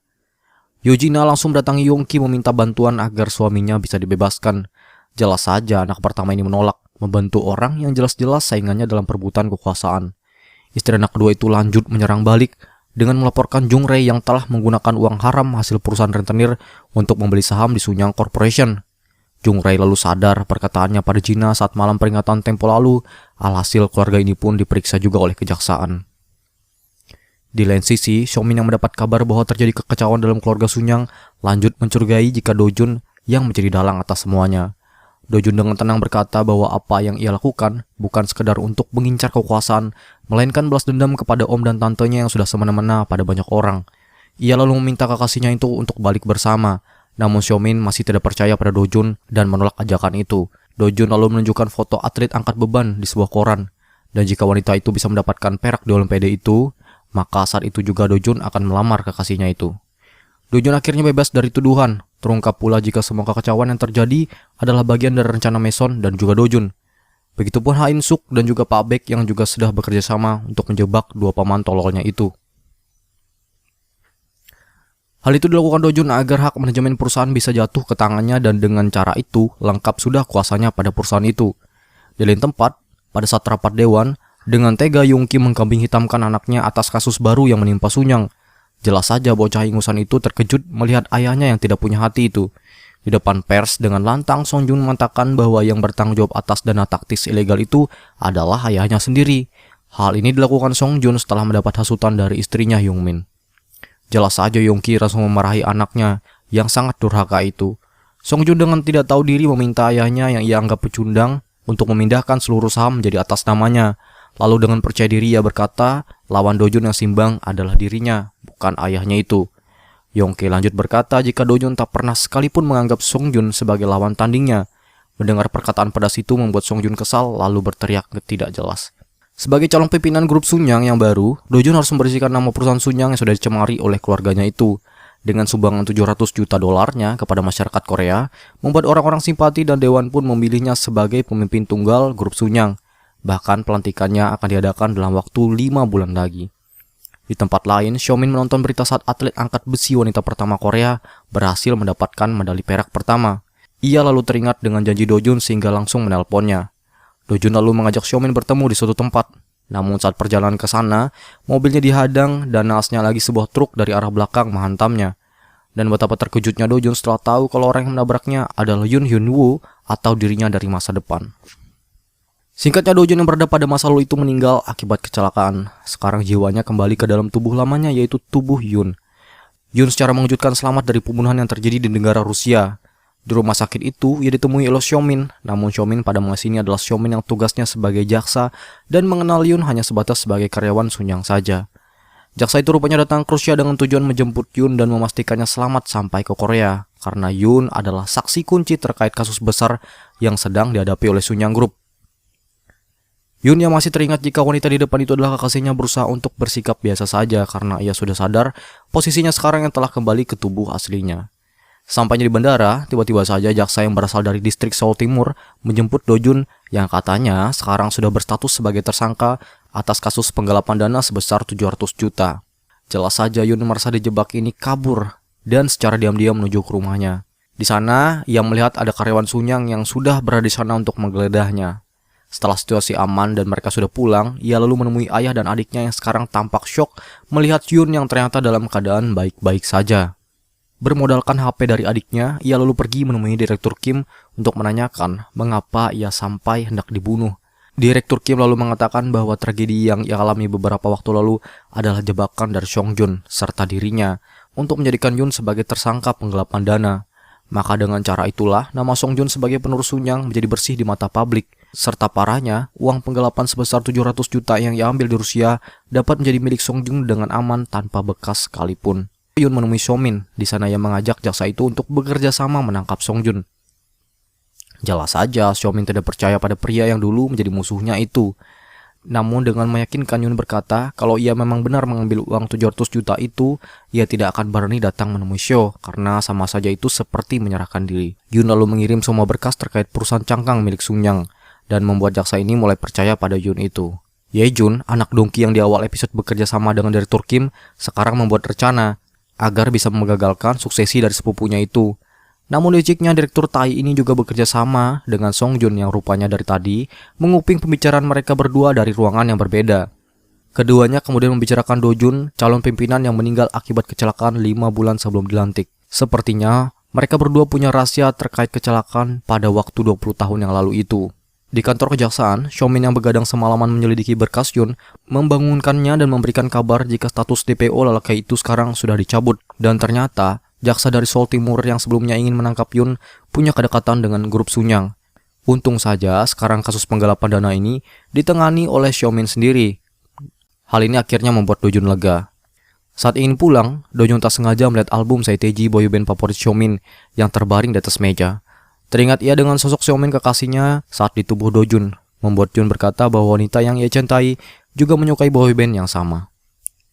Yojina langsung mendatangi Yongki meminta bantuan agar suaminya bisa dibebaskan. Jelas saja anak pertama ini menolak membantu orang yang jelas-jelas saingannya dalam perebutan kekuasaan. Istri anak kedua itu lanjut menyerang balik dengan melaporkan Jung Rei yang telah menggunakan uang haram hasil perusahaan rentenir untuk membeli saham di Sunyang Corporation. Jung Rei lalu sadar perkataannya pada Gina saat malam peringatan tempo lalu, alhasil keluarga ini pun diperiksa juga oleh kejaksaan. Di lain sisi, Xiaomin yang mendapat kabar bahwa terjadi kekacauan dalam keluarga Sunyang lanjut mencurigai jika Dojun yang menjadi dalang atas semuanya. Dojun dengan tenang berkata bahwa apa yang ia lakukan bukan sekedar untuk mengincar kekuasaan, melainkan balas dendam kepada om dan tantenya yang sudah semena-mena pada banyak orang. Ia lalu meminta kekasihnya itu untuk balik bersama, namun Xiaomin masih tidak percaya pada Dojun dan menolak ajakan itu. Dojun lalu menunjukkan foto atlet angkat beban di sebuah koran, dan jika wanita itu bisa mendapatkan perak di Olimpiade itu, maka saat itu juga Dojun akan melamar kekasihnya itu. Dojun akhirnya bebas dari tuduhan. Terungkap pula jika semua kekacauan yang terjadi adalah bagian dari rencana Mason dan juga Dojun. Begitupun Ha In Suk dan juga Pak Baek yang juga sudah bekerja sama untuk menjebak dua paman tololnya itu. Hal itu dilakukan Dojun agar hak manajemen perusahaan bisa jatuh ke tangannya dan dengan cara itu lengkap sudah kuasanya pada perusahaan itu. Di lain tempat, pada saat rapat dewan, dengan tega Yongki mengkambing hitamkan anaknya atas kasus baru yang menimpa Sunyang. Jelas saja bocah ingusan itu terkejut melihat ayahnya yang tidak punya hati itu. Di depan pers dengan lantang Song Jun mengatakan bahwa yang bertanggung jawab atas dana taktis ilegal itu adalah ayahnya sendiri. Hal ini dilakukan Song Jun setelah mendapat hasutan dari istrinya Hyung Min. Jelas saja Yongki langsung memarahi anaknya yang sangat durhaka itu. Song Jun dengan tidak tahu diri meminta ayahnya yang ia anggap pecundang untuk memindahkan seluruh saham menjadi atas namanya. Lalu dengan percaya diri ia berkata, lawan Dojun yang simbang adalah dirinya, bukan ayahnya itu. Yongki lanjut berkata jika Dojun tak pernah sekalipun menganggap Song Jun sebagai lawan tandingnya. Mendengar perkataan pedas itu membuat Song Jun kesal lalu berteriak tidak jelas. Sebagai calon pimpinan grup Sunyang yang baru, Dojun harus membersihkan nama perusahaan Sunyang yang sudah dicemari oleh keluarganya itu. Dengan sumbangan 700 juta dolarnya kepada masyarakat Korea, membuat orang-orang simpati dan dewan pun memilihnya sebagai pemimpin tunggal grup Sunyang. Bahkan pelantikannya akan diadakan dalam waktu 5 bulan lagi. Di tempat lain, Xiaomin menonton berita saat atlet angkat besi wanita pertama Korea berhasil mendapatkan medali perak pertama. Ia lalu teringat dengan janji Dojun sehingga langsung menelponnya. Dojun lalu mengajak Xiaomin bertemu di suatu tempat. Namun saat perjalanan ke sana, mobilnya dihadang dan naasnya lagi sebuah truk dari arah belakang menghantamnya. Dan betapa terkejutnya Dojun setelah tahu kalau orang yang menabraknya adalah Yoon Hyun Woo atau dirinya dari masa depan. Singkatnya, Dojun yang berada pada masa lalu itu meninggal akibat kecelakaan. Sekarang jiwanya kembali ke dalam tubuh lamanya, yaitu tubuh Yoon. Yoon secara mengejutkan selamat dari pembunuhan yang terjadi di negara Rusia. Di rumah sakit itu, ia ditemui oleh Xiaomin. Namun Xiaomin pada masa ini adalah Xiaomin yang tugasnya sebagai jaksa dan mengenal Yoon hanya sebatas sebagai karyawan Sunyang saja. Jaksa itu rupanya datang ke Rusia dengan tujuan menjemput Yoon dan memastikannya selamat sampai ke Korea. Karena Yoon adalah saksi kunci terkait kasus besar yang sedang dihadapi oleh Sunyang Group. Yoon yang masih teringat jika wanita di depan itu adalah kekasihnya berusaha untuk bersikap biasa saja karena ia sudah sadar posisinya sekarang yang telah kembali ke tubuh aslinya. Sampainya di bandara, tiba-tiba saja jaksa yang berasal dari distrik Seoul Timur menjemput Dojun yang katanya sekarang sudah berstatus sebagai tersangka atas kasus penggelapan dana sebesar 700 juta. Jelas saja Yoon merasa dijebak ini kabur dan secara diam-diam menuju ke rumahnya. Di sana, ia melihat ada karyawan Sunyang yang sudah berada di sana untuk menggeledah,nya. Setelah situasi aman dan mereka sudah pulang, ia lalu menemui ayah dan adiknya yang sekarang tampak syok melihat Yoon yang ternyata dalam keadaan baik-baik saja. Bermodalkan HP dari adiknya, ia lalu pergi menemui Direktur Kim untuk menanyakan mengapa ia sampai hendak dibunuh. Direktur Kim lalu mengatakan bahwa tragedi yang ia alami beberapa waktu lalu adalah jebakan dari Song Jun serta dirinya untuk menjadikan Yun sebagai tersangka penggelapan dana. Maka dengan cara itulah nama Song Jun sebagai penerus Sunyang menjadi bersih di mata publik. Serta parahnya, uang penggelapan sebesar 700 juta yang ia ambil di Rusia dapat menjadi milik Song Jun dengan aman tanpa bekas sekalipun. Yun menemui Xiaomin. Di sana ia mengajak jaksa itu untuk bekerja sama menangkap Song Jun. Jelas saja Xiaomin tidak percaya pada pria yang dulu menjadi musuhnya itu. Namun dengan meyakinkan Yun berkata kalau ia memang benar mengambil uang 700 juta itu, ia tidak akan berani datang menemui Xiao karena sama saja itu seperti menyerahkan diri. Yun lalu mengirim semua berkas terkait perusahaan cangkang milik Sunyang dan membuat jaksa ini mulai percaya pada Yun itu. Ye Jun, anak dongki yang di awal episode bekerja sama dengan Direktur Kim, sekarang membuat rencana agar bisa menggagalkan suksesi dari sepupunya itu. Namun liciknya Direktur Tai ini juga bekerja sama dengan Song Jun yang rupanya dari tadi menguping pembicaraan mereka berdua dari ruangan yang berbeda. Keduanya kemudian membicarakan Do Jun, calon pimpinan yang meninggal akibat kecelakaan 5 bulan sebelum dilantik. Sepertinya mereka berdua punya rahasia terkait kecelakaan pada waktu 20 tahun yang lalu itu. Di kantor kejaksaan, Xiaomin yang begadang semalaman menyelidiki berkas Yun membangunkannya dan memberikan kabar jika status DPO lelaki itu sekarang sudah dicabut. Dan ternyata, jaksa dari Seoul Timur yang sebelumnya ingin menangkap Yun punya kedekatan dengan grup Sunyang. Untung saja sekarang kasus penggelapan dana ini ditangani oleh Xiaomin sendiri. Hal ini akhirnya membuat Do Jun lega. Saat ingin pulang, Do Jun tak sengaja melihat album Saiteji boyband favorit Xiaomin yang terbaring di atas meja. Teringat ia dengan sosok Xiaomin kekasihnya saat di tubuh Do Jun, membuat Yun berkata bahwa wanita yang ia cintai juga menyukai boyband yang sama.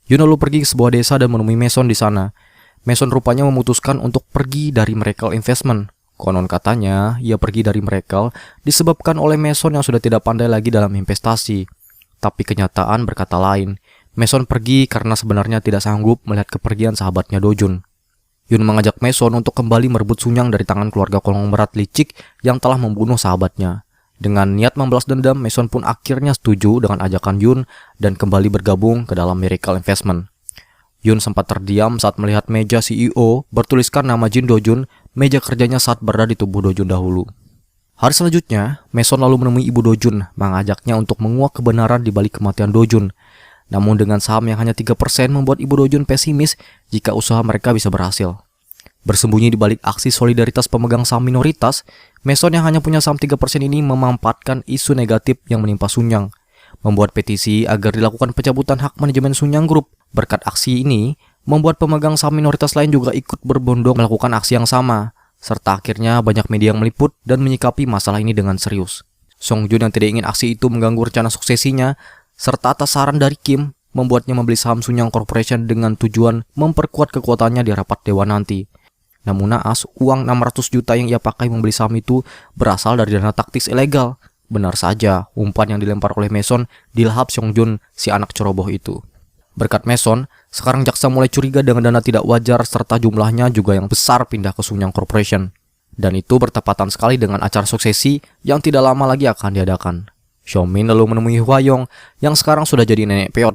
Yun lalu pergi ke sebuah desa dan menemui Mason di sana. Mason rupanya memutuskan untuk pergi dari Miracle Investment. Konon katanya, ia pergi dari Miracle disebabkan oleh Mason yang sudah tidak pandai lagi dalam investasi. Tapi kenyataan berkata lain. Mason pergi karena sebenarnya tidak sanggup melihat kepergian sahabatnya Do Jun. Yun mengajak Mason untuk kembali merebut Sunyang dari tangan keluarga konglomerat licik yang telah membunuh sahabatnya. Dengan niat membalas dendam, Mason pun akhirnya setuju dengan ajakan Yun dan kembali bergabung ke dalam Miracle Investment. Yun sempat terdiam saat melihat meja CEO bertuliskan nama Jin Do Jun, meja kerjanya saat berada di tubuh Do Jun dahulu. Hari selanjutnya, Mason lalu menemui ibu Do Jun, mengajaknya untuk menguak kebenaran di balik kematian Do Jun. Namun dengan saham yang hanya 3% membuat ibu Do Jun pesimis jika usaha mereka bisa berhasil. Bersembunyi di balik aksi solidaritas pemegang saham minoritas, Mason yang hanya punya saham 3% ini memanfaatkan isu negatif yang menimpa Sunyang, membuat petisi agar dilakukan pencabutan hak manajemen Sunyang Group. Berkat aksi ini, membuat pemegang saham minoritas lain juga ikut berbondong melakukan aksi yang sama, serta akhirnya banyak media yang meliput dan menyikapi masalah ini dengan serius. Song Jun yang tidak ingin aksi itu mengganggu rencana suksesinya, serta atas saran dari Kim, membuatnya membeli saham Sunyang Corporation dengan tujuan memperkuat kekuatannya di rapat dewan nanti. Namun naas, uang 600 juta yang ia pakai membeli saham itu berasal dari dana taktis ilegal. Benar saja, umpan yang dilempar oleh Mason dilahap Song Jun, si anak ceroboh itu. Berkat Mason, sekarang jaksa mulai curiga dengan dana tidak wajar serta jumlahnya juga yang besar pindah ke Sunyang Corporation. Dan itu bertepatan sekali dengan acara suksesi yang tidak lama lagi akan diadakan. Xiaomin lalu menemui Hwayong yang sekarang sudah jadi nenek peot.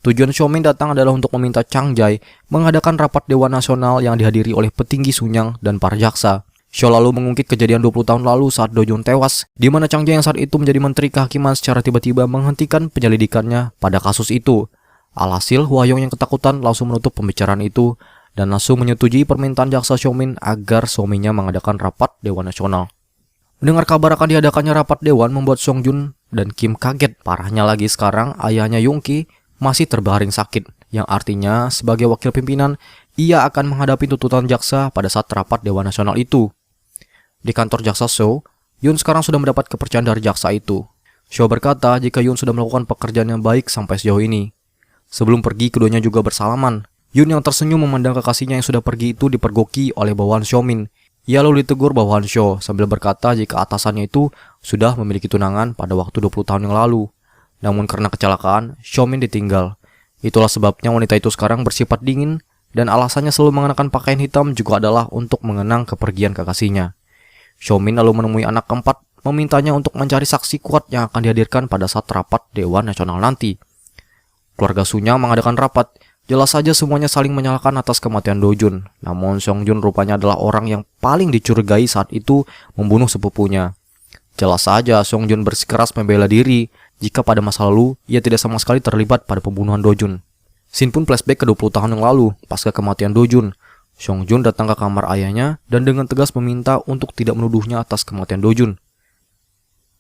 Tujuan Xiaomin datang adalah untuk meminta Chang Jai mengadakan rapat Dewan Nasional yang dihadiri oleh petinggi Sunyang dan para jaksa. Xiao lalu mengungkit kejadian 20 tahun lalu saat Do Jun tewas, di mana Chang Jai yang saat itu menjadi menteri kehakiman secara tiba-tiba menghentikan penyelidikannya pada kasus itu. Alhasil, Hwayong yang ketakutan langsung menutup pembicaraan itu dan langsung menyetujui permintaan jaksa Xiaomin agar suaminya mengadakan rapat Dewan Nasional. Mendengar kabar akan diadakannya rapat dewan membuat Song Jun dan Kim kaget. Parahnya lagi sekarang ayahnya Yongki masih terbaring sakit, yang artinya sebagai wakil pimpinan, ia akan menghadapi tuntutan jaksa pada saat rapat Dewan Nasional itu. Di kantor jaksa Seo, Yun sekarang sudah mendapat kepercayaan dari jaksa itu. Seo berkata jika Yun sudah melakukan pekerjaan yang baik sampai sejauh ini. Sebelum pergi, keduanya juga bersalaman. Yun yang tersenyum memandang kekasihnya yang sudah pergi itu dipergoki oleh bawahan Xiaomin. Ia lalu ditegur bawahan Seo sambil berkata jika atasannya itu sudah memiliki tunangan pada waktu 20 tahun yang lalu. Namun karena kecelakaan, Xiaomin ditinggal. Itulah sebabnya wanita itu sekarang bersifat dingin dan alasannya selalu mengenakan pakaian hitam juga adalah untuk mengenang kepergian kekasihnya. Xiaomin lalu menemui anak keempat, memintanya untuk mencari saksi kuat yang akan dihadirkan pada saat rapat Dewan Nasional nanti. Keluarga Sunyang mengadakan rapat, Jelas saja semuanya saling menyalahkan atas kematian Dojun. Namun Seongjun rupanya adalah orang yang paling dicurigai saat itu membunuh sepupunya. Jelas saja Seongjun bersikeras membela diri jika pada masa lalu ia tidak sama sekali terlibat pada pembunuhan Dojun. Scene pun flashback ke 20 tahun yang lalu, pasca kematian Dojun. Seongjun datang ke kamar ayahnya dan dengan tegas meminta untuk tidak menuduhnya atas kematian Dojun.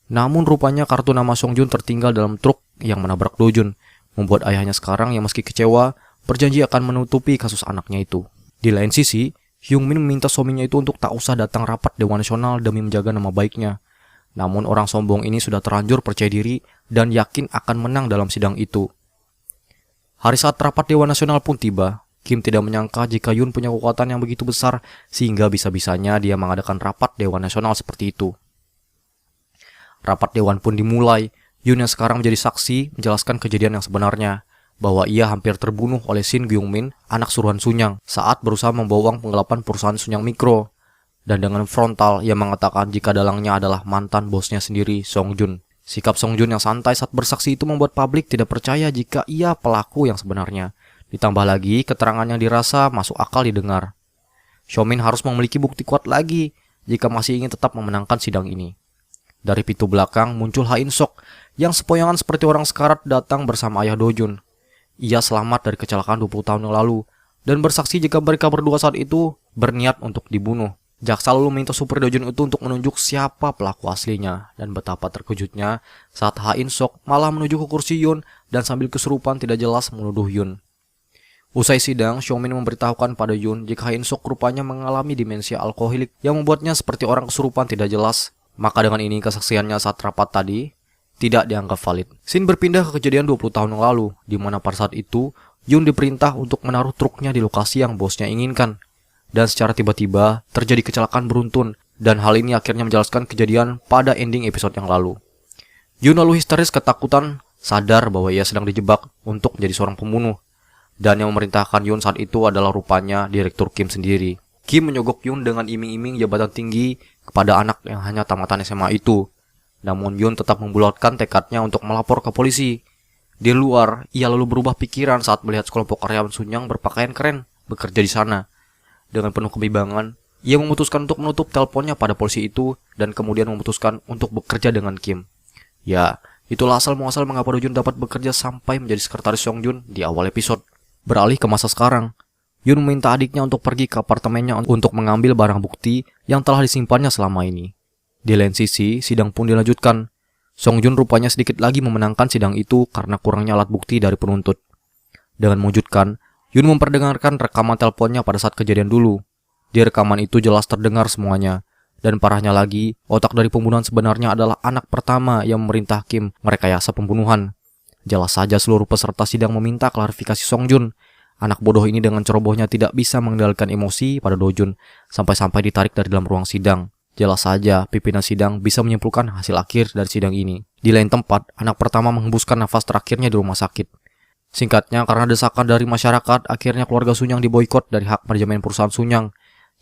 Namun rupanya kartu nama Seongjun tertinggal dalam truk yang menabrak Dojun, membuat ayahnya sekarang yang meski kecewa, berjanji akan menutupi kasus anaknya itu. Di lain sisi, Hyungmin meminta suaminya itu untuk tak usah datang rapat Dewan Nasional demi menjaga nama baiknya. Namun orang sombong ini sudah terlanjur percaya diri dan yakin akan menang dalam sidang itu. Hari saat rapat Dewan Nasional pun tiba. Kim tidak menyangka jika Yoon punya kekuatan yang begitu besar sehingga bisa-bisanya dia mengadakan rapat Dewan Nasional seperti itu. Rapat Dewan pun dimulai. Yoon yang sekarang menjadi saksi menjelaskan kejadian yang sebenarnya, bahwa ia hampir terbunuh oleh Shin Gyung-min, anak suruhan Sunyang, saat berusaha membawa uang penggelapan perusahaan Sunyang Mikro. Dan dengan frontal, ia mengatakan jika dalangnya adalah mantan bosnya sendiri, Seongjun. Sikap Seongjun yang santai saat bersaksi itu membuat publik tidak percaya jika ia pelaku yang sebenarnya. Ditambah lagi, keterangan yang dirasa masuk akal didengar. Seomin harus memiliki bukti kuat lagi jika masih ingin tetap memenangkan sidang ini. Dari pintu belakang muncul Ha In-sok yang sepoyongan seperti orang sekarat datang bersama ayah Dojun. Ia selamat dari kecelakaan 20 tahun yang lalu dan bersaksi jika mereka berdua saat itu berniat untuk dibunuh. Jaksa lalu meminta Super Dojun itu untuk menunjuk siapa pelaku aslinya, dan betapa terkejutnya saat Ha In-sok malah menuju ke kursi Yoon dan sambil kesurupan tidak jelas menuduh Yoon. Usai sidang, Seomin memberitahukan pada Yoon jika Ha In-sok rupanya mengalami demensia alkoholik yang membuatnya seperti orang kesurupan tidak jelas. Maka dengan ini kesaksiannya saat rapat tadi tidak dianggap valid. Scene berpindah ke kejadian 20 tahun yang lalu, di mana pada saat itu Yoon diperintah untuk menaruh truknya di lokasi yang bosnya inginkan. Dan secara tiba-tiba terjadi kecelakaan beruntun, dan hal ini akhirnya menjelaskan kejadian pada ending episode yang lalu. Yoon lalu histeris ketakutan, sadar bahwa ia sedang dijebak untuk menjadi seorang pembunuh. Dan yang memerintahkan Yoon saat itu adalah rupanya Direktur Kim sendiri. Kim menyogok Yoon dengan iming-iming jabatan tinggi kepada anak yang hanya tamatan SMA itu. Namun Yoon tetap membulatkan tekadnya untuk melapor ke polisi. Di luar, ia lalu berubah pikiran saat melihat sekelompok karyawan Sunyang berpakaian keren bekerja di sana. Dengan penuh kebimbangan, ia memutuskan untuk menutup teleponnya pada polisi itu dan kemudian memutuskan untuk bekerja dengan Kim. Ya, itulah asal muasal mengapa Dojun dapat bekerja sampai menjadi sekretaris Seongjun di awal episode. Beralih ke masa sekarang, Yoon meminta adiknya untuk pergi ke apartemennya untuk mengambil barang bukti yang telah disimpannya selama ini. Di lain sisi, sidang pun dilanjutkan. Seongjun rupanya sedikit lagi memenangkan sidang itu karena kurangnya alat bukti dari penuntut. Dengan mewujudkan, Yoon memperdengarkan rekaman teleponnya pada saat kejadian dulu. Di rekaman itu jelas terdengar semuanya. Dan parahnya lagi, otak dari pembunuhan sebenarnya adalah anak pertama yang memerintah Kim merekayasa pembunuhan. Jelas saja seluruh peserta sidang meminta klarifikasi Seongjun. Anak bodoh ini dengan cerobohnya tidak bisa mengendalikan emosi pada Dojun sampai-sampai ditarik dari dalam ruang sidang. Jelas saja pimpinan sidang bisa menyimpulkan hasil akhir dari sidang ini. Di lain tempat, anak pertama menghembuskan nafas terakhirnya di rumah sakit. Singkatnya, karena desakan dari masyarakat, akhirnya keluarga Sunyang diboikot dari hak manajemen perusahaan Sunyang,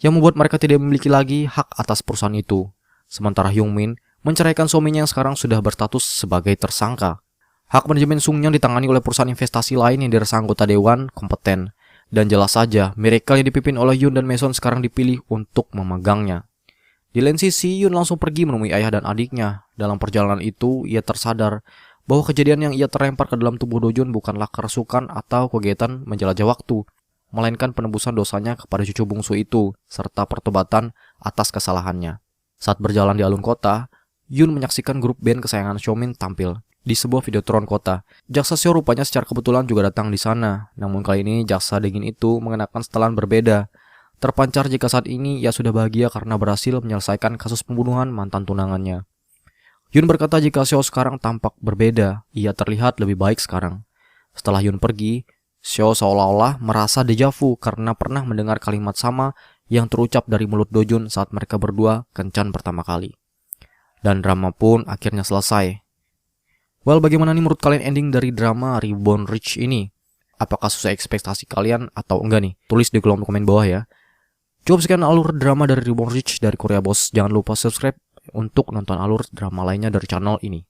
yang membuat mereka tidak memiliki lagi hak atas perusahaan itu. Sementara Hyungmin menceraikan suaminya yang sekarang sudah berstatus sebagai tersangka. Hak manajemen Sunyang ditangani oleh perusahaan investasi lain yang dirasa anggota dewan kompeten. Dan jelas saja, Miracle yang dipimpin oleh Yoon dan Mason sekarang dipilih untuk memegangnya. Di lain sisi, Yoon langsung pergi menemui ayah dan adiknya. Dalam perjalanan itu, ia tersadar bahwa kejadian yang ia terlempar ke dalam tubuh Dojun bukanlah kerasukan atau kegiatan menjelajah waktu, melainkan penebusan dosanya kepada cucu bungsu itu, serta pertobatan atas kesalahannya. Saat berjalan di alun kota, Yoon menyaksikan grup band kesayangan Seomin tampil di sebuah videotron kota. Jaksa Seo rupanya secara kebetulan juga datang di sana, namun kali ini jaksa dingin itu mengenakan setelan berbeda. Terpancar jika saat ini ia sudah bahagia karena berhasil menyelesaikan kasus pembunuhan mantan tunangannya. Yoon berkata jika Seo sekarang tampak berbeda, ia terlihat lebih baik sekarang. Setelah Yoon pergi, Seo seolah-olah merasa deja vu karena pernah mendengar kalimat sama yang terucap dari mulut Dojun saat mereka berdua kencan pertama kali. Dan drama pun akhirnya selesai. Well, bagaimana nih menurut kalian ending dari drama Reborn Rich ini? Apakah sesuai ekspektasi kalian atau enggak nih? Tulis di kolom komen bawah ya. Cukup sekian alur drama dari Reborn Rich dari Korea Boss. Jangan lupa subscribe untuk nonton alur drama lainnya dari channel ini.